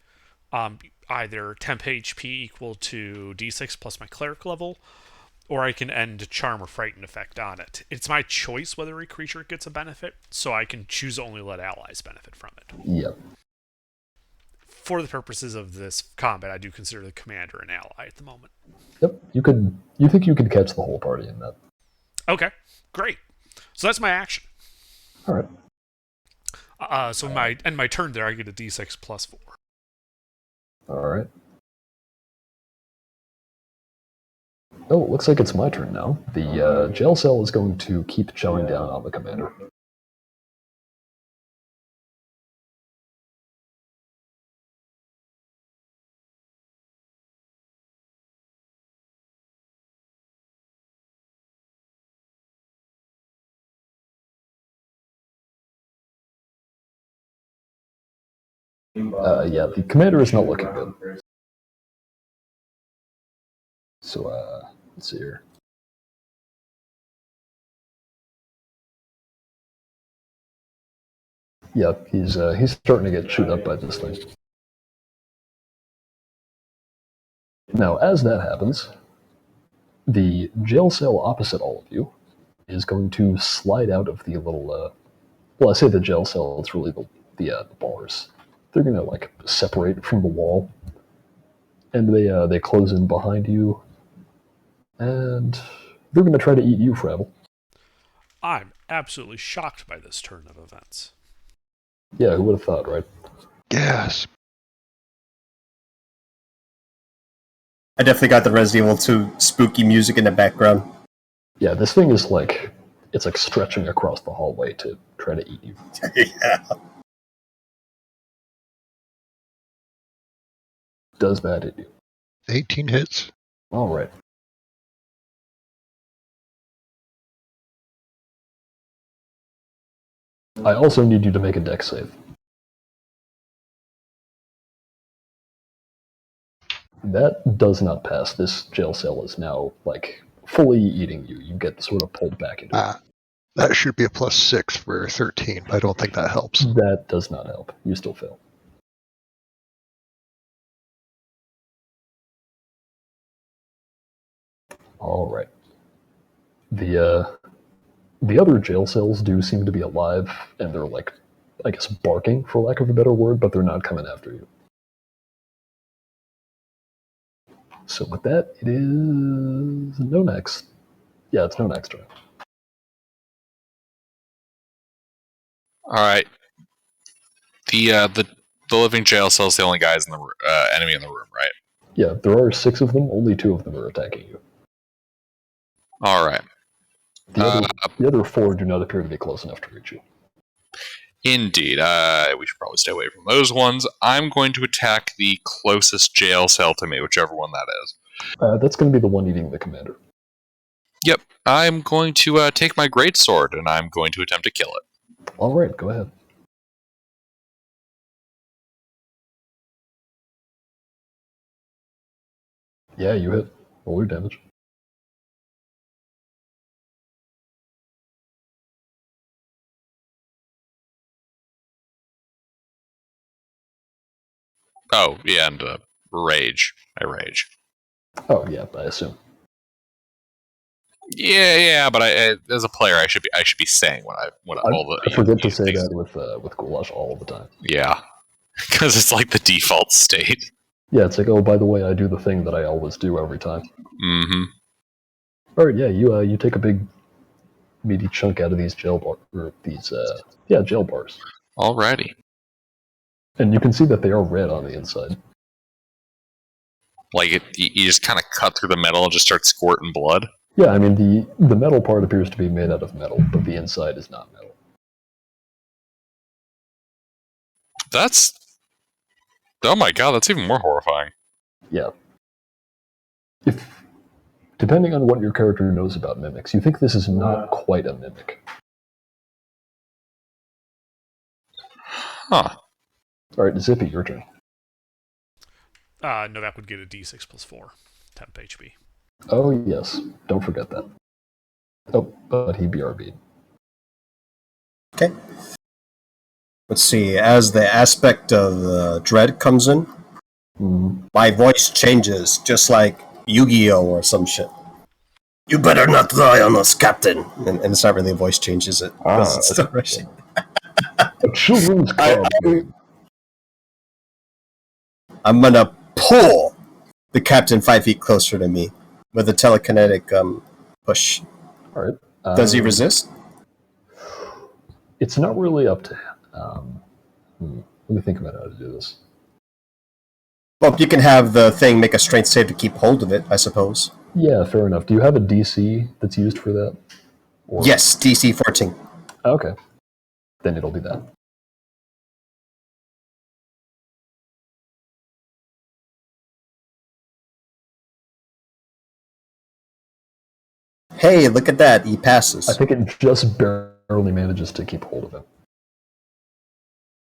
either temp HP equal to d6 plus my cleric level, or I can end charm or frighten effect on it. It's my choice whether a creature gets a benefit, so I can choose to only let allies benefit from it. Yep. For the purposes of this combat, I do consider the commander an ally at the moment. Yep. You think you could catch the whole party in that? Okay, great. So that's my action. All right. So my turn there, I get a d6 plus 4. All right. Oh, it looks like it's my turn now. The jail cell is going to keep chowing down on the commander. Yeah, the commander is not looking good. So, let's see here. Yeah, he's starting to get chewed up by this thing. Now, as that happens, the jail cell opposite all of you is going to slide out of the little. Well, I say the jail cell. It's really the bars. They're gonna like separate from the wall, and they close in behind you, and they're gonna try to eat you, Fravel. I'm absolutely shocked by this turn of events. Yeah, who would have thought, right? Gasp. I definitely got the Resident Evil 2 spooky music in the background. Yeah, this thing is like it's like stretching across the hallway to try to eat you. Yeah. Does bad hit you? 18 hits. All right. I also need you to make a dex save. That does not pass. This jail cell is now like fully eating you. You get sort of pulled back into it. That should be a +6 for 13, but I don't think that helps. That does not help. You still fail. All right. The other jail cells do seem to be alive, and they're like, I guess, barking for lack of a better word, but they're not coming after you. So with that, it is Nonax. Yeah, it's Nonax turn. All right. The living jail cell's the only guys in the enemy in the room, right? Yeah, there are 6 of them. Only 2 of them are attacking you. All right. The other 4 do not appear to be close enough to reach you. Indeed. We should probably stay away from those ones. I'm going to attack the closest jail cell to me, whichever one that is. That's going to be the one eating the commander. Yep. I'm going to take my greatsword, and I'm going to attempt to kill it. All right, go ahead. Yeah, you hit. Roll your damage. Oh, yeah, and rage. I rage. Oh, yeah, I assume. Yeah, but as a player, I should be saying what all the. I forget to say that with Goulash all the time. Yeah, because it's like the default state. Yeah, it's like, oh, by the way, I do the thing that I always do every time. Mm-hmm. All right, yeah, you take a big meaty chunk out of these jail bars. Alrighty. And you can see that they are red on the inside. Like you just kind of cut through the metal and just start squirting blood. Yeah, I mean the metal part appears to be made out of metal, but the inside is not metal. That's Oh my god, that's even more horrifying. Yeah. If, depending on what your character knows about mimics, you think this is not quite a mimic. Huh. All right, Zippy, your turn. Novak would get a d6 plus 4 temp HP. Oh, yes. Don't forget that. Oh, but he BRB'd. Okay. Let's see. As the aspect of dread comes in, my voice changes, just like Yu-Gi-Oh! Or some shit. You better not die on us, Captain. And it's not really a voice change, is it? Because it's still Russian. A children's club. I'm gonna pull the captain 5 feet closer to me with a telekinetic push. All right. Does he resist? It's not really up to him. Let me think about how to do this. Well, you can have the thing make a strength save to keep hold of it, I suppose. Yeah, fair enough. Do you have a DC that's used for that? Or... Yes, DC 14. Okay. Then it'll be that. Hey, look at that. He passes. I think it just barely manages to keep hold of him.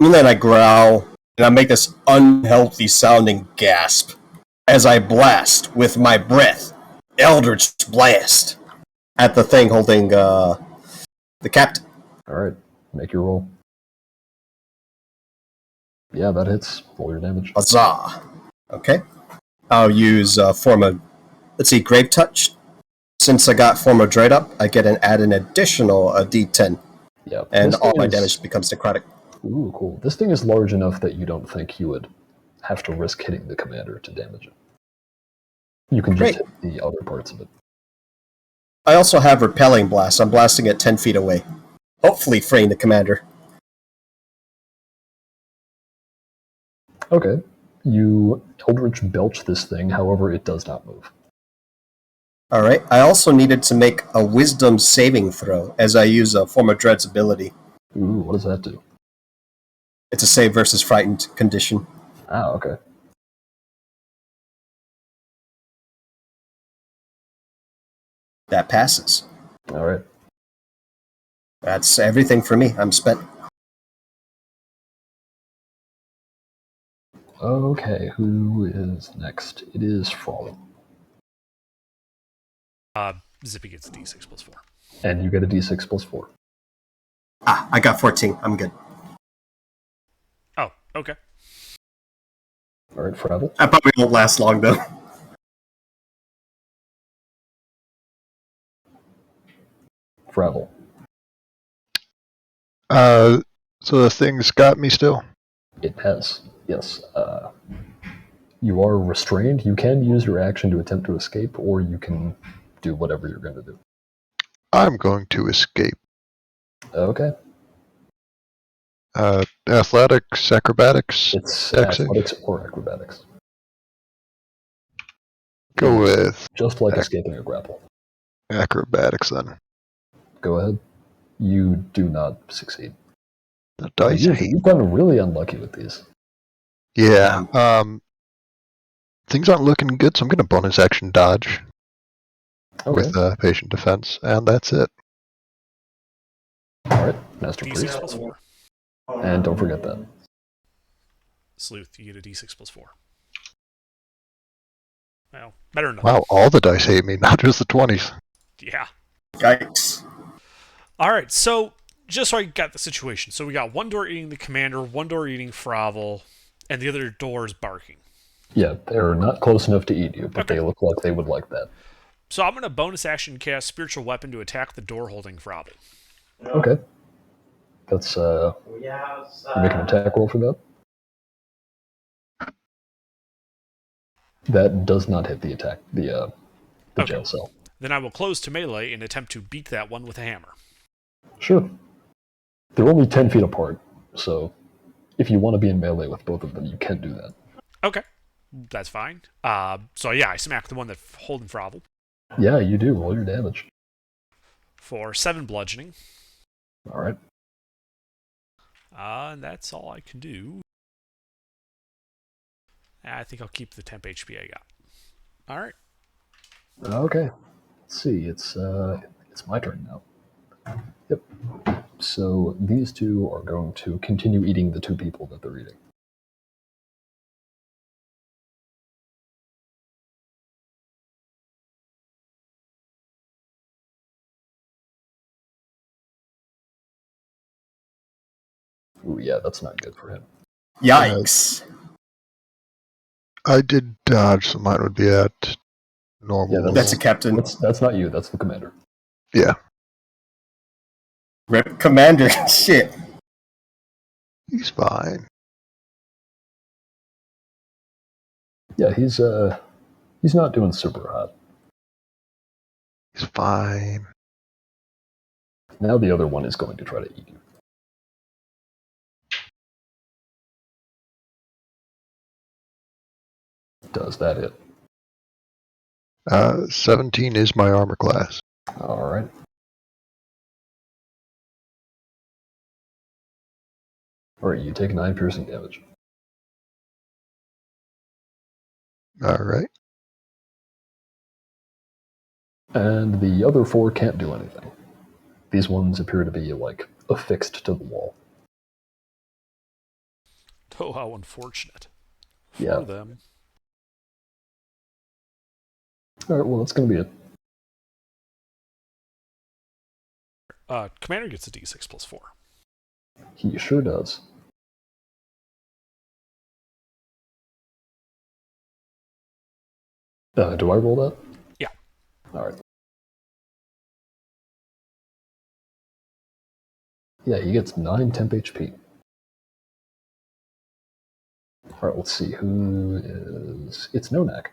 And then I growl, and I make this unhealthy sounding gasp as I blast with my breath, Eldritch Blast, at the thing holding the captain. All right, make your roll. Yeah, that hits. Roll your damage. Huzzah. Okay. I'll use form of, let's see, Grave Touch. Since I got form of Dread up, I get add an additional D10. Yeah. And all my damage becomes necrotic. Ooh, cool. This thing is large enough that you don't think you would have to risk hitting the commander to damage it. You can just hit the other parts of it. I also have Repelling Blast. I'm blasting it 10 feet away. Hopefully freeing the commander. Okay. You Eldritch Belch this thing, however, it does not move. Alright, I also needed to make a Wisdom saving throw as I use a Form of Dread's ability. Ooh, what does that do? It's a save versus frightened condition. Ah, okay. That passes. Alright. That's everything for me. I'm spent. Okay, who is next? It is Frollo. Zippy gets a d6 plus 4. And you get a d6 plus 4. Ah, I got 14. I'm good. Oh, okay. Alright, Fravel. I probably won't last long, though. Fravel. So the thing's got me still? It has, yes. You are restrained. You can use your action to attempt to escape, or you can do whatever you're going to do. I'm going to escape. Okay. Athletics, acrobatics, It's Dex save? athletics or acrobatics. Go with Just like escaping a grapple. acrobatics then. Go ahead. You do not succeed. The dice hate. You've gotten really unlucky with these. Yeah. Things aren't looking good, so I'm going to bonus action dodge Okay. with patient defense, and that's it. Alright, Master D6 Priest. plus 4. And don't forget that. Sleuth, you get a d6 plus 4. Well, better than Wow, all the dice hate me, not just the 20s. Yeah. Yikes. Alright, so just so I got the situation. So we got one door eating the commander, one door eating Fravel, and the other door is barking. Yeah, they're not close enough to eat you, but Okay. they look like they would like that. So I'm going to bonus action cast Spiritual Weapon to attack the door holding Fravel. Okay. That's, you make an attack roll for that? That does not hit the attack, the Okay. jail cell. Then I will close to melee and attempt to beat that one with a hammer. Sure. They're only 10 feet apart, so if you want to be in melee with both of them, you can do that. Okay. That's fine. So yeah, I smack the one that's holding Fravel Yeah, you do. Roll your damage. for 7 bludgeoning. Alright. And that's all I can do. I think I'll keep the temp HP I got. All right. Okay. Let's see. It's my turn now. Yep. So these two are going to continue eating the two people that they're eating. Ooh, yeah, that's not good for him. Yikes. I did dodge, so mine would be at normal. Yeah, That's a captain. That's not you. That's the commander. Yeah, Rip Commander. Shit. he's fine. Yeah, he's not doing super hot. He's fine. Now the other one is going to try to eat you. Does that hit? 17 is my armor class. All right. All right, you take 9 piercing damage. All right. And the other 4 can't do anything. These ones appear to be, like, affixed to the wall. Oh, how unfortunate Yeah. for them. All right, well, that's going to be it. Commander gets a D6 plus 4. He sure does. Do I roll that? Yeah. All right. Yeah, he gets 9 temp HP. All right, let's see. Who is... It's Nonak.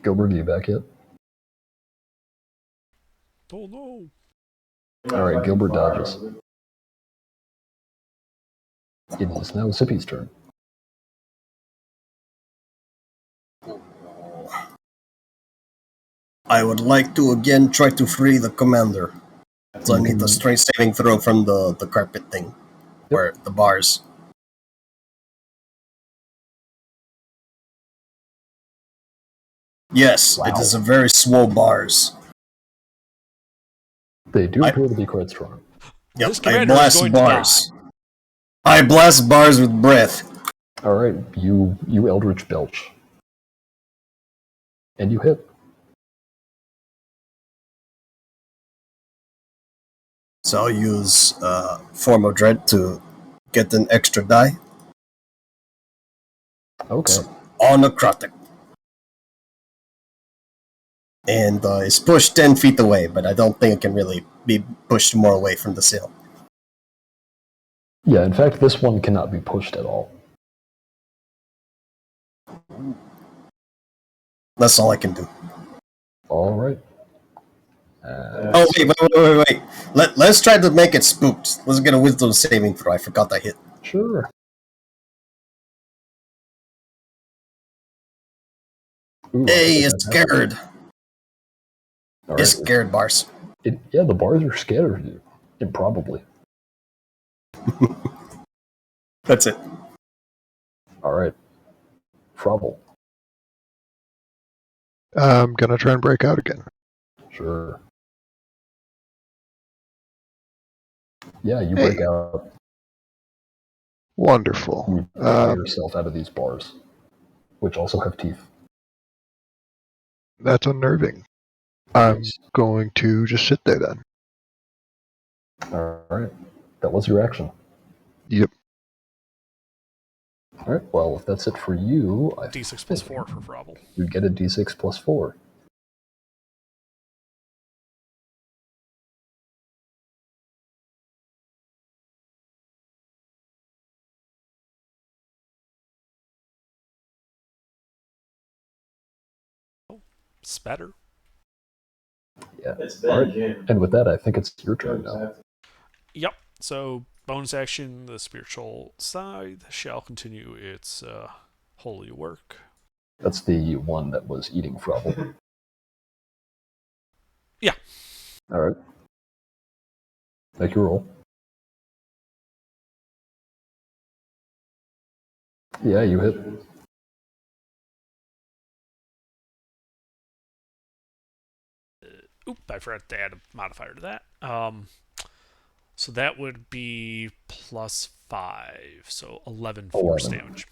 Gilbert, are you back yet? Oh, no. All right, Gilbert dodges. It is now Zippy's turn. I would like to again try to free the commander. So I need the Mhm. strength saving throw from the carpet thing. Or the bars. Yes, it Wow. is a very swole bars. They do I- appear to be quite strong. Yep, This I commander is blast going bars. I blast bars with breath. All right, you Eldritch Belch. And you hit. So I'll use Form of Dread to get an extra die. Okay. So, on necrotic. And it's pushed 10 feet away, but I don't think it can really be pushed more away from the sill. Yeah, in fact, this one cannot be pushed at all. That's all I can do. All right. Oh, wait. Let's try to make it spooked. Let's get a wisdom saving throw. I forgot I hit. Sure. Ooh, Hey, I it's think that scared. happened. All It's right. scared, Bars. Yeah, the bars are scared of you. Improbably. That's it. All right. Frobble. I'm gonna try and break out again. Sure. Yeah, you Hey. break out. Wonderful. You pry yourself out of these bars, which also have teeth. That's unnerving. I'm Yes. going to just sit there then. All right. That was your action. Yep. All right. Well, if that's it for you, I D6 plus 4 for Frobble. you get a d6 plus 4. Spatter. Yeah. All right. And with that, I think it's your turn now. Yep. So, bonus action, the spiritual scythe shall continue its holy work. That's the one that was eating Frobble. Yeah. All right. Make your roll. Yeah, you hit. Oop, I forgot to add a modifier to that. So that would be +5, so 11 force 11. damage.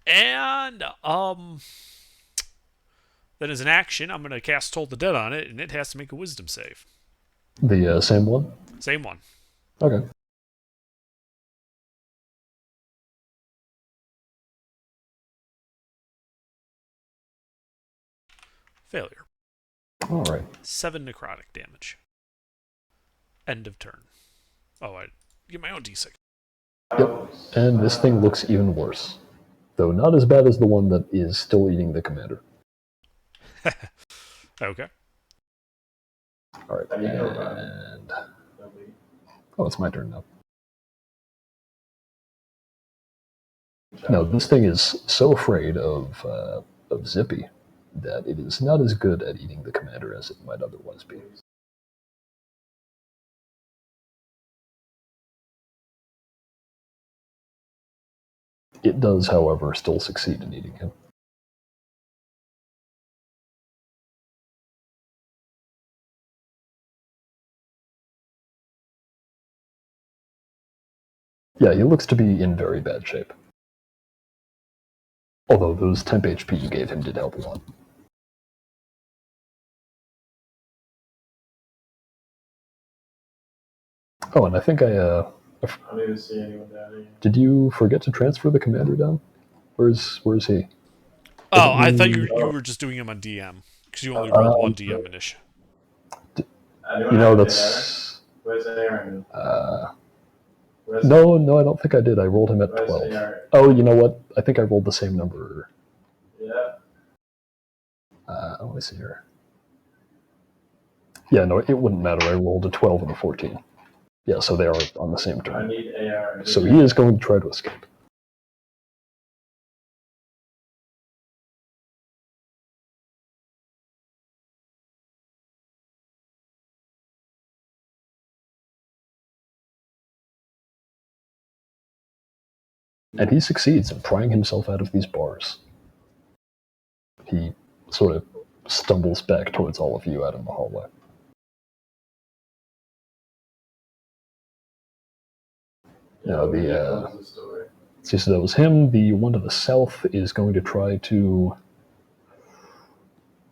And then as an action, I'm gonna cast Toll the Dead on it, and it has to make a Wisdom save. The same one? Same one. Okay. Failure. All right. 7 necrotic damage. End of turn. Oh, I get my own d6. Yep. And this thing looks even worse. Though not as bad as the one that is still eating the commander. Okay. All right. And... Oh, it's my turn now. No, this thing is so afraid of Zippy that it is not as good at eating the commander as it might otherwise be. It does, however, still succeed in eating him. Yeah, he looks to be in very bad shape. Although those temp HP you gave him did help a lot. Oh, and I think I don't even see anyone down here. did you forget to transfer the commander down? Where's he? Oh, I thought you were just doing him on DM because you only rolled one DM initiative. You know, that's... Where's Aaron? No, I don't think I did. I rolled him at 12. Oh, you know what? I think I rolled the same number. Yeah. Let me see here. Yeah, no, it wouldn't matter. I rolled a 12 and a 14. Yeah, so they are on the same I turn. need AR. So he is going to try to escape. And he succeeds in prying himself out of these bars. He sort of stumbles back towards all of you out in the hallway. Now, so that was him. The one to the south is going to try to...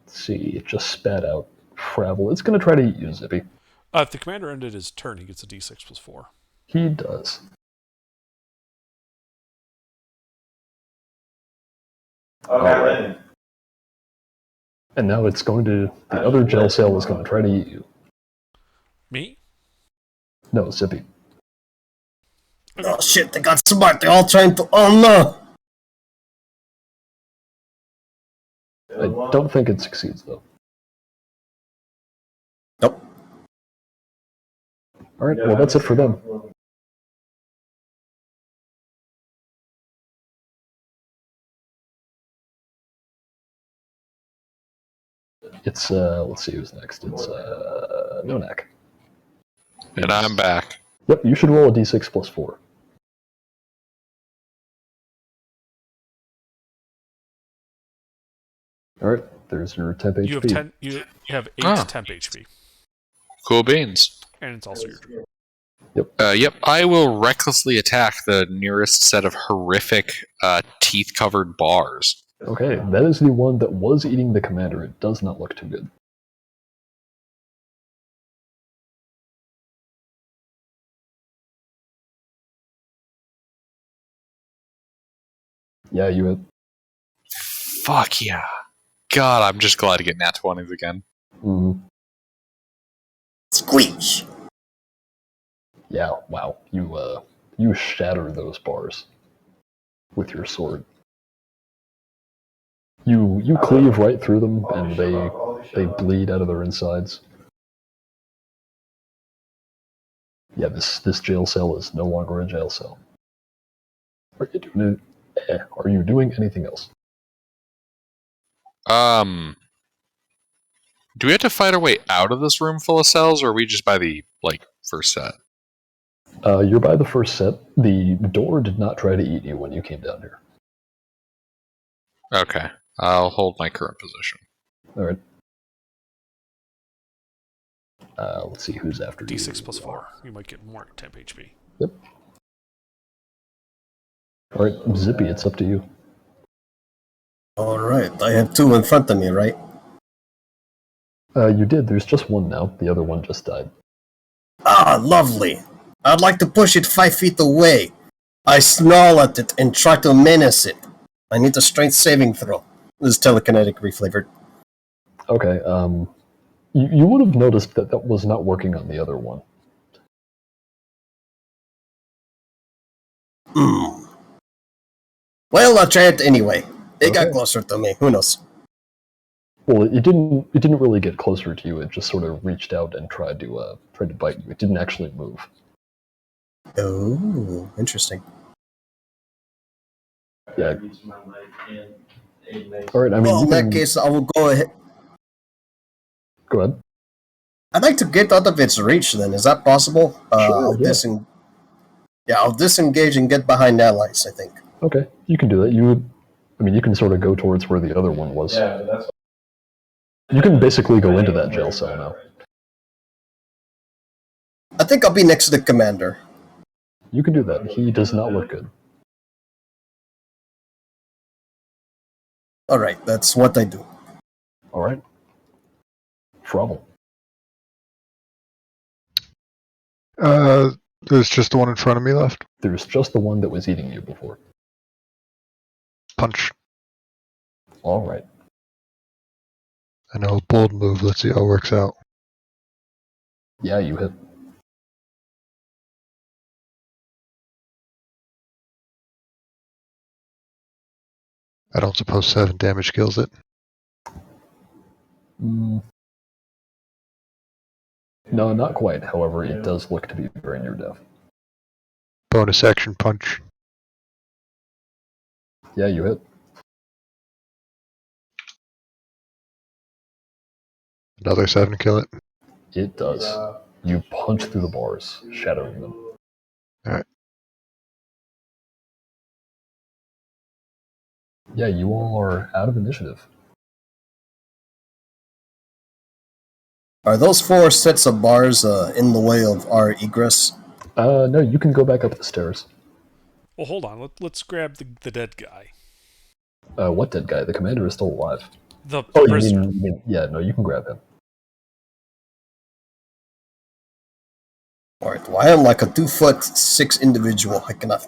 Let's see, it just spat out Fravel. It's going to try to eat you, Zippy. If the commander ended his turn, he gets a d6 + 4. He does. Okay. And now it's going to... The other gel cell is going to try to eat you. Me? No, Zippy. Oh shit, they got smart. They're all trying to. Oh no! I don't think it succeeds, though. Nope. Alright, well, that's it for them. It's, let's see who's next. It's, Nonak. And I'm back. Yep, you should roll a d6 + 4. Alright, there's your temp HP. You have 10. You have 8 temp HP, Cool beans. and it's also your turn. Yep, I will recklessly attack the nearest set of horrific teeth-covered bars. Okay, that is the one that was eating the commander. It does not look too good. Yeah, you hit. Fuck yeah. God, I'm just glad to get nat 20s again. Mm-hmm. Squeeze! Yeah, wow. You shatter those bars with your sword. You cleave right through them, and they bleed out of their insides. Yeah, this jail cell is no longer a jail cell. Are you doing anything else? Do we have to fight our way out of this room full of cells, or are we just by the, first set? You're by the first set. The door did not try to eat you when you came down here. Okay. I'll hold my current position. All right. Let's see who's after you. D6 plus 4. You might get more temp HP. Yep. All right, Zippy, it's up to you. All right, I have two in front of me, right? You did. There's just one now. The other one just died. Ah, lovely. I'd like to push it 5 feet away. I snarl at it and try to menace it. I need a strength saving throw. This is telekinetic reflavored. Okay. You would have noticed that that was not working on the other one. Well, I'll try it anyway. It got Okay. closer to me. Who knows? Well, it didn't. It didn't really get closer to you. It just sort of reached out and tried to bite you. It didn't actually move. Oh, interesting. Yeah. Reach my leg and aid mace. All right. I mean, Well, you in that can- case, I will go ahead. Go ahead. I'd like to get out of its reach. Then, is that possible? Sure, yeah. I'll disengage and get behind allies. I think. Okay, you can do that. You can sort of go towards where the other one was. Yeah, but that's. You can basically go into that jail cell now. I think I'll be next to the commander. You can do that. He does not look good. All right, that's what I do. All right. Trouble. There's just the one in front of me left. There's just the one that was eating you before. Punch. All right. I know, bold move. Let's see how it works out. Yeah, you hit. I don't suppose 7 damage kills it. No, not quite. However, it does look to be very near death. Bonus action punch. Yeah, you hit. Another 7 kill it. It does. You punch through the bars, shattering them. Alright. Yeah, you all are out of initiative. Are those 4 sets of bars in the way of our egress? No, you can go back up the stairs. Well, hold on. Let's grab the dead guy. What dead guy? The commander is still alive. The Oh, prisoner. yeah, no, you can grab him. Alright, well, I am like a 2'6" individual. I cannot.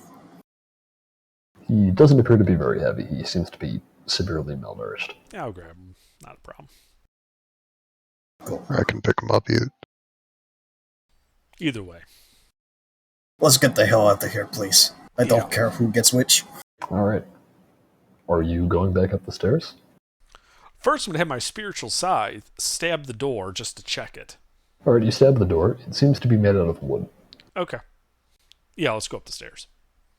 He doesn't appear to be very heavy. He seems to be severely malnourished. Yeah, I'll grab him. Not a problem. I can pick him up. Either way. Let's get the hell out of here, please. I don't care who gets which. All right. Are you going back up the stairs? First, I'm going to have my spiritual scythe stab the door just to check it. All right, you stab the door. It seems to be made out of wood. Okay. Yeah, let's go up the stairs.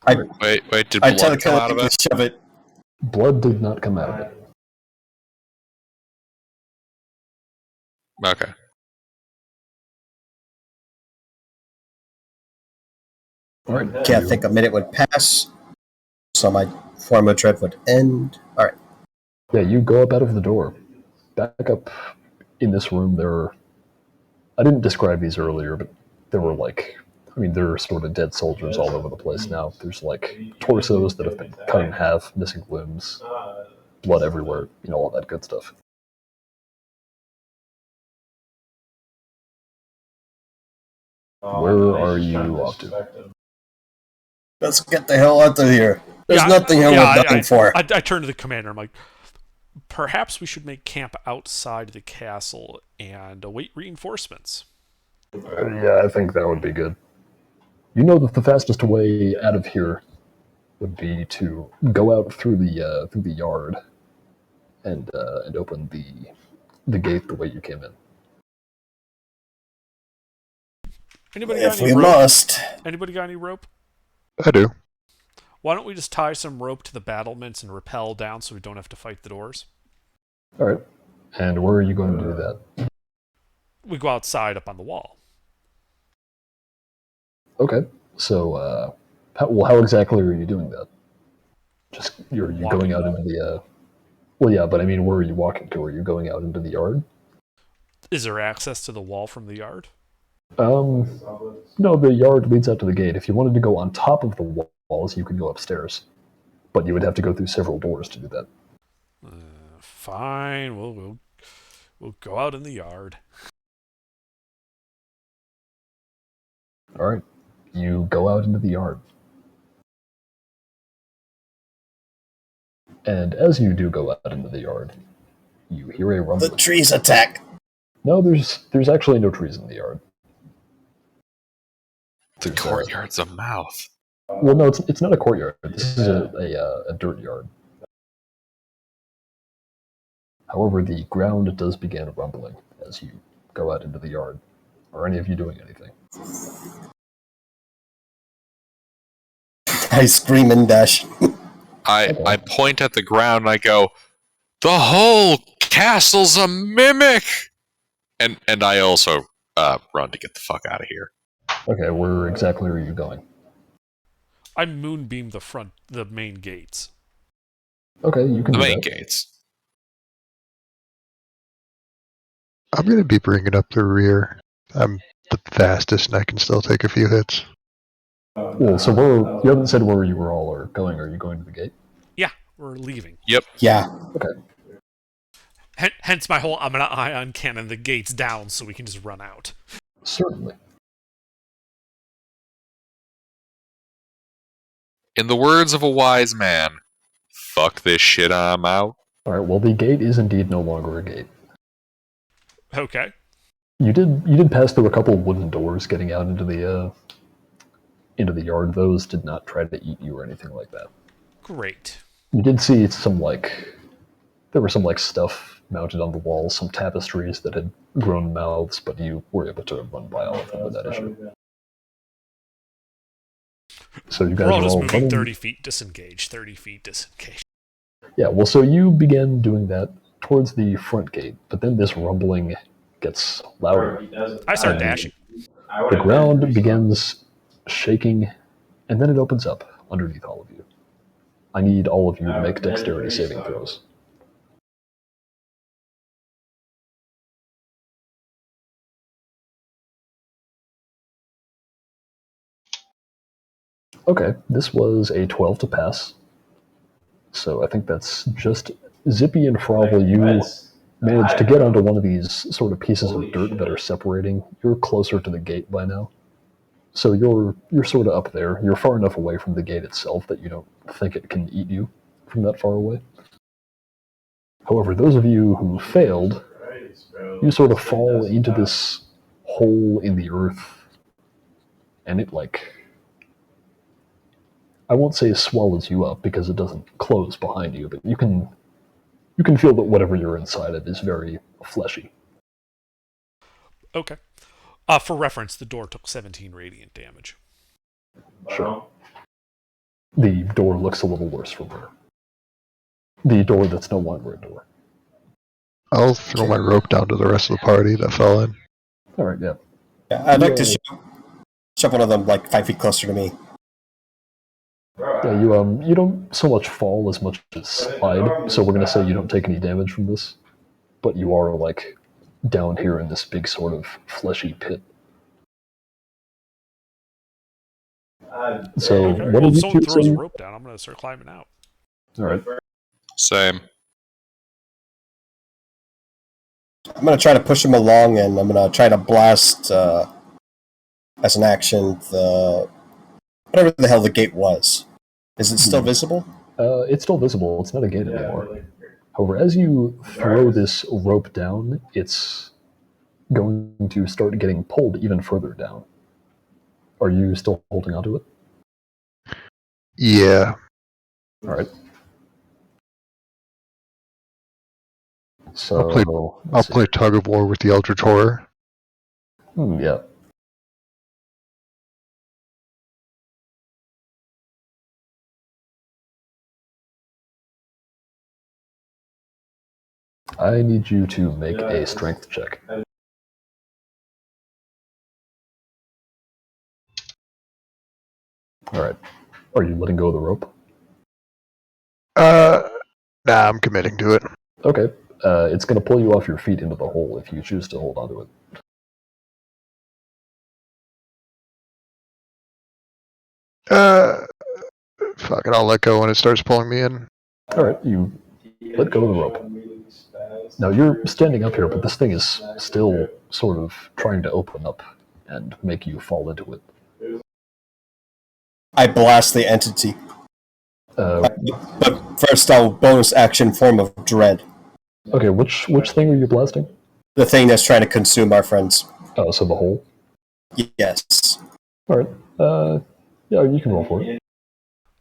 Wait, did I blood come out of telekinetically it? shove it. Blood did not come out of it. Okay. All right. Okay, I think a minute would pass, so my form of dread would end. Alright. Yeah, you go up out of the door. Back up in this room, I didn't describe these earlier, but there were there are sort of dead soldiers all over the place now. There's torsos that have been cut in half, missing limbs, blood everywhere, all that good stuff. Where are you off to? Let's get the hell out of here. There's Yeah, nothing here yeah, we're dying for. I turn to the commander. I'm like, perhaps we should make camp outside the castle and await reinforcements. Yeah, I think that would be good. You know that the fastest way out of here would be to go out through the yard and open the gate the way you came in. Anybody got If any we rope? must. Anybody got any rope? I do. Why don't we just tie some rope to the battlements and rappel down so we don't have to fight the doors? All right. And where are you going to do that? We go outside up on the wall. Okay. So, how exactly are you doing that? Just you're you Walking. going out into the? Well, yeah, but I mean, where are you walking to? Are you going out into the yard? Is there access to the wall from the yard? No, the yard leads out to the gate. If you wanted to go on top of the walls, you could go upstairs, but you would have to go through several doors to do that. Fine. We'll go out in the yard. All right, you go out into the yard, and as you do go out into the yard, you hear a The rumbling. trees attack. No, there's actually no trees in the yard. The There's, courtyard's a mouth. Well, no, it's not a courtyard. This is a dirt yard. However, the ground does begin rumbling as you go out into the yard. Are any of you doing anything? I scream and dash. I point at the ground and I go, the whole castle's a mimic! And I also run to get the fuck out of here. Okay, where exactly are you going? I moonbeam the main gates. Okay, you can The do main that. gates. I'm going to be bringing up the rear. I'm the fastest and I can still take a few hits. Well, so you haven't said where you were all are going. Are you going to the gate? Yeah, we're leaving. Yeah. Okay. Hence my whole I'm gonna ion cannon the gates down so we can just run out. Certainly. In the words of a wise man, fuck this shit, I'm out. All right. Well, the gate is indeed no longer a gate. Okay. You did pass through a couple of wooden doors getting out into the yard. Those did not try to eat you or anything like that. Great. You did see there were some stuff mounted on the walls, some tapestries that had grown mouths, but you were able to run by all of them without issue. So you guys We're all are just all moving running. 30 feet, disengage. 30 feet, disengage. Yeah, well, so you began doing that towards the front gate, but then this rumbling gets louder. I start And dashing. The ground begins shaking, and then it opens up underneath all of you. I need all of you to make dexterity saving throws. Okay, this was a 12 to pass. So I think that's just Zippy and Frovel. You managed to get onto one of these sort of pieces of dirt that are separating. You're closer to the gate by now. So you're sort of up there. You're far enough away from the gate itself that you don't think it can eat you from that far away. However, those of you who failed, you sort of fall into this hole in the earth, and it I won't say swallows you up because it doesn't close behind you, but you can feel that whatever you're inside of is very fleshy. Okay. For reference, the door took 17 radiant damage. Sure. The door looks a little worse from here. The door that's no longer a door. I'll throw my rope down to the rest of the party that fell in. All right, yeah. Yeah, I'd like to shove one of them 5 feet closer to me. Yeah, you don't so much fall as much as slide, so we're gonna say you don't take any damage from this, but you are down here in this big sort of fleshy pit. So Okay. what Well, did if you someone two throws say? a rope down, I'm going to start climbing out. All right. Same. I'm going to try to push him along, and I'm going to try to blast, as an action, whatever the hell the gate was. Is it still visible? It's still visible. It's not a gate anymore. However, as you throw this rope down, it's going to start getting pulled even further down. Are you still holding onto it? Yeah. All right. So I'll play tug of war with the Eldritch Horror. Yeah. I need you to make a strength check. All right. Are you letting go of the rope? Nah, I'm committing to it. Okay. It's going to pull you off your feet into the hole if you choose to hold onto it. Fuck it, I'll let go when it starts pulling me in. All right. You let go of the rope. Now you're standing up here, but this thing is still sort of trying to open up and make you fall into it. I blast the entity. Uh, But first, I'll bonus action form of dread. okay, which thing are you blasting? The thing that's trying to consume our friends. Oh, so the hole. Yes. All right. Yeah, you can roll for it.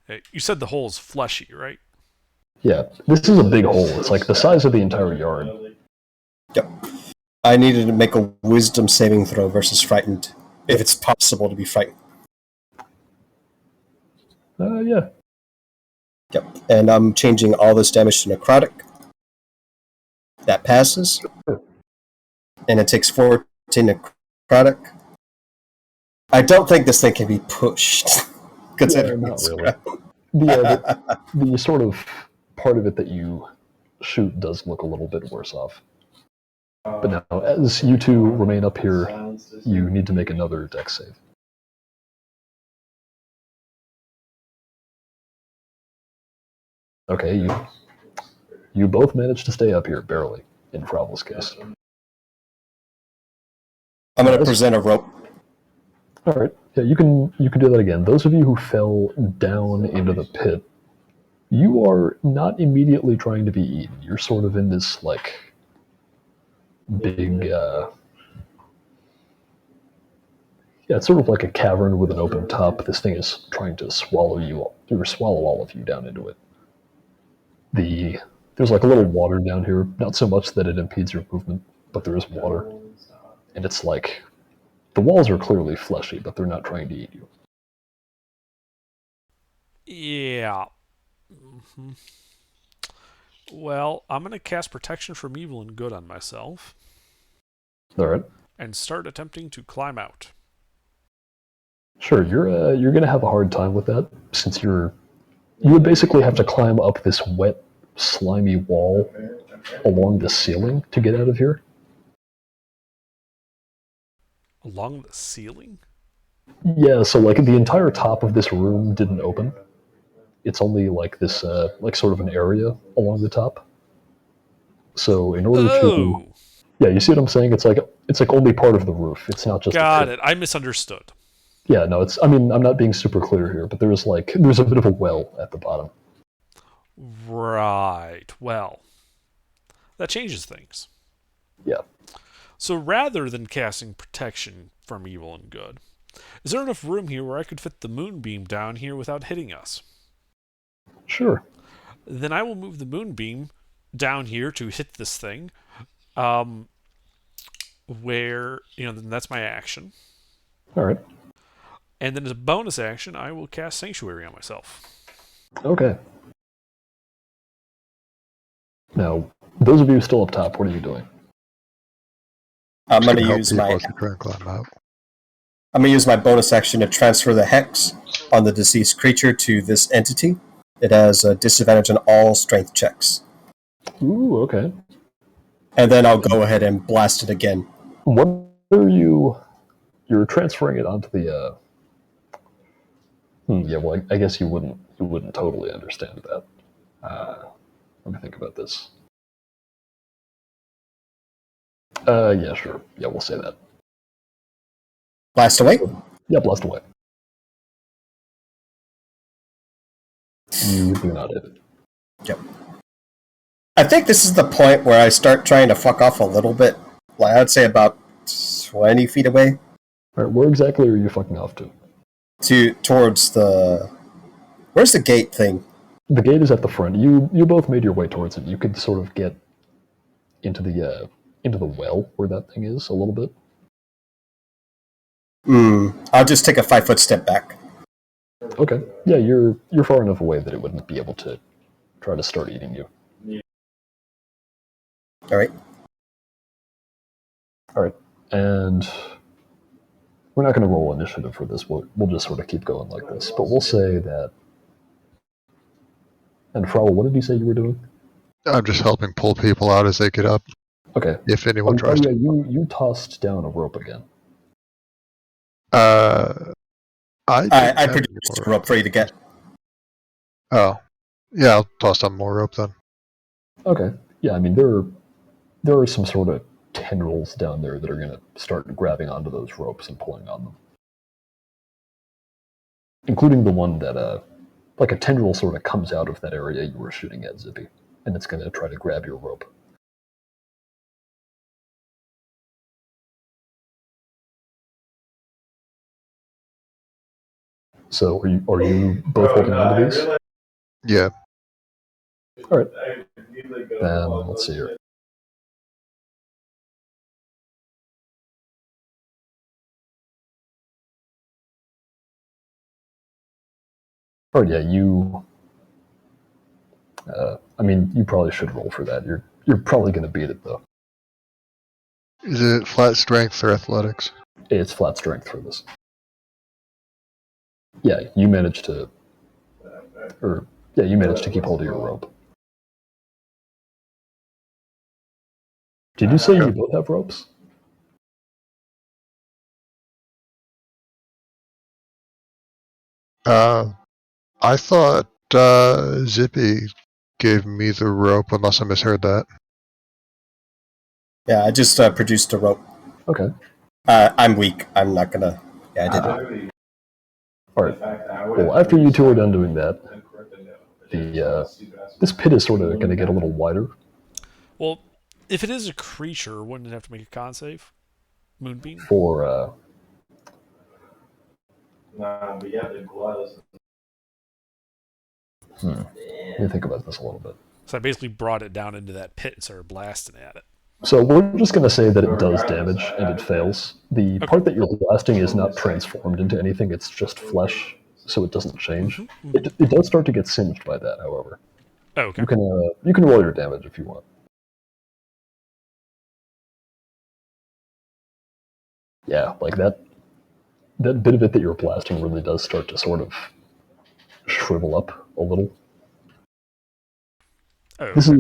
Hey, you said the hole's fleshy, right? Yeah, this is a big hole. It's like the size of the entire yard. Yep. I needed to make a wisdom saving throw versus frightened, if it's possible to be frightened. Yeah. Yep. And I'm changing all this damage to necrotic. That passes. And it takes 14 necrotic. I don't think this thing can be pushed. Considering not it's really. The sort of part of it that you shoot does look a little bit worse off. But now, as you two remain up here, you need to make another dex save. Okay, you both managed to stay up here, barely, in Fravel's case. I'm going to present a rope. All right, yeah, you can do that again. Those of you who fell down into the pit, you are not immediately trying to be eaten. You're sort of in this like big, yeah, it's sort of like a cavern with an open top. This thing is trying to swallow all of you down into it. There's like a little water down here, not so much that it impedes your movement, but there is water, and it's like the walls are clearly fleshy, but they're not trying to eat you. Yeah. Mm-hmm. Well, I'm going to cast Protection from Evil and Good on myself. All right. And start attempting to climb out. Sure, you're going to have a hard time with that, since you would basically have to climb up this wet, slimy wall along the ceiling to get out of here. Along the ceiling? Yeah, so like the entire top of this room didn't open. It's only like this, like sort of an area along the top. So in order to, yeah, you see what I'm saying? It's like only part of the roof. It's not just. Got it. I misunderstood. Yeah, no, it's. I mean, I'm not being super clear here, but there's a bit of a well at the bottom. Right. Well, that changes things. Yeah. So rather than casting Protection from Evil and Good, is there enough room here where I could fit the moonbeam down here without hitting us? Sure. Then I will move the moonbeam down here to hit this thing. Where, then that's my action. All right. And then as a bonus action, I will cast Sanctuary on myself. Okay. Now, those of you still up top, what are you doing? I'm going to use my bonus action to transfer the hex on the deceased creature to this entity. It has a disadvantage on all strength checks. Ooh, okay. And then I'll go ahead and blast it again. What are you're transferring it onto the yeah, well, I guess you wouldn't totally understand that. Let me think about this. Yeah, sure. Yeah, we'll say that. Blast away? Yeah, blast away. You do not hit it. Yep. I think this is the point where I start trying to fuck off a little bit. Like, I'd say about 20 feet away. All right, where exactly are you fucking off to? Towards the... Where's the gate thing? The gate is at the front. You both made your way towards it. You could sort of get into the well where that thing is a little bit. I'll just take a 5-foot step back. Okay. Yeah, you're far enough away that it wouldn't be able to try to start eating you. All right. And we're not going to roll initiative for this. We'll just sort of keep going like this. But we'll say that. And Frowell, what did you say you were doing? I'm just helping pull people out as they get up. Okay. If anyone tries yeah, to. you tossed down a rope again. I produced a rope for you to get. Oh, yeah. I'll toss down more rope then. Okay. Yeah, I mean there are some sort of tendrils down there that are going to start grabbing onto those ropes and pulling on them, including the one that like a tendril sort of comes out of that area you were shooting at, Zippy, and it's going to try to grab your rope. So are you both holding onto these? Yeah. All right. Then let's see here. All right. Yeah, you. I mean, you probably should roll for that. You're probably going to beat it though. Is it flat strength or athletics? It's flat strength for this. Yeah, you managed to keep hold of your rope. Did you say you both have ropes? I thought Zippy gave me the rope, unless I misheard that. Yeah, I just produced a rope. Okay. I'm weak. I'm not gonna. Yeah, I did. All right. Well, after you two are done doing that, this pit is sort of going to get a little wider. Well, if it is a creature, wouldn't it have to make a con save? Moonbeam? For No, but yeah, the gloves. Let me think about this a little bit. So I basically brought it down into that pit and started blasting at it. So we're just going to say that it does damage and it fails. The part that you're blasting is not transformed into anything, it's just flesh, so it doesn't change. It does start to get singed by that, however. Okay. You can roll your damage if you want. Yeah, like that bit of it that you're blasting really does start to sort of shrivel up a little. Oh, okay.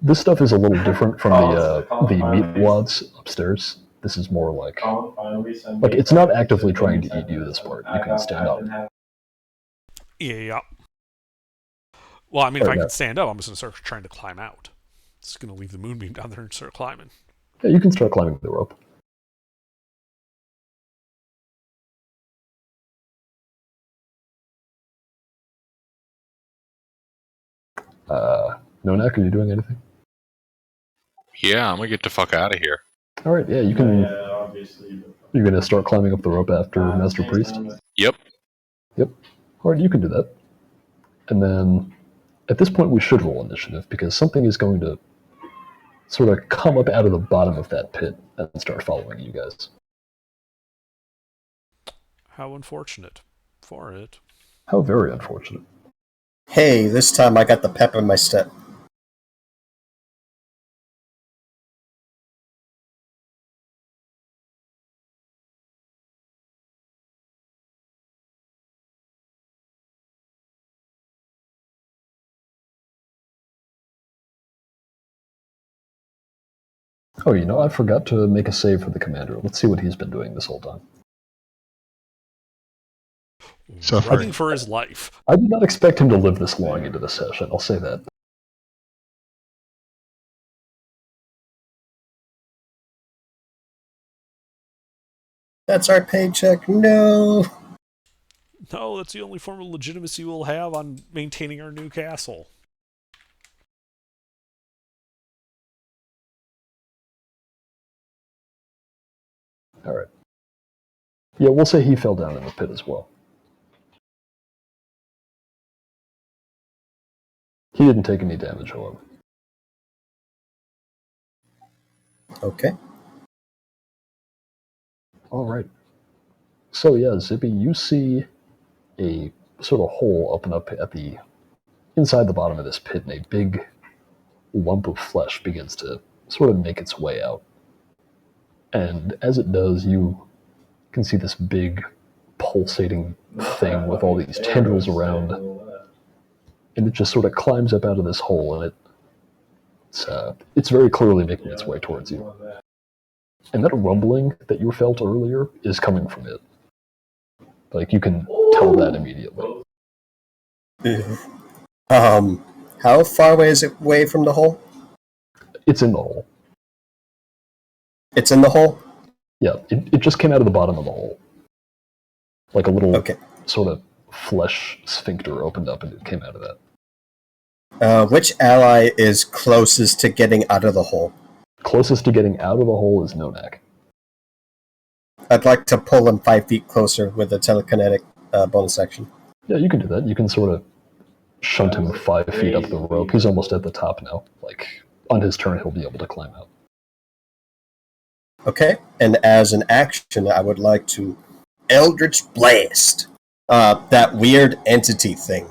This stuff is a little different from the meat wads upstairs. This is more like it's not actively trying to eat you. This part you can stand up. Yeah. Well, I mean, if Right, I yeah. can stand up, I'm just going to start trying to climb out. Just going to leave the moonbeam down there and start climbing. Yeah, you can start climbing the rope. Nonak, are you doing anything? Yeah, I'm gonna get the fuck out of here. All right, yeah, you can. Yeah, obviously. You're gonna start climbing up the rope after Master Priest. Yep. All right, you can do that. And then, at this point, we should roll initiative because something is going to sort of come up out of the bottom of that pit and start following you guys. How unfortunate for it. How very unfortunate. Hey, this time I got the pep in my step. Oh, I forgot to make a save for the commander. Let's see what he's been doing this whole time. Suffering. Running for his life. I did not expect him to live this long into the session, I'll say that. That's our paycheck. No. No, that's the only form of legitimacy we'll have on maintaining our new castle. All right. Yeah, we'll say he fell down in the pit as well. He didn't take any damage, however. Okay. All right. So yeah, Zippy, you see a sort of hole open up at the inside the bottom of this pit, and a big lump of flesh begins to sort of make its way out. And as it does, you You can see this big pulsating thing with all these tendrils around, and it just sort of climbs up out of this hole, and it's very clearly making its way towards you. And that rumbling that you felt earlier is coming from it. Like, you can tell that immediately. How far away is it away from the hole? It's in the hole. It's in the hole? Yeah, it just came out of the bottom of the hole. Like a little Okay. sort of flesh sphincter opened up and it came out of that. Which ally is closest to getting out of the hole? Closest to getting out of the hole is Nonak. I'd like to pull him 5 feet closer with a telekinetic bonus action. Yeah, you can do that. You can sort of shunt him 5 feet up the rope. He's almost at the top now. Like, on his turn, he'll be able to climb out. Okay, and as an action, I would like to Eldritch Blast that weird entity thing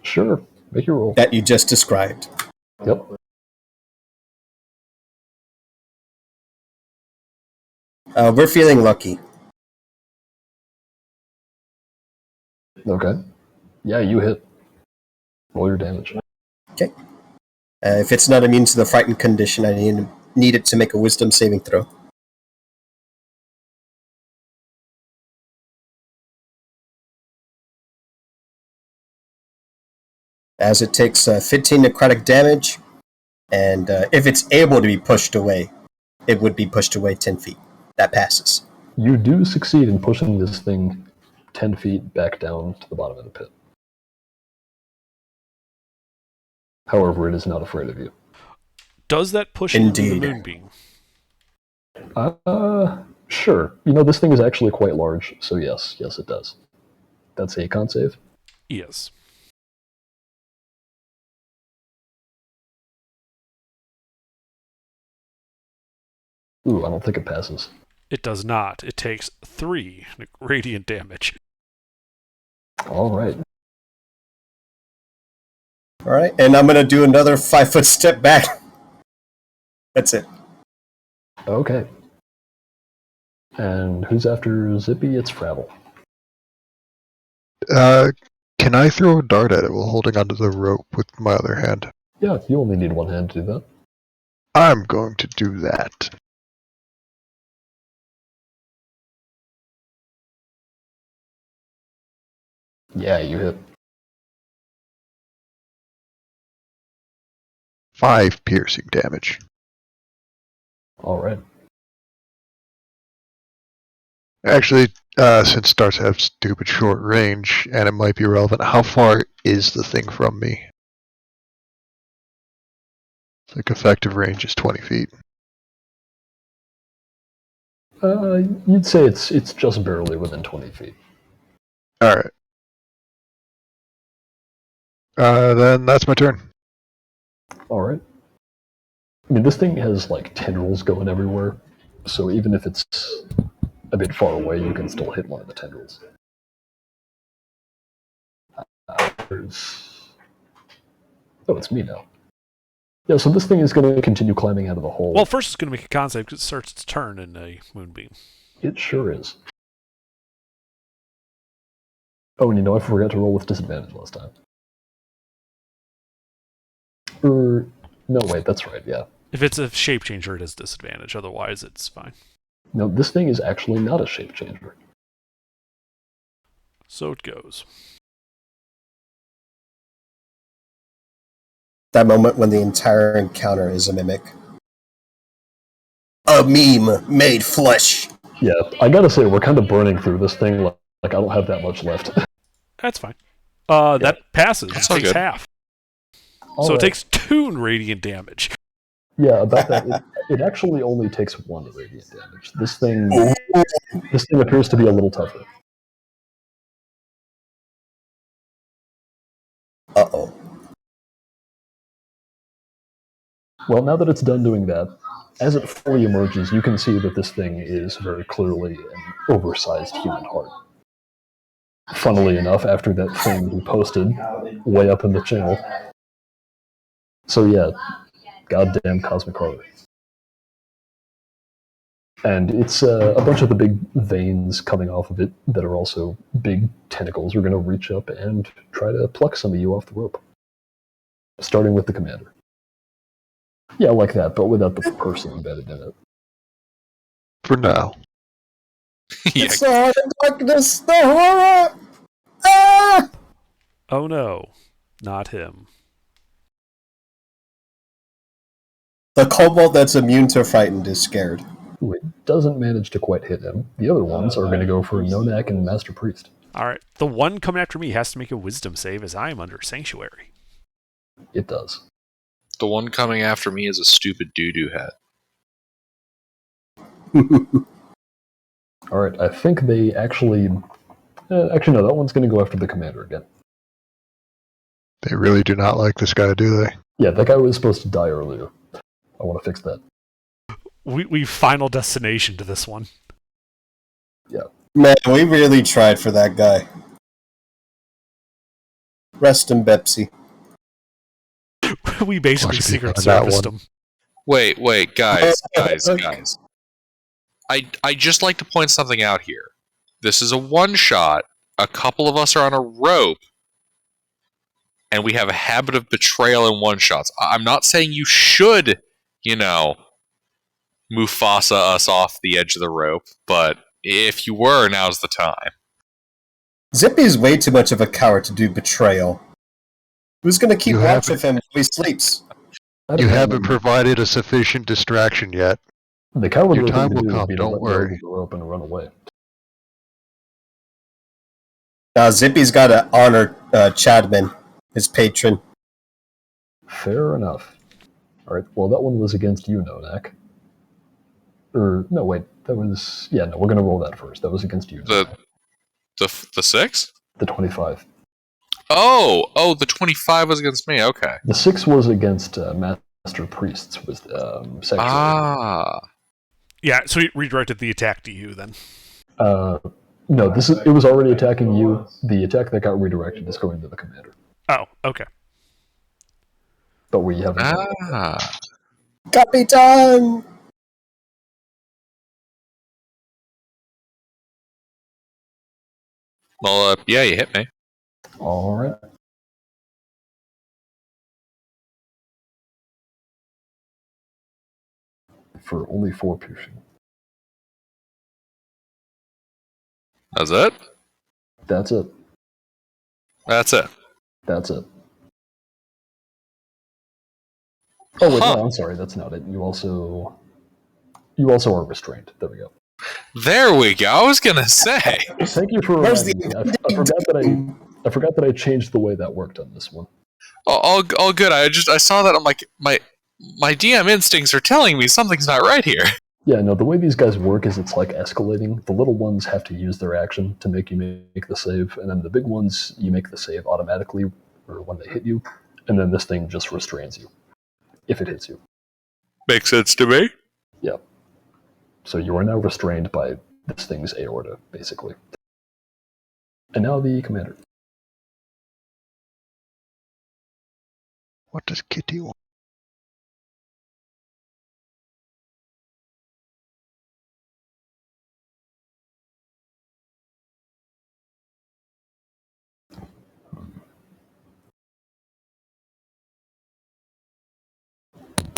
Sure, make your roll. that you just described. Yep. We're feeling lucky. Okay. Yeah, you hit. Roll your damage. Okay. If it's not immune to the frightened condition, I need it to make a wisdom saving throw. As it takes 15 necrotic damage, and if it's able to be pushed away, it would be pushed away 10 feet. That passes. You do succeed in pushing this thing 10 feet back down to the bottom of the pit. However, it is not afraid of you. Does that push into the Indeed. moonbeam? Sure. You know, this thing is actually quite large, so yes, it does. That's a con save. Yes. Ooh, I don't think it passes. It does not. It takes 3 radiant damage. All right. All right, and I'm going to do another 5 foot step back. That's it. Okay. And who's after Zippy? It's Fravel. Can I throw a dart at it while holding onto the rope with my other hand? Yeah, you only need one hand to do that. I'm going to do that. Yeah, you hit. 5 piercing damage. All right. Actually, since darts have stupid short range, and it might be relevant, how far is the thing from me? Like, effective range is 20 feet. You'd say it's just barely within 20 feet. Alright. Then that's my turn. All right. I mean, this thing has, like, tendrils going everywhere, so even if it's a bit far away, you can still hit one of the tendrils. Oh, it's me now. Yeah, so this thing is going to continue climbing out of the hole. Well, first it's going to make a con save because it starts its turn in a moonbeam. It sure is. Oh, and you know, I forgot to roll with disadvantage last time. No, wait, that's right, yeah. If it's a shape changer, it has disadvantage. Otherwise, it's fine. No, this thing is actually not a shape changer. So it goes. That moment when the entire encounter is a mimic. A meme made flesh. Yeah, I gotta say, we're kind of burning through this thing. Like I don't have that much left. That's fine. That passes. That's It all takes good. half. All So right. it takes 2 radiant damage. Yeah, about that. It actually only takes 1 radiant damage. This thing appears to be a little tougher. Uh-oh. Well, now that it's done doing that, as it fully emerges, you can see that this thing is very clearly an oversized human heart. Funnily enough, after that thing we posted way up in the channel. So yeah, goddamn Cosmic Horror. And it's a bunch of the big veins coming off of it that are also big tentacles are going to reach up and try to pluck some of you off the rope. Starting with the commander. Yeah, like that, but without the person embedded in it. For now. Yeah. It's the heart of darkness, the horror! Ah! Oh no, not him. The kobold that's immune to frightened is scared. Ooh, it doesn't manage to quite hit him. The other ones are going to go for Nonak and Master Priest. Alright, the one coming after me has to make a wisdom save as I am under Sanctuary. It does. The one coming after me is a stupid doo-doo hat. Alright, I think they actually... actually, no, that one's going to go after the commander again. They really do not like this guy, do they? Yeah, that guy was supposed to die earlier. I want to fix that. We final destination to this one. Man, we really tried for that guy. Rest in Pepsi. We basically Watch Secret people on that Serviced one. him. Wait, guys. I just like to point something out here. This is a one-shot. A couple of us are on a rope. And we have a habit of betrayal in one-shots. I'm not saying you should, Mufasa us off the edge of the rope, but if you were, now's the time. Zippy's way too much of a coward to do betrayal. Who's gonna keep You watch haven't- of him while he sleeps? I don't You know. haven't provided a sufficient distraction yet. The cowardly Your time thing to will do would come, be to don't let go worry. of the rope and run away. Now Zippy's gotta honor Chadman, his patron. Fair enough. Alright, well that one was against you, Nonak. No, wait, that was... Yeah, no, we're going to roll that first. That was against you. The 6? The 25. Oh, the 25 was against me. Okay. The 6 was against Master Priests, was Sanctuary. Ah. Yeah, so he redirected the attack to you then. No, it was already attacking you. The attack that got redirected is going to the commander. Oh, okay. But we haven't... Ah. Capitan! Well, yeah, you hit me. Alright. For only 4 piercing. That's it? That's it. That's it. That's it. Oh wait, Huh. no, I'm sorry, that's not it. You also are restrained. There we go. There we go. I was gonna say. Thank you for Where's reminding me. I forgot that I changed the way that worked on this one. All good. I saw that. I'm like, my DM instincts are telling me something's not right here. Yeah, no, the way these guys work is it's like escalating. The little ones have to use their action to make you make the save, and then the big ones, you make the save automatically, or when they hit you, and then this thing just restrains you, if it hits you. Makes sense to me. Yeah. So you are now restrained by this thing's aorta, basically. And now the commander. What does Kitty want?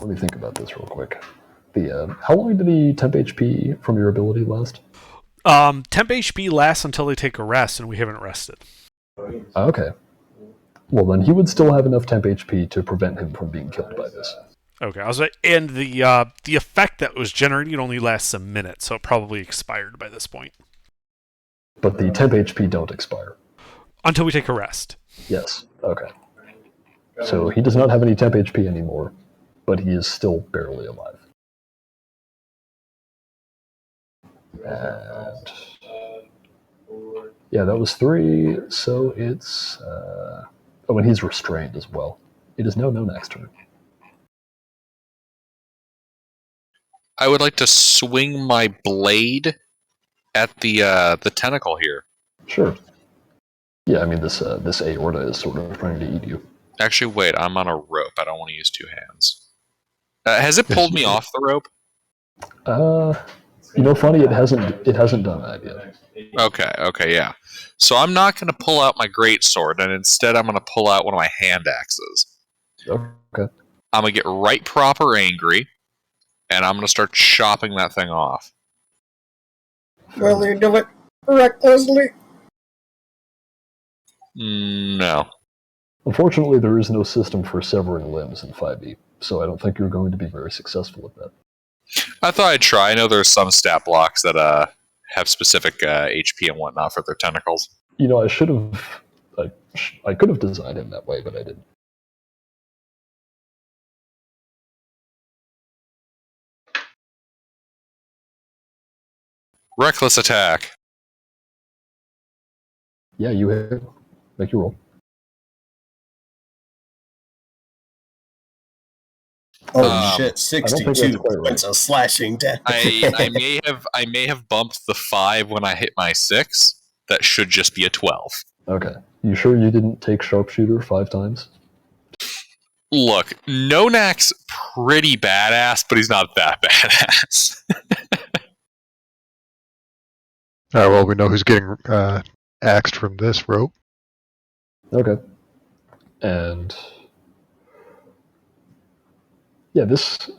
Let me think about this real quick. How long did the temp HP from your ability last? Temp HP lasts until they take a rest, and we haven't rested. Okay. Well, then he would still have enough temp HP to prevent him from being killed by this. Okay, I was like, and the effect that was generated only lasts a minute, so it probably expired by this point. But the temp HP don't expire. Until we take a rest. Yes. Okay. So he does not have any temp HP anymore, but he is still barely alive. And yeah, that was 3, so it's... and he's restrained as well. It is now Nonak's turn. I would like to swing my blade at the tentacle here. Sure. Yeah, I mean, this aorta is sort of trying to eat you. Actually, wait. I'm on a rope. I don't want to use 2 hands. Has it pulled me off the rope? You know, funny, it hasn't done that yet. Okay, yeah. So I'm not going to pull out my greatsword, and instead I'm going to pull out one of my hand axes. Okay. I'm going to get right proper angry, and I'm going to start chopping that thing off. Will you do it recklessly? No. Unfortunately, there is no system for severing limbs in 5e, so I don't think you're going to be very successful at that. I thought I'd try. I know there's some stat blocks that have specific HP and whatnot for their tentacles. You know, I could have designed him that way, but I didn't. Reckless attack. Yeah, you hit. Make your roll. Oh shit! I don't think that's 62 quite right. points of slashing damage. I may have bumped the 5 when I hit my 6. That should just be a 12. Okay. You sure you didn't take sharpshooter 5 times? Look, Nonak's pretty badass, but he's not that badass. Alright, well, we know who's getting axed from this rope. Okay. And yeah, this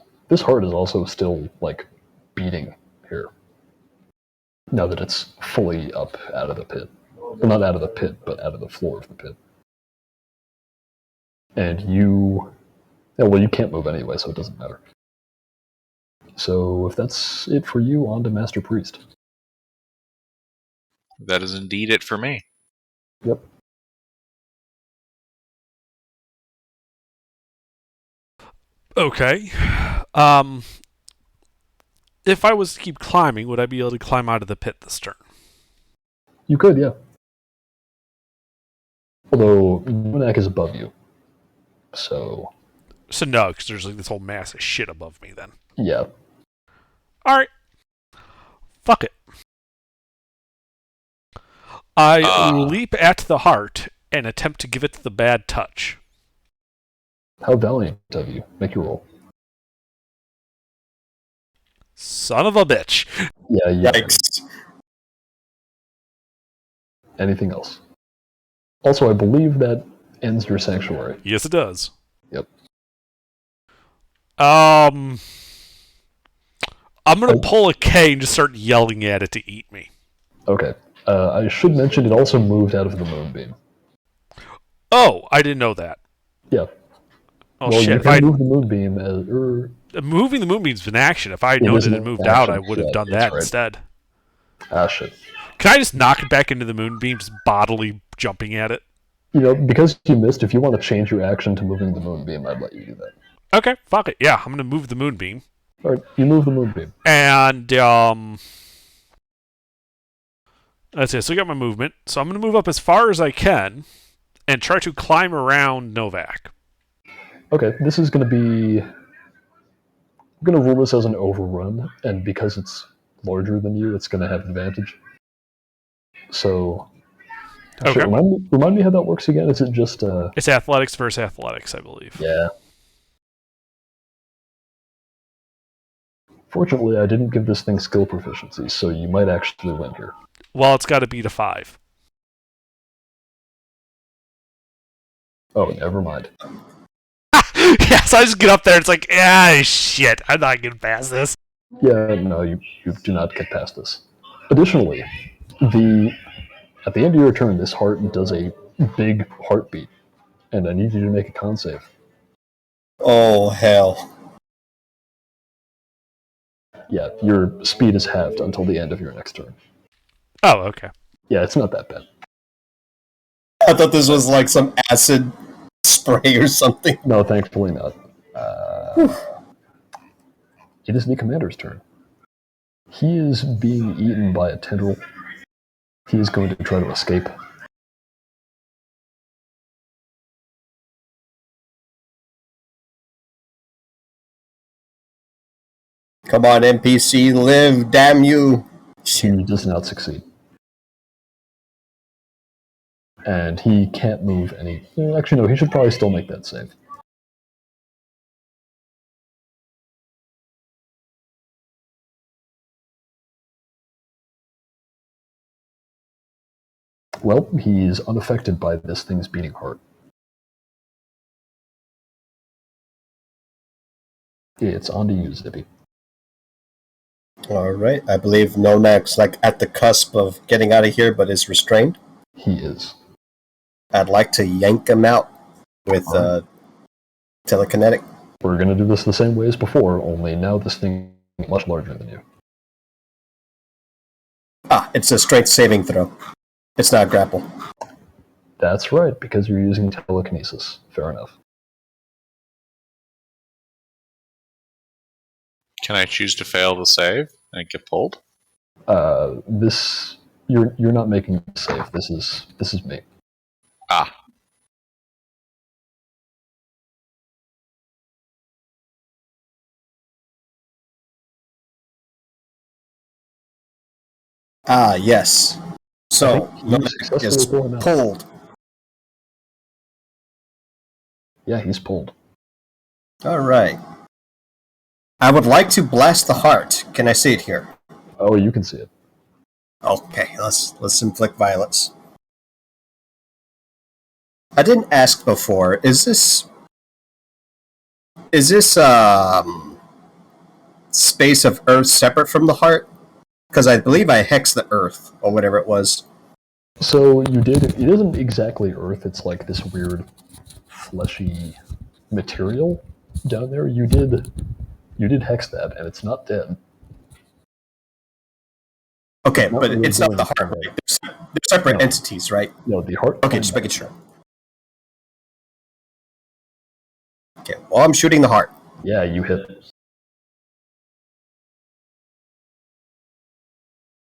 heart is also still like beating here. Now that it's fully up out of the pit. Well, not out of the pit, but out of the floor of the pit. And you can't move anyway, so it doesn't matter. So if that's it for you, on to Master Priest. That is indeed it for me. Yep. Okay. If I was to keep climbing, would I be able to climb out of the pit this turn? You could, yeah. Although Monak is above you. So no, because there's like this whole mass of shit above me then. yeah. Alright. Fuck it. I leap at the heart and attempt to give it the bad touch. How valiant of you. Make your roll. Son of a bitch. Yeah. Yikes. Anything else? Also, I believe that ends your sanctuary. Yes, it does. Yep. I'm gonna pull a K and just start yelling at it to eat me. Okay. I should mention it also moved out of the moonbeam. Oh, I didn't know that. Yeah. Oh well, shit! you If can move the moonbeam moving the moonbeam's been action. If I It known is it an had moved action, out, I would have yeah, done that's that right. instead. Ah, shit. Can I just knock it back into the moonbeam, just bodily jumping at it? You know, because you missed, if you want to change your action to moving the moonbeam, I'd let you do that. Okay, fuck it. Yeah, I'm gonna move the moonbeam. Alright, you move the moonbeam. And that's it. So I got my movement. So I'm gonna move up as far as I can and try to climb around Novak. Okay, this is going to be... I'm going to rule this as an overrun, and because it's larger than you, it's going to have advantage. So... Okay. Remind me how that works again? Is it just... It's athletics versus athletics, I believe. Yeah. Fortunately, I didn't give this thing skill proficiency, so you might actually win here. Well, it's got to beat a 5. Oh, never mind. Yeah, so I just get up there, it's like, shit, I'm not getting past this. Yeah, no, you do not get past this. Additionally, at the end of your turn, this heart does a big heartbeat, and I need you to make a con save. Oh, hell. Yeah, your speed is halved until the end of your next turn. Oh, okay. Yeah, it's not that bad. I thought this was like some acid spray or something. No, thankfully not. It is the commander's turn. He is being eaten by a tendril. He is going to try to escape. Come on, NPC, live, damn you. He does not succeed. And he can't move any... Actually, no, he should probably still make that save. Well, he's unaffected by this thing's beating heart. It's on to you, Zippy. All right. I believe Nonak's like at the cusp of getting out of here, but is restrained. He is. I'd like to yank him out with telekinetic. We're going to do this the same way as before, only now this thing is much larger than you. It's a strength saving throw. It's not grapple. That's right, because you're using telekinesis. Fair enough. Can I choose to fail the save and get pulled? This you're not making a save. This is me. Ah. Yes. So Nonak is pulled. Yeah, he's pulled. All right. I would like to blast the heart. Can I see it here? Oh, you can see it. Okay, let's inflict violence. I didn't ask before. Is this space of Earth separate from the heart? Because I believe I hexed the Earth or whatever it was. So you did. It isn't exactly Earth. It's like this weird, fleshy material down there. You did hex that, and it's not dead. Okay, Not but really it's not doing the heart, anything. right? They're separate No. entities, right? No, the heart. Okay, just making sure. Okay, well, I'm shooting the heart. Yeah, you hit.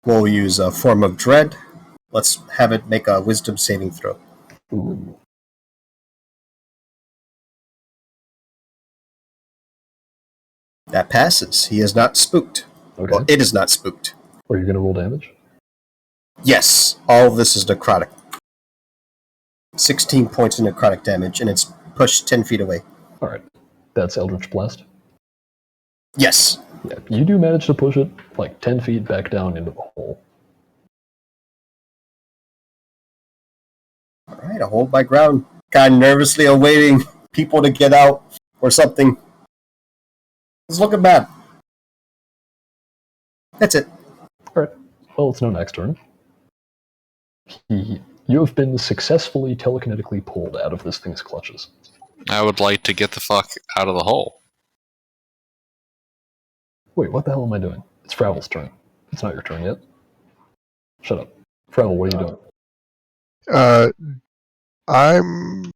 We'll use a form of dread. Let's have it make a wisdom saving throw. Ooh. That passes. He is not spooked. Okay. Well, it is not spooked. Are you going to roll damage? Yes, all of this is necrotic. 16 points of necrotic damage, and it's pushed 10 feet away. All right. That's Eldritch Blast. Yes. Yeah, you do manage to push it like 10 feet back down into the hole. All right, I hold my ground. Kind of nervously awaiting people to get out or something. It's looking bad. That's it. All right. Well, it's Nonak's turn. You have been successfully telekinetically pulled out of this thing's clutches. I would like to get the fuck out of the hole. Wait, what the hell am I doing? It's Fravel's turn. It's not your turn yet. Shut up. Fravel, what are you doing? I'm.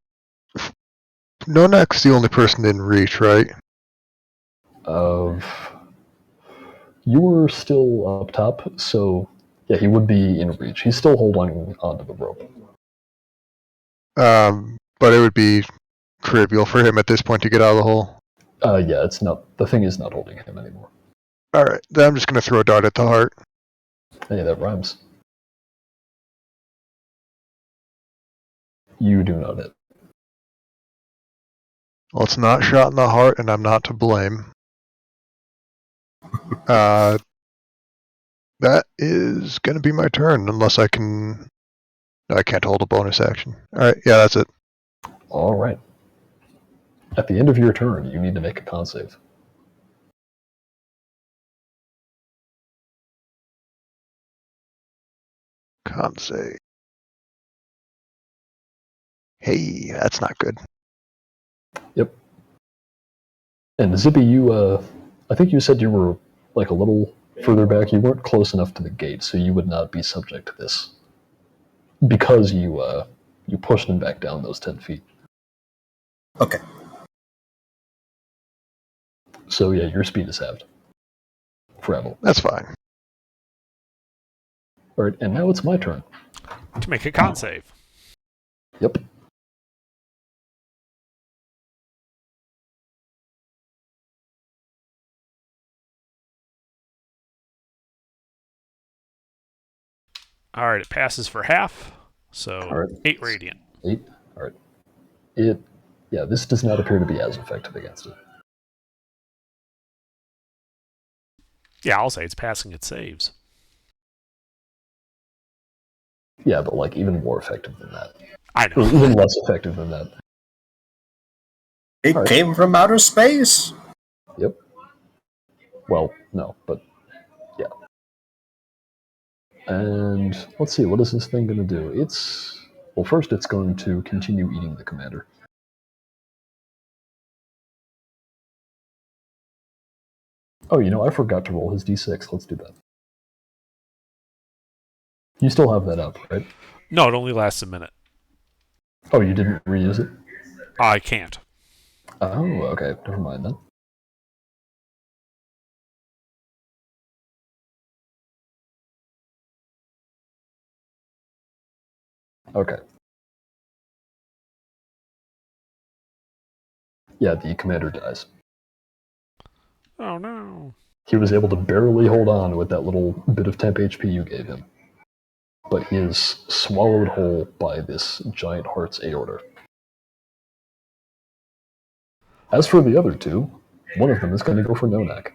Nonak's the only person in reach, right? You were still up top, so yeah, he would be in reach. He's still holding onto the rope. But it would be trivial for him at this point to get out of the hole. Yeah, it's not. The thing is not holding him anymore. Alright, then I'm just going to throw a dart at the heart. Hey, that rhymes. You do not hit. Well, it's not shot in the heart, and I'm not to blame. That is going to be my turn, unless I can... No, I can't hold a bonus action. Alright, yeah, that's it. All right. At the end of your turn, you need to make a con save. Con save. Hey, that's not good. Yep. And Zippy, I think you said you were like a little further back. You weren't close enough to the gate, so you would not be subject to this. Because you pushed him back down those 10 feet. Okay. So yeah, your speed is halved. Fravel. That's fine. Alright, and now it's my turn. To make a con save. Yep. Alright, it passes for half, so Alright. 8 radiant. 8? Alright. Yeah, this does not appear to be as effective against it. Yeah, I'll say it's passing its saves. Yeah, but like even more effective than that. I Or know. even less effective than that. It All right. came from outer space. Yep. Well, no, but yeah. And let's see, what is this thing going to do? Well, first it's going to continue eating the commander. Oh, I forgot to roll his d6. Let's do that. You still have that up, right? No, it only lasts a minute. Oh, you didn't reuse it? I can't. Oh, okay. Never mind then. Okay. Yeah, the commander dies. Oh no. He was able to barely hold on with that little bit of temp HP you gave him. But he is swallowed whole by this giant heart's aorta. As for the other two, one of them is going to go for Nonak.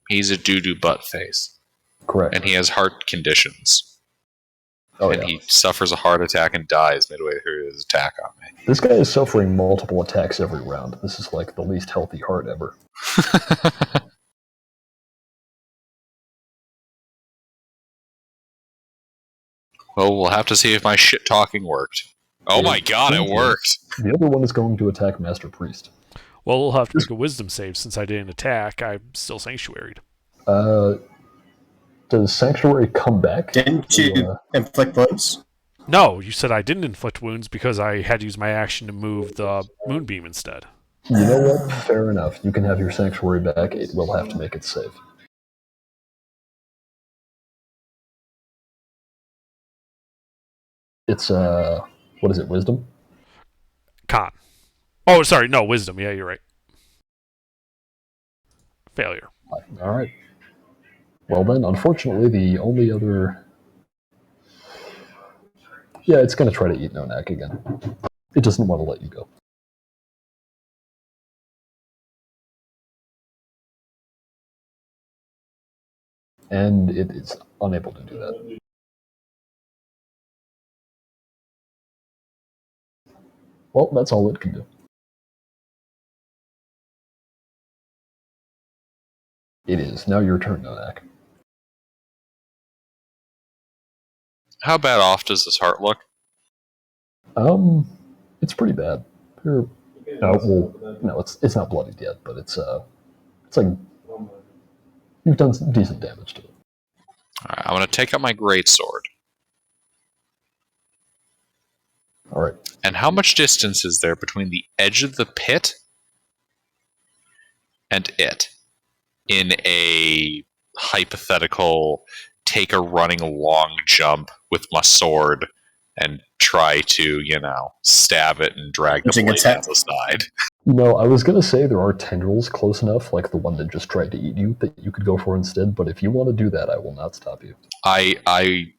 He's a doo-doo butt face. Correct. And he has heart conditions. Oh, and yeah. he suffers a heart attack and dies midway through his attack on me. This guy is suffering multiple attacks every round. This is like the least healthy heart ever. Well, we'll have to see if my shit talking worked. Oh my god, it worked! The other one is going to attack Master Priest. Well, we'll have to make a wisdom save since I didn't attack. I'm still sanctuaried. Does Sanctuary come back? Didn't you inflict wounds? No, you said I didn't inflict wounds because I had to use my action to move the moonbeam instead. You know what? Fair enough. You can have your Sanctuary back. It will have to make it save. It's, what is it, Wisdom? Con. Oh, sorry, no, wisdom. Yeah, you're right. Failure. Alright. Well then, unfortunately, the only other... Yeah, it's going to try to eat Nonak again. It doesn't want to let you go. And it is unable to do that. Well, that's all it can do. It is. Now your turn, Nonak. How bad off does this heart look? It's pretty bad. No, it's not bloodied yet, but it's like you've done some decent damage to it. Alright, I'm gonna take out my greatsword. Alright. And how much distance is there between the edge of the pit and it? In a hypothetical, take a running long jump with my sword and try to, stab it and drag the blade out the side. No, I was going to say there are tendrils close enough, like the one that just tried to eat you, that you could go for instead, but if you want to do that, I will not stop you. I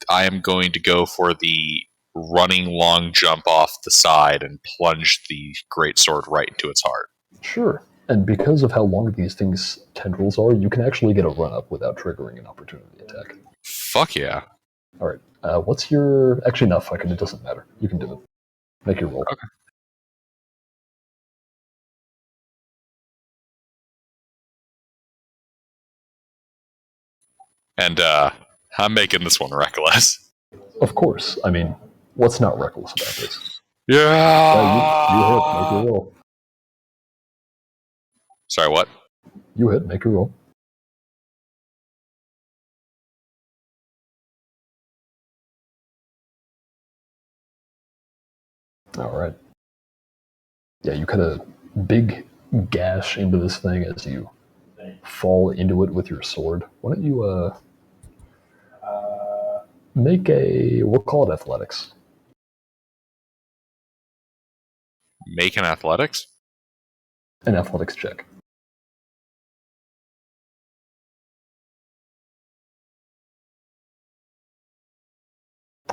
am going to go for the running long jump off the side and plunge the greatsword right into its heart. Sure. And because of how long these things' tendrils are, you can actually get a run-up without triggering an opportunity attack. Fuck yeah. Alright, what's your... Actually, no, fuck it, it doesn't matter. You can do it. Make your roll. Okay. And, I'm making this one reckless. Of course. I mean, what's not reckless about this? Yeah! You hit, make your roll. Sorry, what? You hit, make your roll. Alright. Yeah, you cut a big gash into this thing as you fall into it with your sword. Why don't you, make we'll call it athletics. Make an athletics? An athletics check.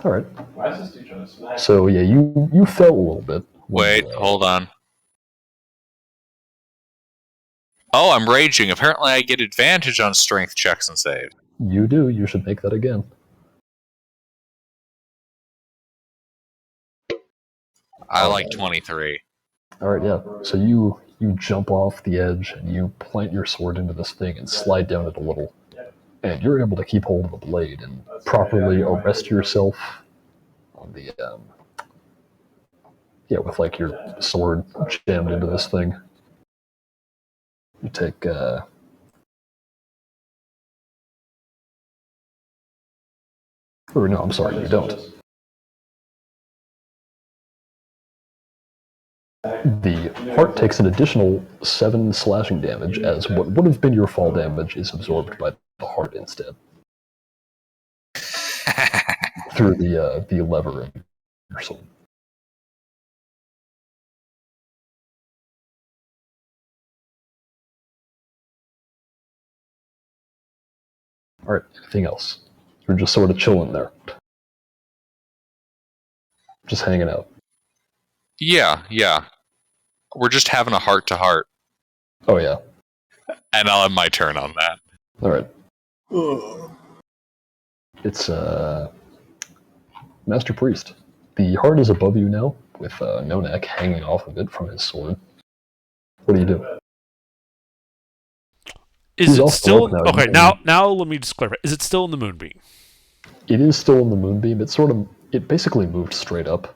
Alright. Why is this dude trying to smack? So, yeah, you fell a little bit. Wait, hold on. Oh, I'm raging. Apparently I get advantage on strength checks and saves. You do. You should make that again. I like 23. All right, yeah. So you jump off the edge and you plant your sword into this thing and slide down it a little, and you're able to keep hold of the blade and properly arrest yourself on the with like your sword jammed into this thing. You take or no, I'm sorry, you don't. The heart takes an additional 7 slashing damage, as what would have been your fall damage is absorbed by the heart instead through the lever in your sword. All right, anything else? You're just sort of chilling there, just hanging out. Yeah. We're just having a heart to heart, Oh yeah. and I'll have my turn on that. All right. It's Master Priest. The heart is above you now, with Nonak hanging off of it from his sword. What do you do? Is He's it off the still rope now. okay? Now let me just clarify. Is it still in the moonbeam? It is still in the moonbeam. It basically moved straight up.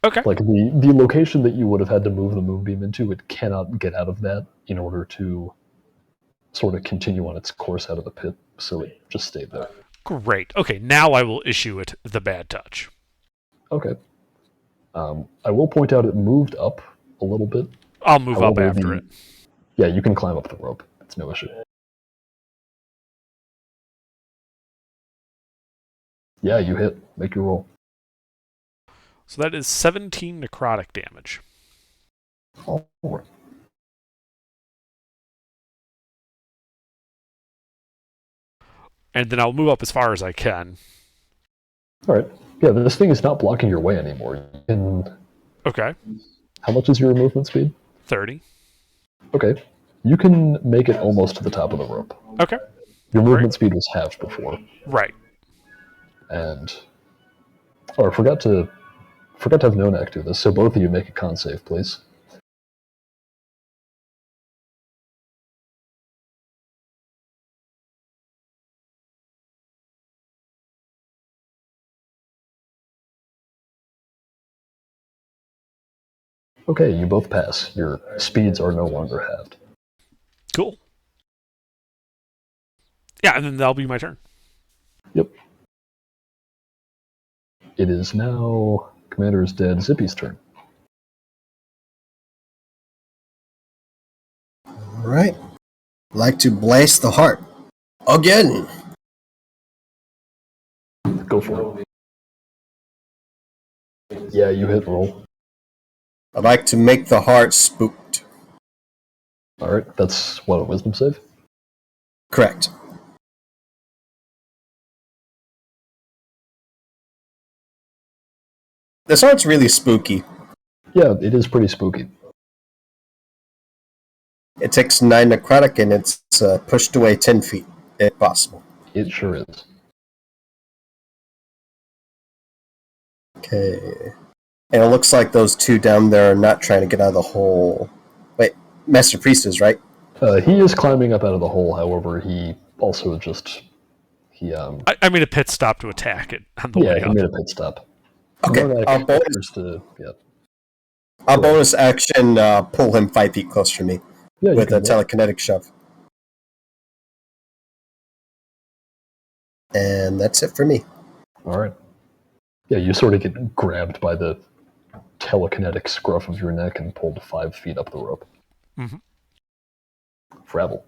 Okay. Like the location that you would have had to move the moonbeam into, it cannot get out of that in order to sort of continue on its course out of the pit, so it just stayed there. Great. Okay, now I will issue it the bad touch. Okay. I will point out it moved up a little bit. I'll move up However, after it. Yeah, you can climb up the rope. It's no issue. Yeah, you hit. Make your roll. So that is 17 necrotic damage. All right. And then I'll move up as far as I can. All right. Yeah, this thing is not blocking your way anymore. You can... Okay. How much is your movement speed? 30. Okay. You can make it almost to the top of the rope. Okay. Your movement speed was halved before. Right. And... Oh, I forgot to have Nonak do this, so both of you make a con save, please. Okay, you both pass. Your speeds are no longer halved. Cool. Yeah, and then that'll be my turn. Yep. It is now Commander is dead. Zippy's turn. All right. Like to blast the heart again. Go for it. Yeah, you hit roll. I'd like to make the heart spooked. All right, that's what, a wisdom save? Correct. This heart's really spooky. Yeah, it is pretty spooky. It takes 9 necrotic and it's pushed away 10 feet, if possible. It sure is. Okay. And it looks like those two down there are not trying to get out of the hole. Wait, Master Priest is, right? He is climbing up out of the hole, however, he also just... I made a pit stop to attack it on the way Yeah, he up. made a pit stop. Okay, I'll bonus action pull him 5 feet closer to me with a telekinetic shove. And that's it for me. All right. Yeah, you sort of get grabbed by the telekinetic scruff of your neck and pulled 5 feet up the rope. Mm-hmm. Fravel.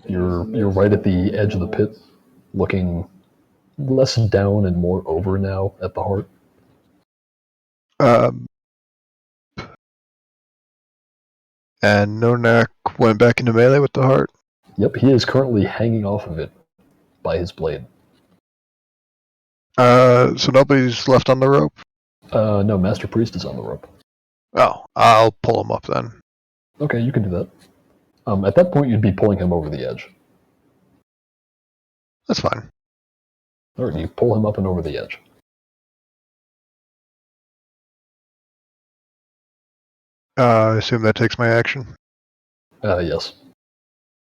You're right at the edge of the pit, looking less down and more over now at the heart. And Nonak went back into melee with the heart. Yep, he is currently hanging off of it by his blade. So nobody's left on the rope? No, Master Priest is on the rope. Oh, I'll pull him up then. Okay, you can do that. At that point, you'd be pulling him over the edge. That's fine. Alright, you pull him up and over the edge. I assume that takes my action. Yes.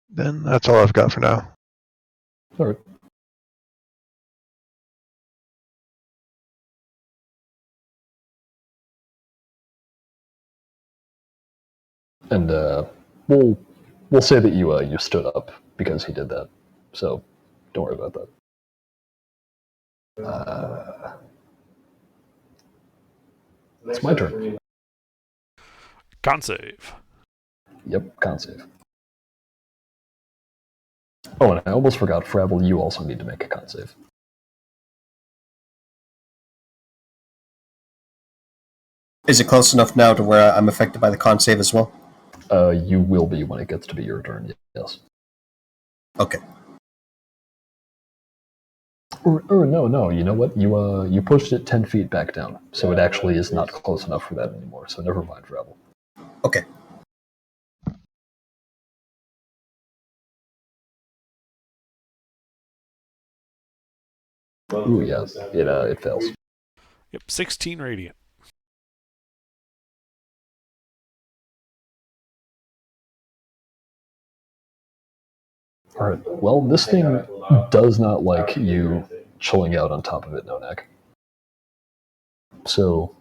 Then that's all I've got for now. All right. And we'll say that you stood up because he did that. So don't worry about that. It's my turn. Con save. Yep, con save. Oh, and I almost forgot, Frabble, you also need to make a con save. Is it close enough now to where I'm affected by the con save as well? You will be when it gets to be your turn, yes. Okay. Or no, you know what? You pushed it 10 feet back down, so it actually is not close enough for that anymore, so never mind, Frabble. Okay. Ooh, yeah, it fails. Yep, 16 radiant. Alright, well, this thing does not like you chilling out on top of it, Nonak. So,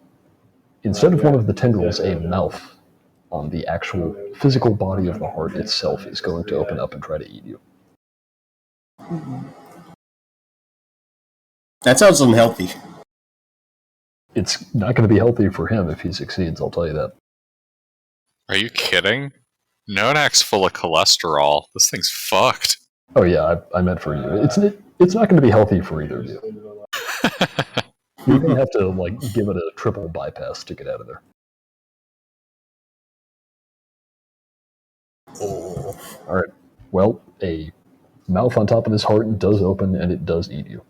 instead of one of the tendrils, a mouth on the actual physical body of the heart itself is going to open up and try to eat you. That sounds unhealthy. It's not going to be healthy for him if he succeeds, I'll tell you that. Are you kidding? Nonak's full of cholesterol. This thing's fucked. Oh yeah, I meant for you. It's not going to be healthy for either of you. You're going to have to give it a triple bypass to get out of there. Oh. All right. Well, a mouth on top of this heart does open and it does eat you.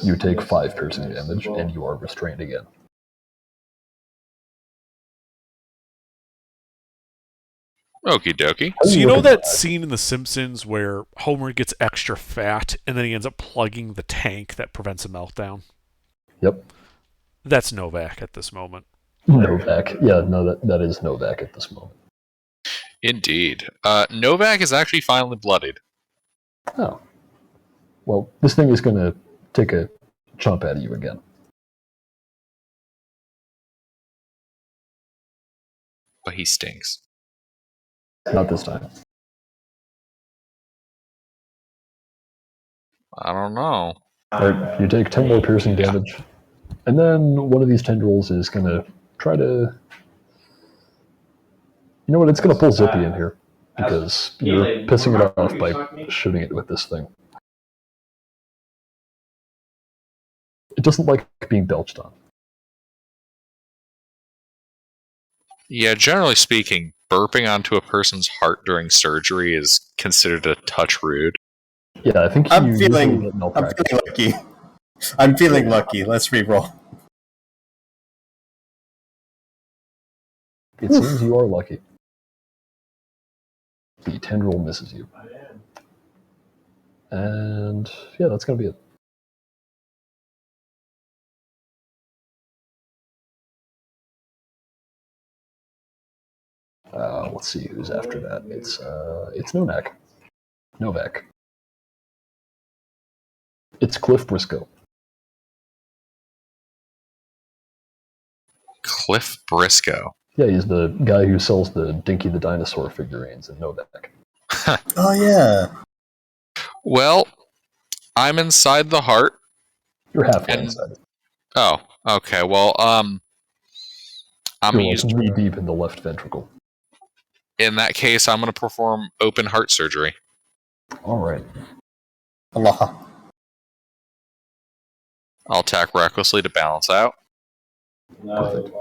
You take 5 piercing damage and you are restrained again. Okie dokie. So you know that scene in The Simpsons where Homer gets extra fat and then he ends up plugging the tank that prevents a meltdown? Yep. That's Novak at this moment. Novak. Yeah, no, that is Novak at this moment. Indeed. Novak is actually finally bloodied. Oh. Well, this thing is going to take a chomp at you again. But he stinks. Not this time. I don't know. All right, you take 10 more piercing damage. And then one of these tendrils is going to try to... You know what, it's going to pull Zippy in here. Because you're pissing it off by shooting it with this thing. It doesn't like being belched on. Yeah, generally speaking, burping onto a person's heart during surgery is considered a touch rude. Yeah, I think I'm feeling lucky. I'm feeling lucky. Let's re-roll. It seems you are lucky. The tendril misses you. And yeah, that's going to be it. Let's see who's after that. It's Nonak. Novak. It's Cliff Briscoe. Cliff Briscoe. Yeah, he's the guy who sells the Dinky the Dinosaur figurines in Novak. Oh yeah. Well, I'm inside the heart. You're halfway inside it. Oh, okay. Well, I'm You're used knee deep in the left ventricle. In that case, I'm going to perform open heart surgery. All right. Aloha. I'll attack recklessly to balance out. Perfect.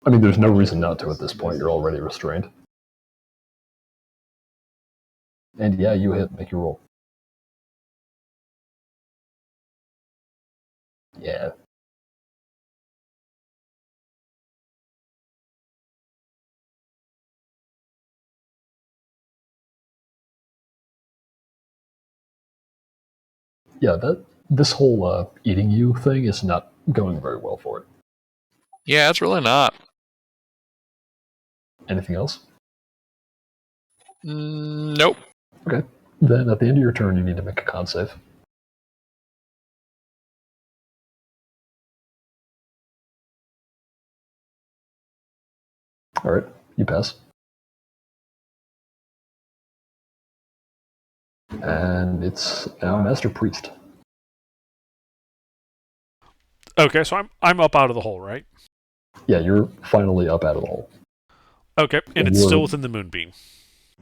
I mean, there's no reason not to at this point. You're already restrained. And yeah, you hit. Make your roll. Yeah. Yeah, this whole eating you thing is not going very well for it. Yeah, it's really not. Anything else? Nope. Okay. Then at the end of your turn, you need to make a con save. All right, you pass. And it's now Master Priest. Okay, so I'm up out of the hole, right? Yeah, you're finally up out of the hole. Okay, and it's still within the moonbeam.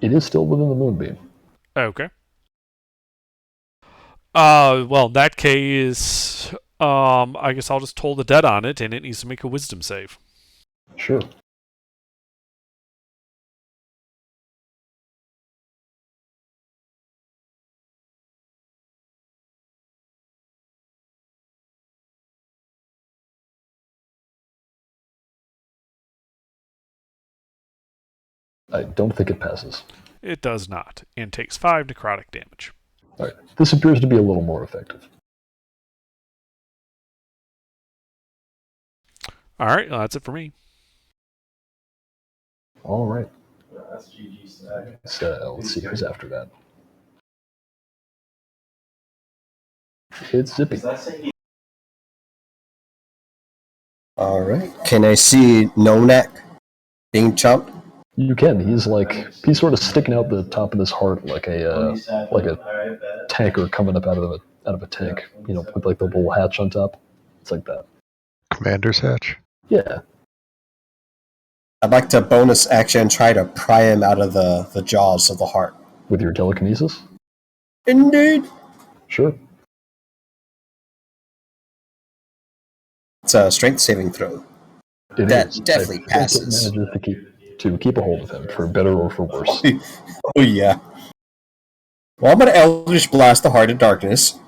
It is still within the moonbeam. Okay. Well, in that case, I guess I'll just toll the dead on it, and it needs to make a wisdom save. Sure. I don't think it passes. It does not, and takes 5 necrotic damage. All right. This appears to be a little more effective. All right, well, that's it for me. All right. That's GG stack. So let's see who's after that. It's Zippy. Does that say he All right. Can I see Nonak being chomped? You can. He's sort of sticking out the top of his heart like a tanker coming up out of a tank. You know, with like the little hatch on top. It's like that. Commander's hatch. Yeah. I'd like to bonus action try to pry him out of the jaws of the heart. With your telekinesis? Indeed. Sure. It's a strength saving throw. That is. definitely I think passes. It manages to keep a hold of him, for better or for worse. Oh, yeah. Well, I'm going to Eldritch Blast the Heart of Darkness.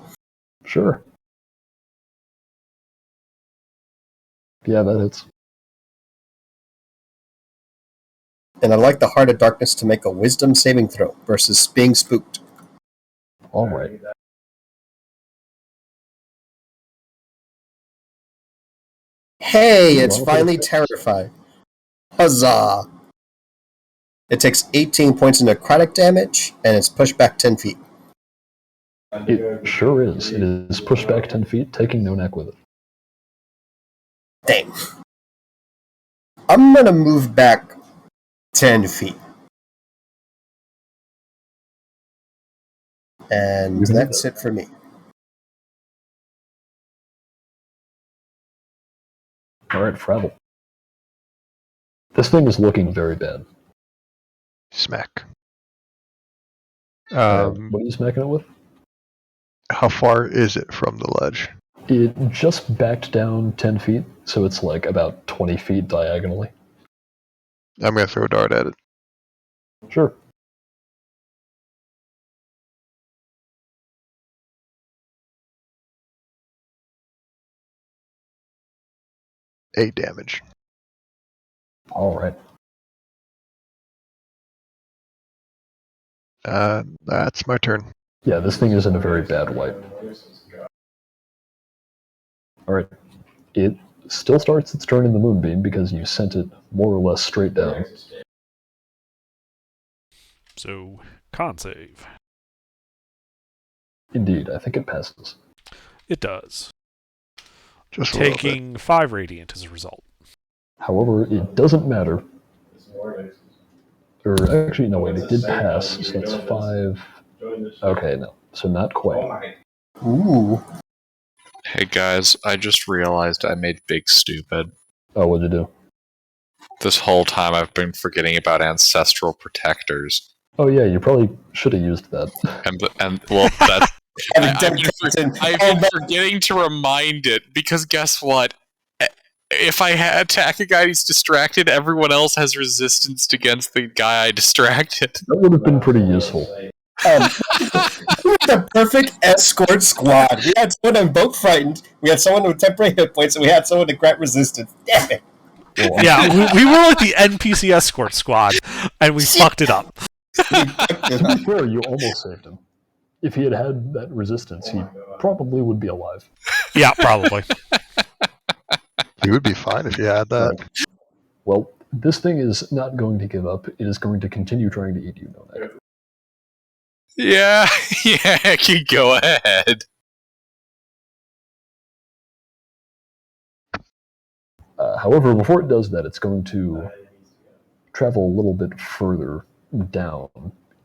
Sure. Yeah, that hits. And I'd like the Heart of Darkness to make a Wisdom saving throw versus being spooked. All right. Hey, it's finally terrified. Huzzah! It takes 18 points of necrotic damage, and it's pushed back 10 feet. It sure is. It is pushed back 10 feet, taking no neck with it. Dang. I'm going to move back 10 feet. And that's it for me. All right, Fravel. This thing is looking very bad. Smack. What are you smacking it with? How far is it from the ledge? It just backed down 10 feet, so it's like about 20 feet diagonally. I'm going to throw a dart at it. Sure. Eight damage. All right. That's my turn. Yeah, this thing is in a very bad light. All right. It still starts its turn in the moonbeam because you sent it more or less straight down. So, con save. Indeed, I think it passes. It does. Just a little bit. Taking 5 radiant as a result. However, it doesn't matter. Or actually, no, wait, it did pass, so that's 5. Okay, no. So not quite. Ooh. Hey guys, I just realized I made Big stupid. Oh, what'd you do? This whole time I've been forgetting about ancestral protectors. Oh yeah, you probably should have used that. And well, that's I've been Oh, forgetting to remind it because guess what? If I attack a guy who's distracted, everyone else has resistance against the guy I distracted. That would have been pretty useful. The perfect escort squad. We had someone on both frightened, we had someone with temporary hit points, and we had someone to grant resistance. Damn it. Well, Yeah, we were like the NPC escort squad, and we fucked it up. to be fair, you almost saved him. If he had had that resistance, he probably would be alive. Yeah, probably. He would be fine if you had that. Right. Well, this thing is not going to give up. It is going to continue trying to eat you, Nonak. Yeah, yeah, you go ahead. However, before it does that, it's going to travel a little bit further down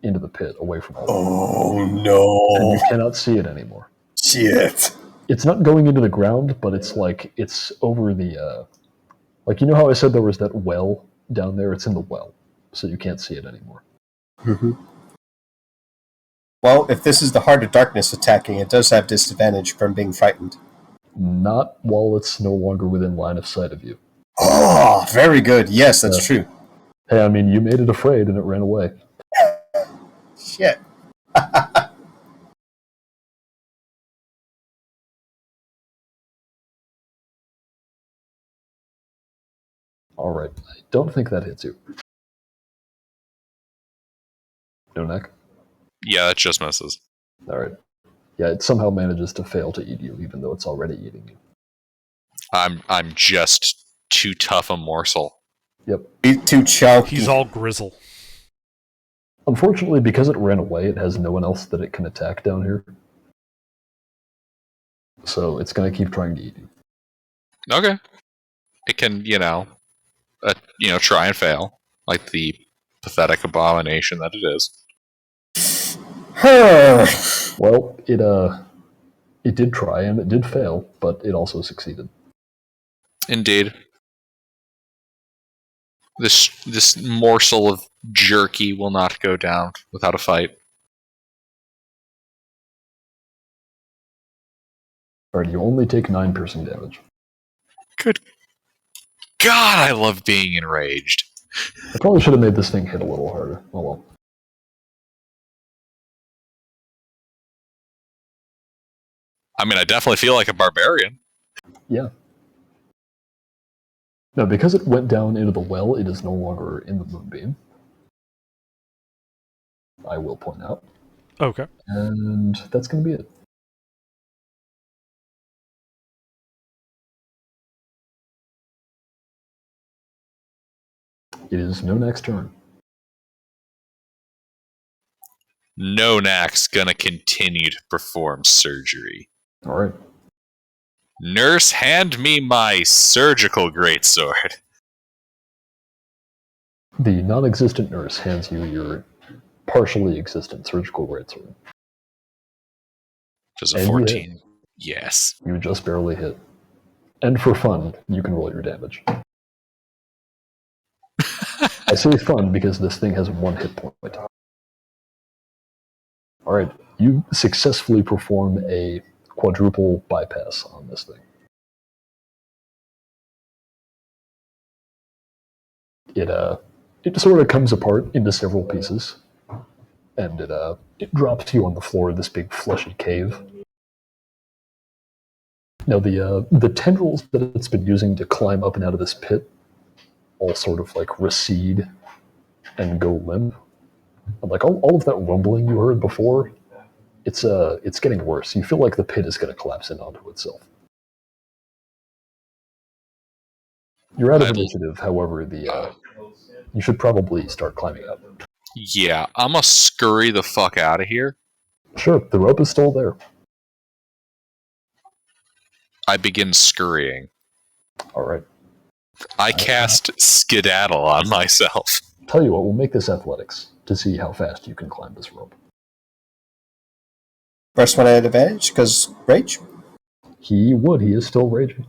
into the pit, away from all of you. Oh And no! you cannot see it anymore. Shit! It's not going into the ground, but it's like it's over the like, you know how I said there was that well down there? It's in the well, so you can't see it anymore. Mm-hmm. Well, if this is the Heart of Darkness attacking, it does have disadvantage from being frightened. Not while it's no longer within line of sight of you. Oh, very good. Yes, that's true. Hey, I mean, you made it afraid and it ran away. Shit. All right, I don't think that hits you. No neck. Yeah, that just misses. All right. Yeah, it somehow manages to fail to eat you, even though it's already eating you. I'm just too tough a morsel. Yep. He's too chunky. He's all grizzle. Unfortunately, because it ran away, it has no one else that it can attack down here. So it's going to keep trying to eat you. Okay. It can, try and fail, like the pathetic abomination that it is. Well, it did try and it did fail, but it also succeeded. Indeed. This morsel of jerky will not go down without a fight. Alright, you only take 9 piercing damage. Good God, I love being enraged. I probably should have made this thing hit a little harder. Oh well. I mean, I definitely feel like a barbarian. Yeah. Now, because it went down into the well, it is no longer in the moonbeam. I will point out. Okay. And that's going to be it. It is Nonak's turn. Nonak's gonna continue to perform surgery. Alright. Nurse, hand me my surgical greatsword. The non-existent nurse hands you your partially existent surgical greatsword. Does a And you 14? hit. Yes. You just barely hit. And for fun, you can roll your damage. I say fun because this thing has 1 hit point. Alright, you successfully perform a quadruple bypass on this thing. It sort of comes apart into several pieces, and it drops you on the floor of this big fleshy cave. Now the tendrils that it's been using to climb up and out of this pit all sort of like recede and go limp. And like all of that rumbling you heard before, it's getting worse. You feel like the pit is going to collapse in onto itself. You're out of initiative, however, you should probably start climbing up. Yeah, I'm gonna scurry the fuck out of here. Sure, the rope is still there. I begin scurrying. Alright. I cast skedaddle on myself. Tell you what, we'll make this athletics to see how fast you can climb this rope. First one at advantage, because rage? He is still raging.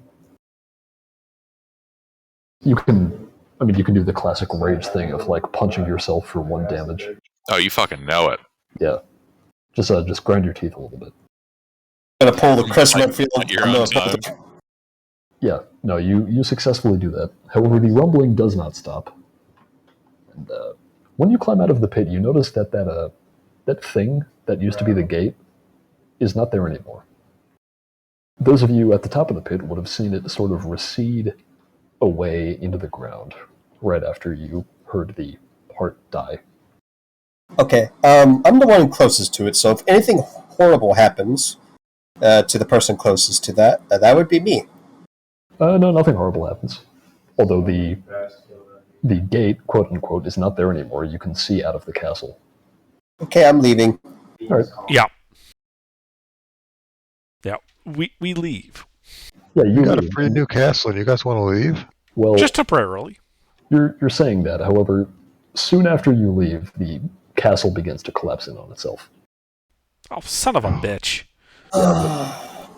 You can do the classic rage thing of like punching yourself for 1 damage. Oh, you fucking know it. Yeah. Just grind your teeth a little bit. I'm gonna pull the Chris Redfield. Your I'm own gonna pull time. Yeah, no, you successfully do that. However, the rumbling does not stop. And when you climb out of the pit, you notice that that thing that used to be the gate is not there anymore. Those of you at the top of the pit would have seen it sort of recede away into the ground right after you heard the heart die. Okay, I'm the one closest to it, so if anything horrible happens to the person closest to that, that would be me. No, nothing horrible happens. Although the gate, quote unquote, is not there anymore. You can see out of the castle. Okay, I'm leaving. All right. Yeah. Yeah. We leave. Yeah, You got a leave. free new castle, and you guys want to leave? Well, Just temporarily. you're saying that. However, soon after you leave, the castle begins to collapse in on itself. Oh, son of a bitch.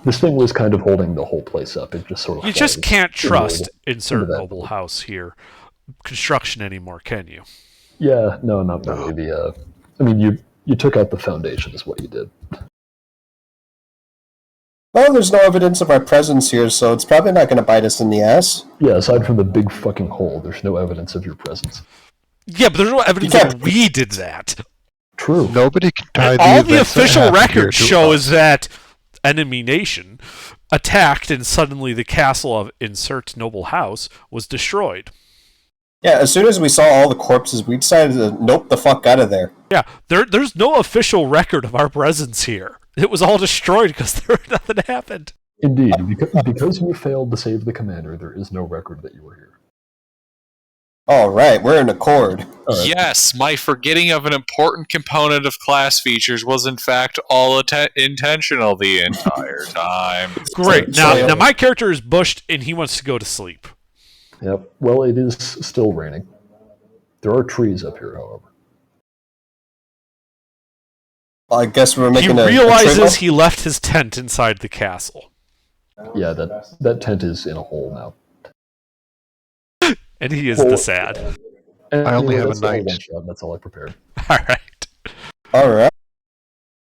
This thing was kind of holding the whole place up. It just sort of You just falls can't into trust the- insert into that noble void. house here construction anymore, can you? Yeah, no, not really. I mean, you took out the foundation, is what you did. Well, there's no evidence of our presence here, so it's probably not going to bite us in the ass. Yeah, aside from the big fucking hole, there's no evidence of your presence. Yeah, but there's no evidence Yeah. that we did that. True. Nobody can tie And the all the events that official happened here record to shows us. that enemy nation attacked and suddenly the castle of insert noble house was destroyed. Yeah, as soon as we saw all the corpses, we decided to nope the fuck out of there. Yeah, there's no official record of our presence here. It was all destroyed because nothing happened. Indeed, because you failed to save the commander, there is no record that you were here. All right, we're in accord. All right. Yes, my forgetting of an important component of class features was in fact all intentional the entire time. Great. So- Now my character is bushed and he wants to go to sleep. Yep. Well, it is still raining. There are trees up here, however. I guess we're He making a realizes trade-off. he left his tent inside the castle, Yeah, that tent is in a hole now. and he is Well- the sad. And I only anyway, have a that's the whole knight. one shot, That's all I prepared. All right. All right.